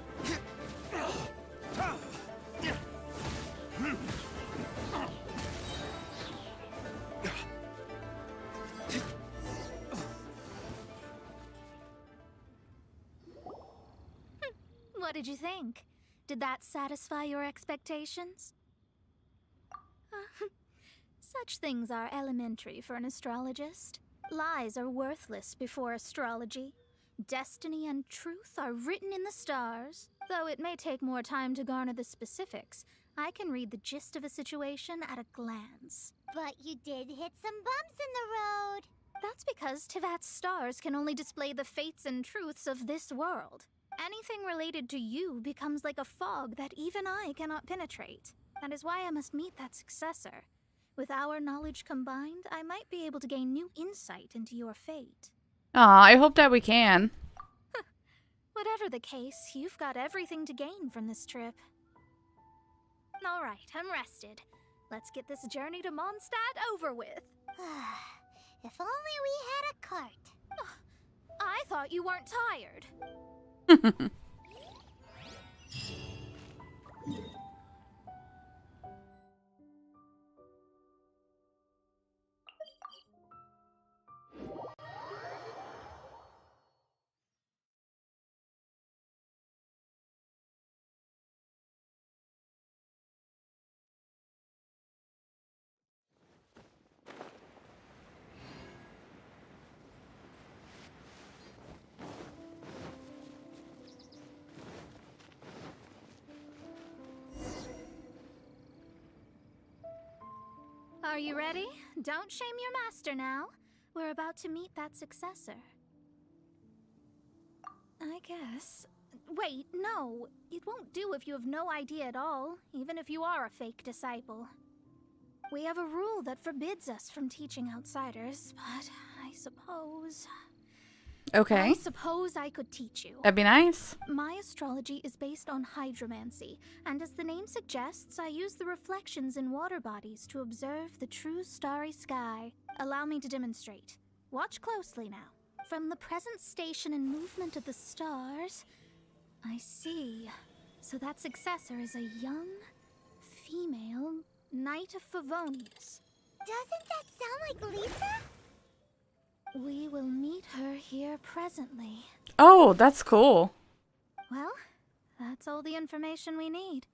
What did you think? Did that satisfy your expectations? Such things are elementary for an astrologist. Lies are worthless before astrology. Destiny and truth are written in the stars. Though it may take more time to garner the specifics, I can read the gist of a situation at a glance. But you did hit some bumps in the road. That's because Tivat's stars can only display the fates and truths of this world. Anything related to you becomes like a fog that even I cannot penetrate. That is why I must meet that successor. With our knowledge combined, I might be able to gain new insight into your fate. Aw, I hope that we can. Whatever the case, you've got everything to gain from this trip. All right, I'm rested. Let's get this journey to Mondstadt over with. If only we had a cart. I thought you weren't tired. Are you ready? Don't shame your master now. We're about to meet that successor. I guess. Wait, no. It won't do if you have no idea at all, even if you are a fake disciple. We have a rule that forbids us from teaching outsiders, but I suppose... Okay. I suppose I could teach you. That'd be nice. My astrology is based on hydromancy, and as the name suggests, I use the reflections in water bodies to observe the true starry sky. Allow me to demonstrate. Watch closely now. From the present station and movement of the stars, I see. So that successor is a young, female Knight of Favonius. Doesn't that sound like Lisa? We will meet her here presently. Oh, that's cool. Well, that's all the information we need.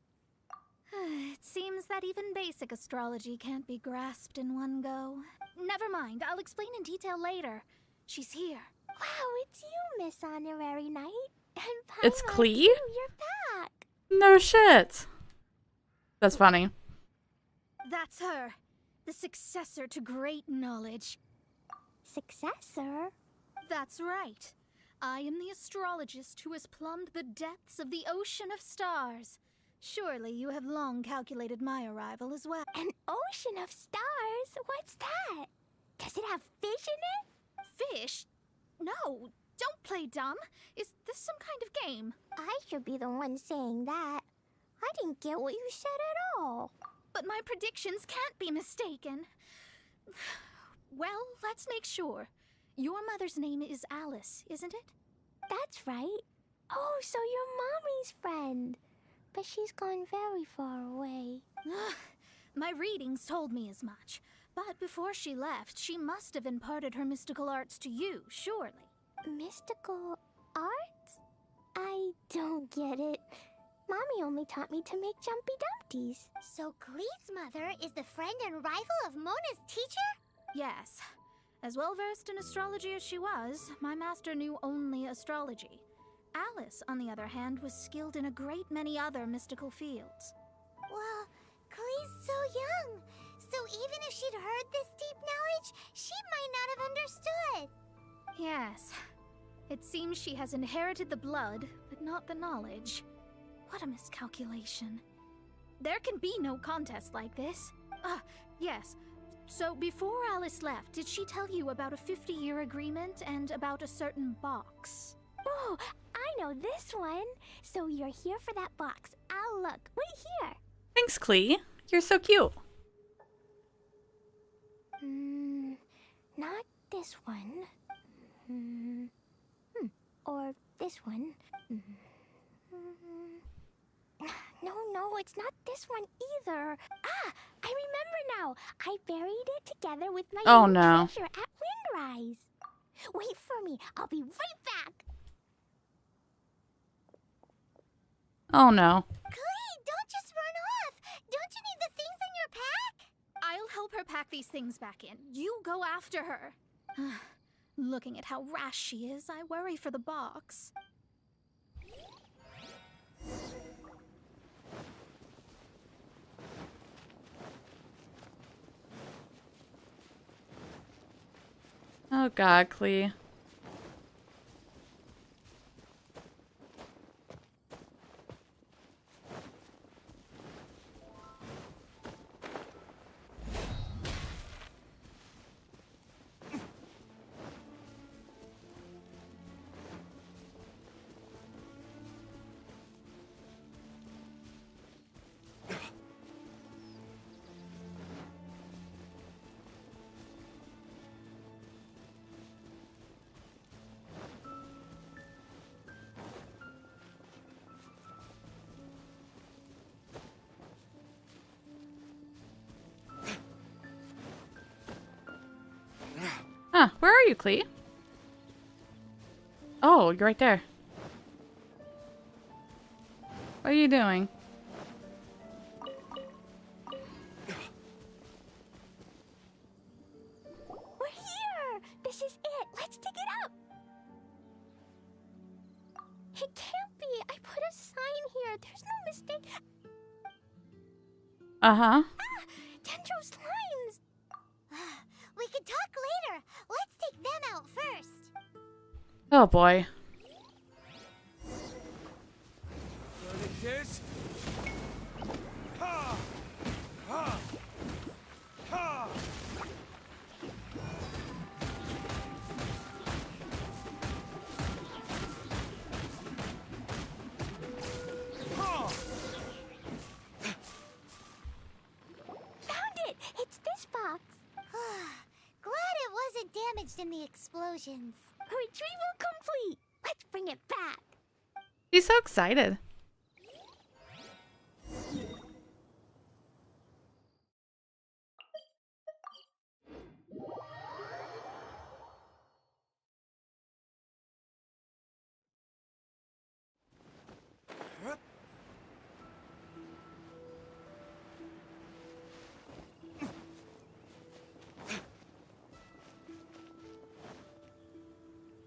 It seems that even basic astrology can't be grasped in one go. Never mind, I'll explain in detail later. She's here. Wow, it's you, Miss Honorary Knight. And It's Paula, Clee? too, you're back. No shit. That's funny. That's her. The successor to great knowledge. Successor? That's right. I am the astrologist who has plumbed the depths of the ocean of stars. Surely you have long calculated my arrival as well. An ocean of stars? What's that? Does it have fish in it? Fish? No, don't play dumb. Is this some kind of game? I should be the one saying that. I didn't get what you said at all. But my predictions can't be mistaken. Well, let's make sure. Your mother's name is Alice, isn't it? That's right. Oh, so you're Mommy's friend. But she's gone very far away. My readings told me as much. But before she left, she must have imparted her mystical arts to you, surely. Mystical arts? I don't get it. Mommy only taught me to make Jumpy Dumpties. So Glee's mother is the friend and rival of Mona's teacher? Yes. As well versed in astrology as she was, my master knew only astrology. Alice, on the other hand, was skilled in a great many other mystical fields. Well, Glee's so young. So even if she'd heard this deep knowledge, she might not have understood. Yes. It seems she has inherited the blood, but not the knowledge. What a miscalculation. There can be no contest like this. Yes. So before Alice left, did she tell you about a 50-year agreement and about a certain box? Oh, I know this one. So you're here for that box. I'll look. Right here. Thanks, Klee. You're so cute. Not this one. Or this one. No, it's not this one either. Ah, I remember now. I buried it together with my Oh, new no. treasure at Windrise. Wait for me. I'll be right back. Oh no. Klee, don't just run off. Don't you need the things in your pack? I'll help her pack these things back in. You go after her. Looking at how rash she is, I worry for the box. Oh god, Klee. Huh, where are you, Klee? Oh, you're right there. What are you doing? We're here. This is it. Let's dig it up. It can't be. I put a sign here. There's no mistake. Uh-huh. Dendro slimes. We can talk later. Let's take them out first. Oh boy. This. Ha! Ha! Ha! Found it. It's this box. Glad it wasn't damaged in the explosions. Retrieval complete. Let's bring it back. He's so excited.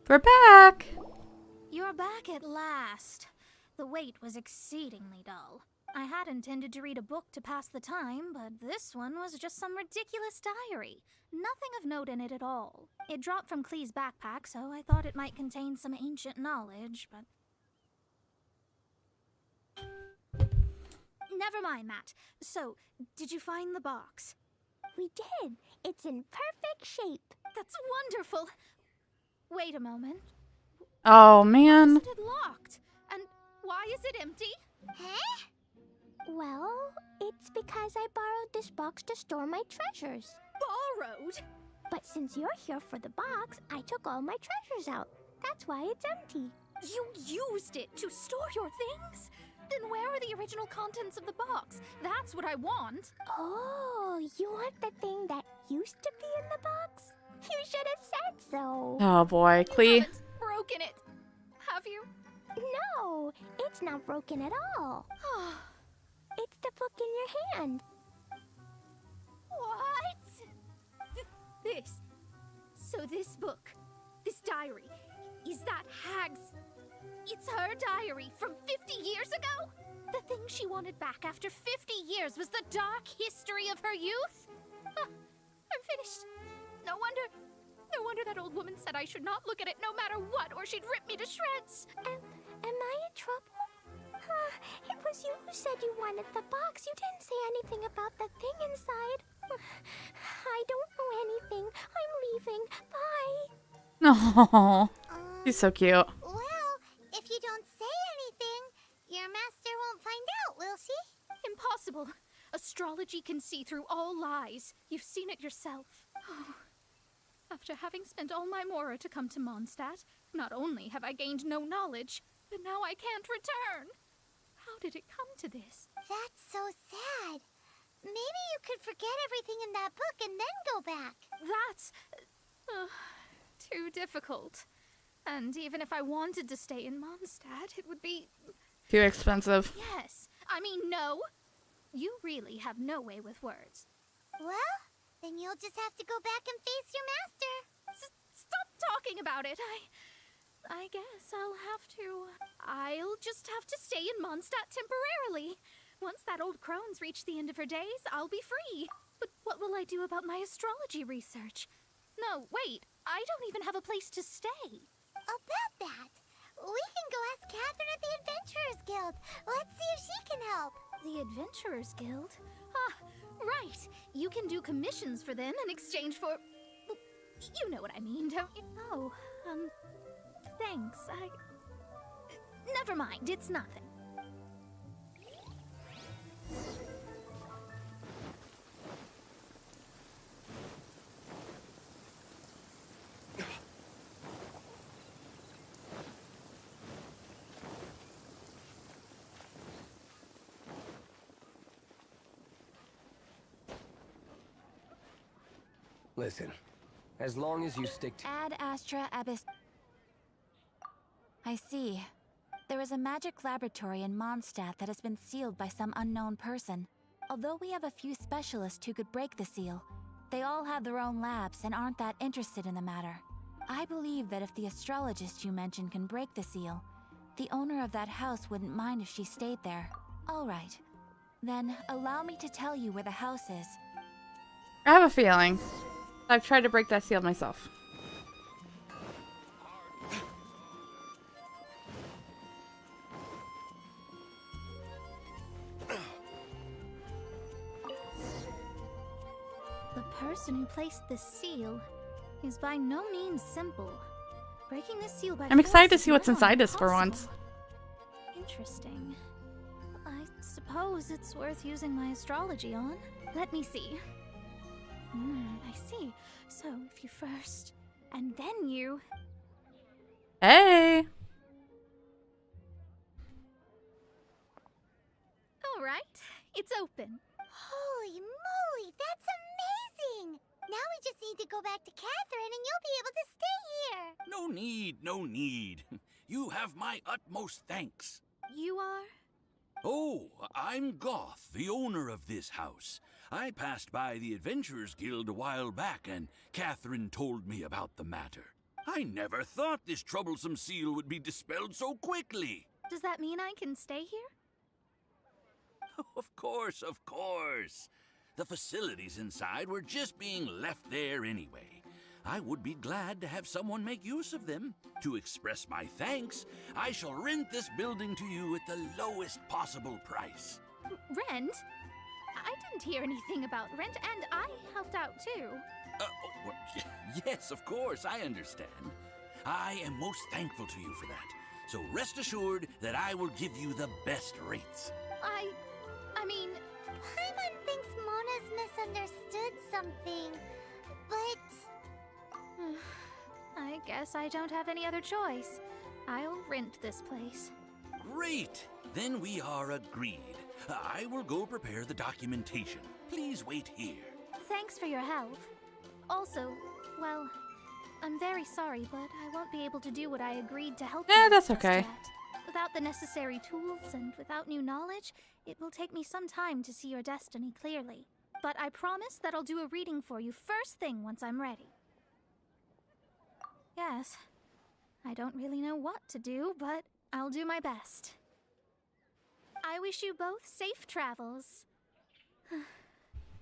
We're back. You're back at last. The wait was exceedingly dull. I had intended to read a book to pass the time, but this one was just some ridiculous diary. Nothing of note in it at all. It dropped from Klee's backpack, so I thought it might contain some ancient knowledge, but... Never mind that. So, did you find the box? We did. It's in perfect shape. That's wonderful. Wait a moment. Oh man. Is it locked? And why is it empty? Huh? Well, it's because I borrowed this box to store my treasures. Borrowed? But since you're here for the box, I took all my treasures out. That's why it's empty. You used it to store your things? Then where are the original contents of the box? That's what I want. Oh, you want the thing that used to be in the box? You should have said so. Oh boy, You Klee. haven't broken it, have you? No, it's not broken at all. It's the book in your hand. What? This. So this book, this diary, is that Hag's... It's her diary from 50 years ago? The thing she wanted back after 50 years was the dark history of her youth? I'm finished. No wonder that old woman said I should not look at it no matter what, or she'd rip me to shreds. Am I in trouble? It was you who said you wanted the box. You didn't say anything about the thing inside. I don't know anything. I'm leaving. Bye. Oh, he's so cute. Well, see through all lies. You've seen it yourself. After having spent all my mora to come to Mondstadt, not only have I gained no knowledge, but now I can't return. How did it come to this? That's so sad. Maybe you could forget everything in that book and then go back. That's too difficult. And even if I wanted to stay in Mondstadt, it would be... Too expensive. Yes. I mean, no. You really have no way with words. Well, then you'll just have to go back and face your master. Stop talking about it. I guess I'll just have to stay in Mondstadt temporarily. Once that old crone's reached the end of her days, I'll be free. But what will I do about my astrology research? No, wait. I don't even have a place to stay. About that, we can go ask Catherine at the Adventurers Guild. Let's see if she can help. The Adventurers Guild? Ah, right. You can do commissions for them in exchange for... You know what I mean, don't you? Oh, thanks. Never mind, it's nothing. Listen, as long as you stick to... Ad Astra Abyss. I see. There is a magic laboratory in Mondstadt that has been sealed by some unknown person. Although we have a few specialists who could break the seal, they all have their own labs and aren't that interested in the matter. I believe that if the astrologist you mentioned can break the seal, the owner of that house wouldn't mind if she stayed there. All right. Then allow me to tell you where the house is. I have a feeling. I've tried to break that seal myself. The person who placed the seal is by no means simple. Breaking the seal by I'm excited to force see is what's now inside this for impossible. once. Interesting. I suppose it's worth using my astrology on. Let me see. I see. So if you first, and then you... Hey! All right, it's open. Holy moly, that's amazing! Now we just need to go back to Catherine and you'll be able to stay here. No need, no need. You have my utmost thanks. You are? Oh, I'm Goth, the owner of this house. I passed by the Adventurers Guild a while back, and Catherine told me about the matter. I never thought this troublesome seal would be dispelled so quickly. Does that mean I can stay here? Of course, of course. The facilities inside were just being left there anyway. I would be glad to have someone make use of them. To express my thanks, I shall rent this building to you at the lowest possible price. Rent? I didn't hear anything about rent, and I helped out too. Yes, of course, I understand. I am most thankful to you for that. So rest assured that I will give you the best rates. I mean... Paimon thinks Mona's misunderstood something, but... I guess I don't have any other choice. I'll rent this place. Great! Then we are agreed. I will go prepare the documentation. Please wait here. Thanks for your help. Also, well, I'm very sorry, but I won't be able to do what I agreed to help you Yeah, with that's just okay. yet. Without the necessary tools and without new knowledge, it will take me some time to see your destiny clearly. But I promise that I'll do a reading for you first thing once I'm ready. Yes, I don't really know what to do, but I'll do my best. I wish you both safe travels.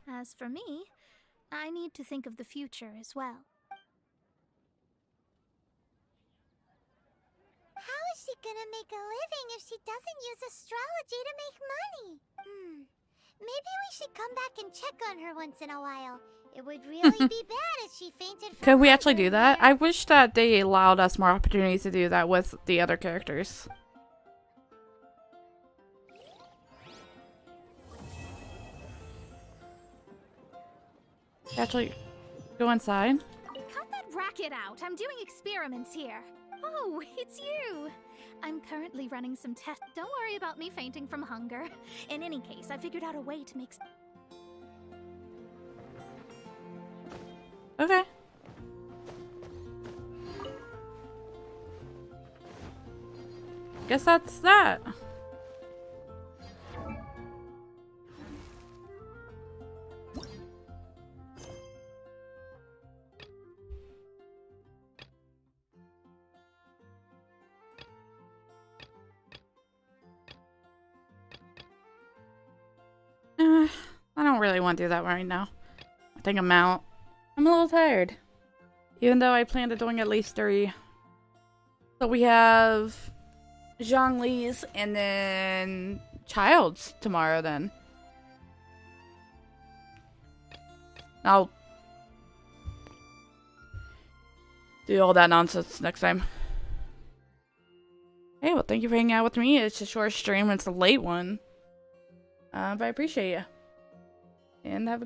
As for me, I need to think of the future as well. How is she gonna make a living if she doesn't use astrology to make money? Maybe we should come back and check on her once in a while. It would really be bad if she fainted from Could we actually hunger do that? I wish that they allowed us more opportunities to do that with the other characters. Actually, go inside. Cut that racket out. I'm doing experiments here. Oh, it's you. I'm currently running some tests. Don't worry about me fainting from hunger. In any case, I figured out a way to make... Okay. Guess that's that. I don't really want to do that right now. I think I'm out. I'm a little tired. Even though I planned on doing at least 3. So we have Zhongli's and then Child's tomorrow then. I'll do all that nonsense next time. Hey, well, thank you for hanging out with me. It's a short stream. It's a late one. But I appreciate you. And have a good